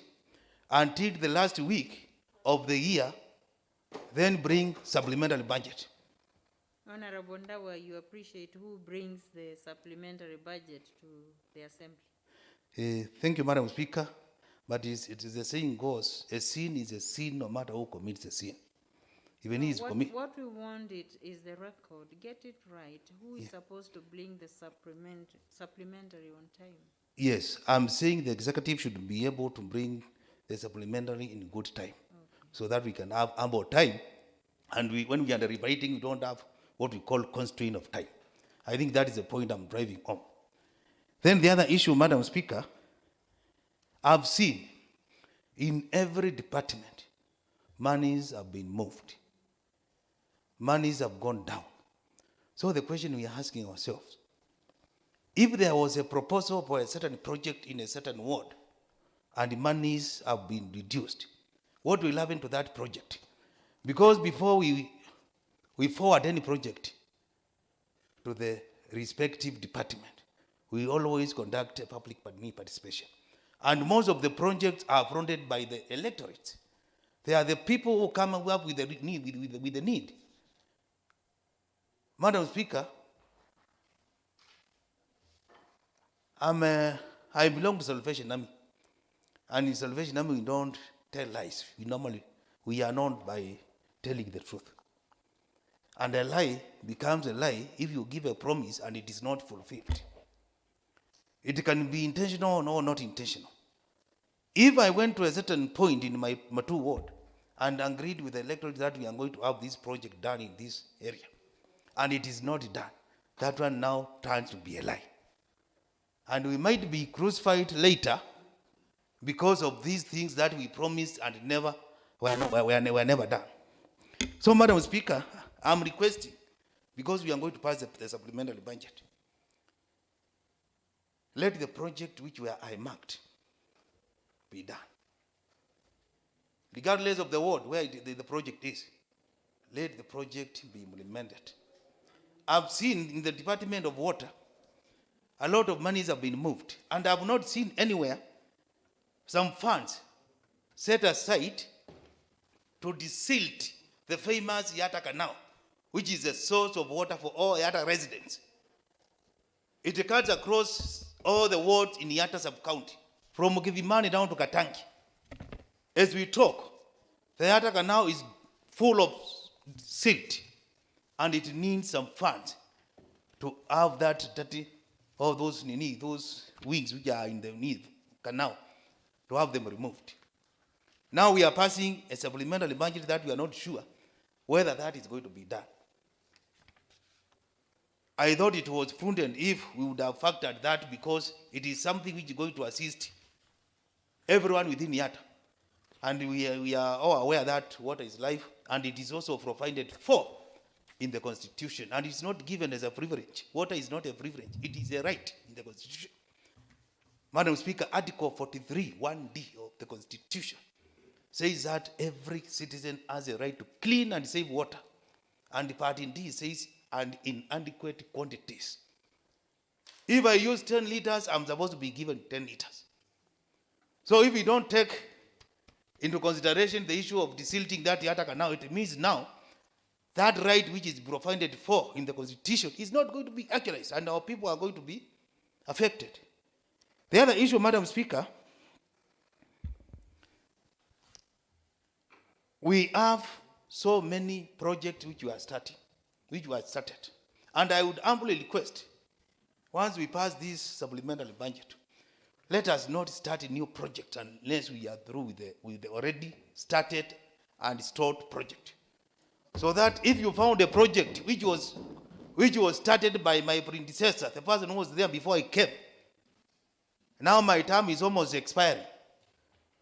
until the last week of the year, then bring supplementary budget? Honorable Ndawa, you appreciate who brings the supplementary budget to the Assembly. Thank you, Madam Speaker. But it is the saying goes, a sin is a sin no matter who commits a sin. Even what we want is the record. Get it right. Who is supposed to bring the supplementary on time? Yes, I'm saying the executive should be able to bring the supplementary in good time. so that we can have ample time. And when we are rewriting, we don't have what we call constraint of time. I think that is the point I'm driving on. Then the other issue, Madam Speaker, I've seen in every department, monies have been moved. Monies have gone down. So the question we are asking ourselves, if there was a proposal for a certain project in a certain ward, and the monies have been reduced, what will happen to that project? Because before we forward any project to the respective department, we always conduct a public participation. And most of the projects are fronted by the electorates. They are the people who come up with the need. Madam Speaker, I belong to Salvation Army. And in Salvation Army, we don't tell lies. We are known by telling the truth. And a lie becomes a lie if you give a promise and it is not fulfilled. It can be intentional or not intentional. If I went to a certain point in my Matu ward and agreed with the electorate that we are going to have this project done in this area, and it is not done, that one now turns to be a lie. And we might be crucified later because of these things that we promised and were never done. So, Madam Speaker, I'm requesting, because we are going to pass the supplementary budget, let the project which were earmarked be done. Regardless of the ward where the project is, let the project be implemented. I've seen in the Department of Water, a lot of monies have been moved, and I've not seen anywhere some funds set aside to desilt the famous Yatta Canal, which is a source of water for all Yatta residents. It cuts across all the wards in Yatta sub-county, from Mukivimani down to Katangi. As we talk, the Yatta Canal is full of silt, and it needs some funds to have that those wings which are in the canal, to have them removed. Now we are passing a supplementary budget that we are not sure whether that is going to be done. I thought it was prudent if we would have factored that, because it is something which is going to assist everyone within Yatta. And we are all aware that water is life, and it is also provided for in the Constitution, and it's not given as a privilege. Water is not a privilege, it is a right in the Constitution. Madam Speaker, Article 43, 1D of the Constitution says that every citizen has a right to clean and safe water. And Part D says, and in adequate quantities. If I use 10 liters, I'm supposed to be given 10 liters. So if we don't take into consideration the issue of desilting that Yatta Canal, it means now that right which is provided for in the Constitution is not going to be actualized, and our people are going to be affected. The other issue, Madam Speaker, we have so many projects which were started. And I would humbly request, once we pass this supplementary budget, let us not start a new project unless we are through with the already started and stored project. So that if you found a project which was started by my predecessor, the person who was there before I came, now my term is almost expiring.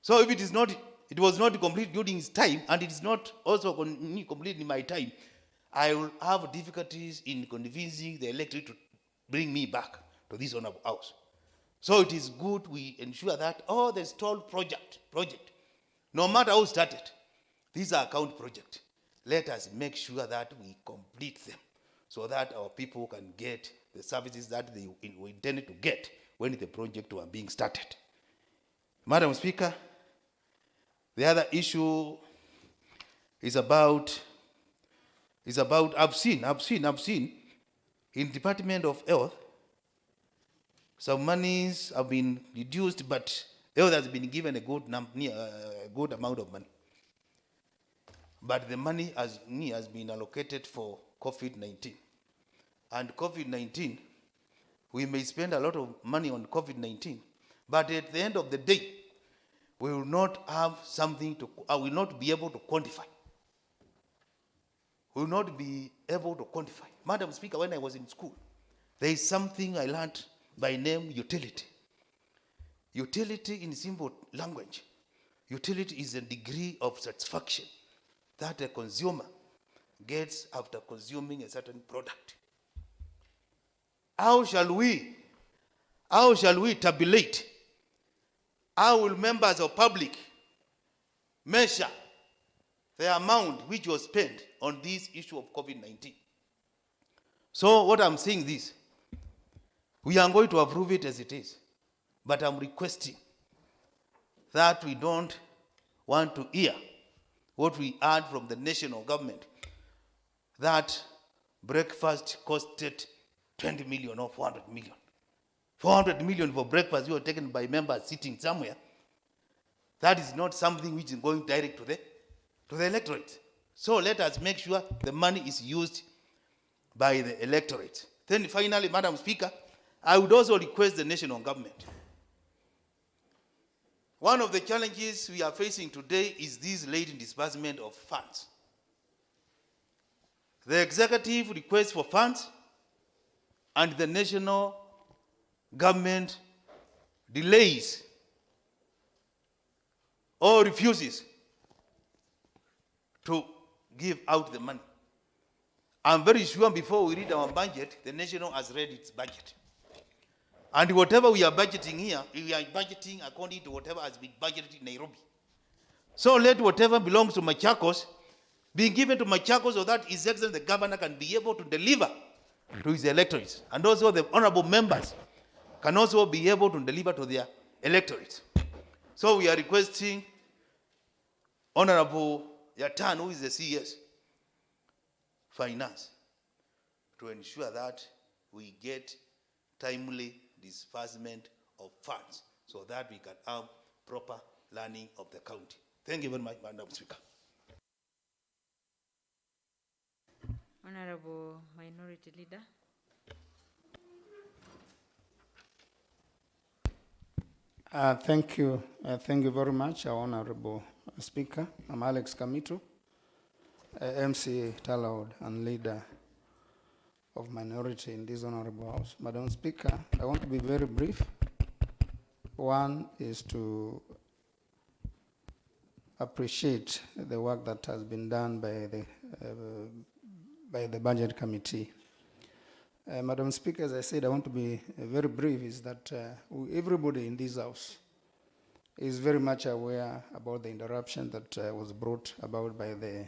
So if it was not complete during his time, and it is not also complete in my time, I will have difficulties in convincing the electorate to bring me back to this honorable house. So it is good we ensure that all the stalled project, no matter how started, these are account projects. Let us make sure that we complete them so that our people can get the services that they intended to get when the project were being started. Madam Speaker, the other issue is about I've seen in Department of Health, some monies have been reduced, but health has been given a good amount of money. But the money has been allocated for COVID-19. And COVID-19, we may spend a lot of money on COVID-19, but at the end of the day, we will not have something to, I will not be able to quantify. We will not be able to quantify. Madam Speaker, when I was in school, there is something I learned by name utility. Utility in simple language. Utility is a degree of satisfaction that a consumer gets after consuming a certain product. How shall we tabulate? How will members of public measure the amount which was spent on this issue of COVID-19? So what I'm saying is, we are going to approve it as it is, but I'm requesting that we don't want to hear what we heard from the national government, that breakfast costed 20 million or 400 million. 400 million for breakfast you were taken by members sitting somewhere. That is not something which is going direct to the electorate. So let us make sure the money is used by the electorate. Then finally, Madam Speaker, I would also request the national government. One of the challenges we are facing today is this late disbursement of funds. The executive requests for funds and the national government delays or refuses to give out the money. I'm very sure before we read our budget, the national has read its budget. And whatever we are budgeting here, we are budgeting according to whatever has been budgeted in Nairobi. So let whatever belongs to Machakos be given to Machakos, so that His Excellency the Governor can be able to deliver to his electorates. And also the honorable members can also be able to deliver to their electorates. So we are requesting Honorable Yatan, who is the CS Finance, to ensure that we get timely disbursement of funds so that we can have proper planning of the county. Thank you very much, Madam Speaker. Honorable Minority Leader. Thank you very much, Honorable Speaker. I'm Alex Kamito, MC Talloud and leader of minority in this honorable house. Madam Speaker, I want to be very brief. One is to appreciate the work that has been done by the Budget Committee. Madam Speaker, as I said, I want to be very brief, is that everybody in this house is very much aware about the interruption that was brought about by the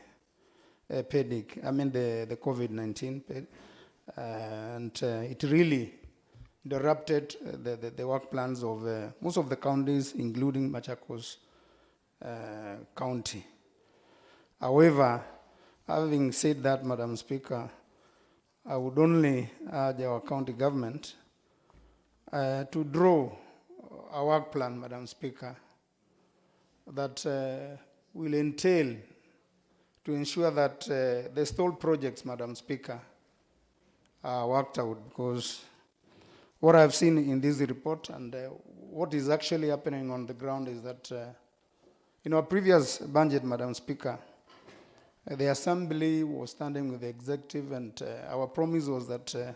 the COVID-19, and it really interrupted the work plans of most of the counties, including Machakos County. However, having said that, Madam Speaker, I would only urge our county government to draw a work plan, Madam Speaker, that will entail to ensure that the stalled projects, Madam Speaker, are worked out, because what I've seen in this report and what is actually happening on the ground is that in our previous budget, Madam Speaker, the Assembly was standing with the Executive, and our promise was that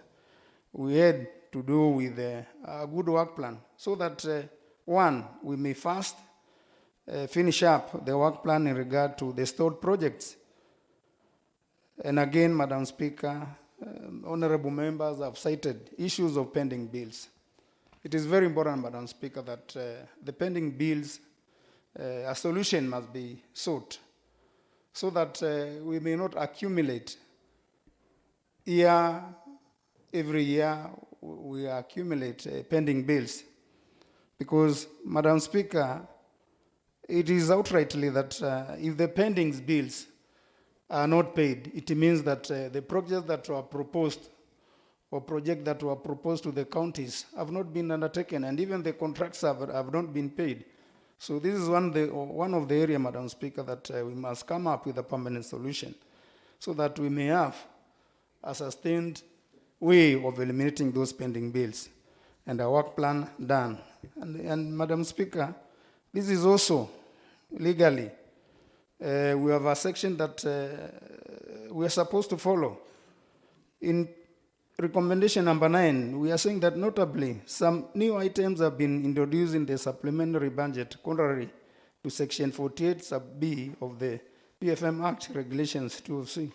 we had to do with a good work plan, so that one, we may first finish up the work plan in regard to the stalled projects. And again, Madam Speaker, honorable members have cited issues of pending bills. It is very important, Madam Speaker, that the pending bills, a solution must be sought, so that we may not accumulate every year we accumulate pending bills. Because, Madam Speaker, it is outrightly that if the pending bills are not paid, it means that the projects that were proposed or projects that were proposed to the counties have not been undertaken, and even the contracts have not been paid. So this is one of the areas, Madam Speaker, that we must come up with a permanent solution, so that we may have a sustained way of eliminating those pending bills and a work plan done. And Madam Speaker, This is also legally. We have a section that we are supposed to follow. In recommendation number 9, we are saying that notably some new items have been introduced in the supplementary budget contrary to section 48 sub B of the PFM Act regulations 2C.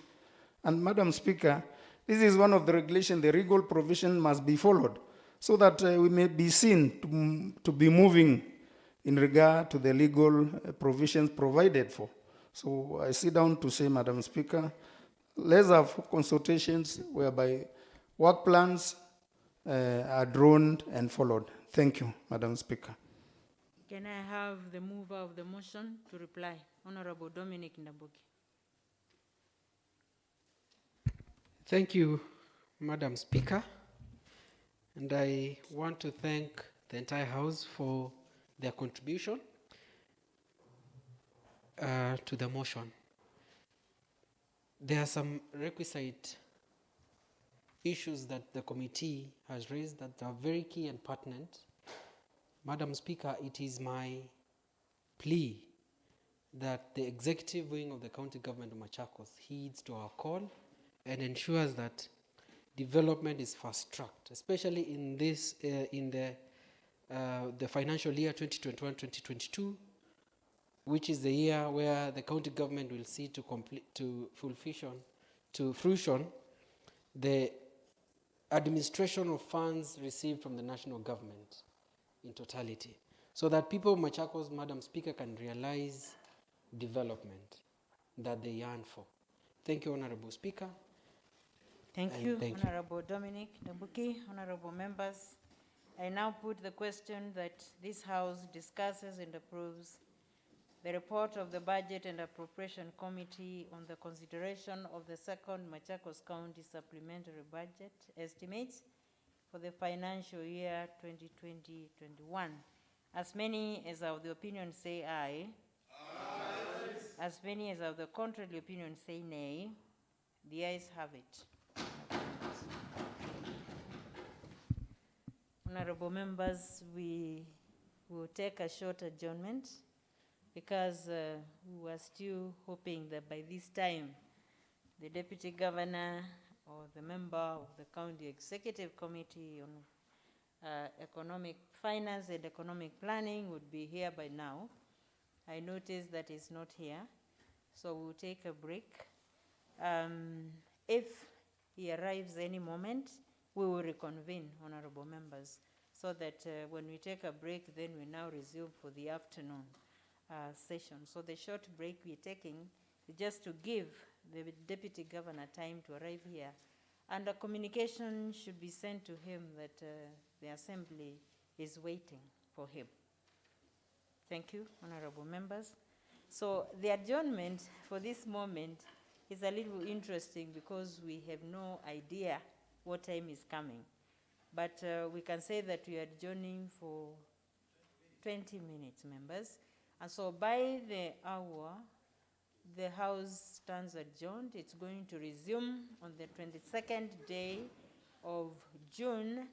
And Madam Speaker, this is one of the regulations, the legal provision must be followed so that we may be seen to be moving in regard to the legal provisions provided for. So I sit down to say, Madam Speaker, let's have consultations whereby work plans are drawn and followed. Thank you, Madam Speaker. Can I have the mover of the motion to reply? Honorable Dominic Ndambuki. Thank you, Madam Speaker. And I want to thank the entire House for their contribution to the motion. There are some requisite issues that the committee has raised that are very key and pertinent. Madam Speaker, it is my plea that the executive wing of the county government of Machakos heeds to our call and ensures that development is fast-tracked, especially in this, in the financial year 2021-2022, which is the year where the county government will see to fruition the administration of funds received from the national government in totality, so that people of Machakos, Madam Speaker, can realize development that they yearn for. Thank you, Honorable Speaker. Thank you, Honorable Dominic Ndambuki. Honorable members, I now put the question that this House discusses and approves the report of the Budget and Appropriation Committee on the consideration of the second Machakos County Supplementary Budget estimates for the financial year 2020-21. As many as of the opinion say aye. Aye. As many as of the contrary opinion say nay. The ayes have it. Honorable members, we will take a short adjournment because we were still hoping that by this time the Deputy Governor or the member of the County Executive Committee on Economic Finance and Economic Planning would be here by now. I noticed that he's not here, so we'll take a break. If he arrives any moment, we will reconvene, honorable members, so that when we take a break, then we now resume for the afternoon session. So the short break we're taking is just to give the Deputy Governor time to arrive here. And a communication should be sent to him that the Assembly is waiting for him. Thank you, honorable members. So the adjournment for this moment is a little interesting because we have no idea what time is coming. But we can say that we are adjourning for 20 minutes, members. And so by the hour, the House stands adjourned. It's going to resume on the 22nd day of June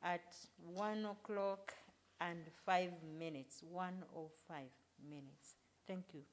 at 1:05 1:05 minutes. Thank you.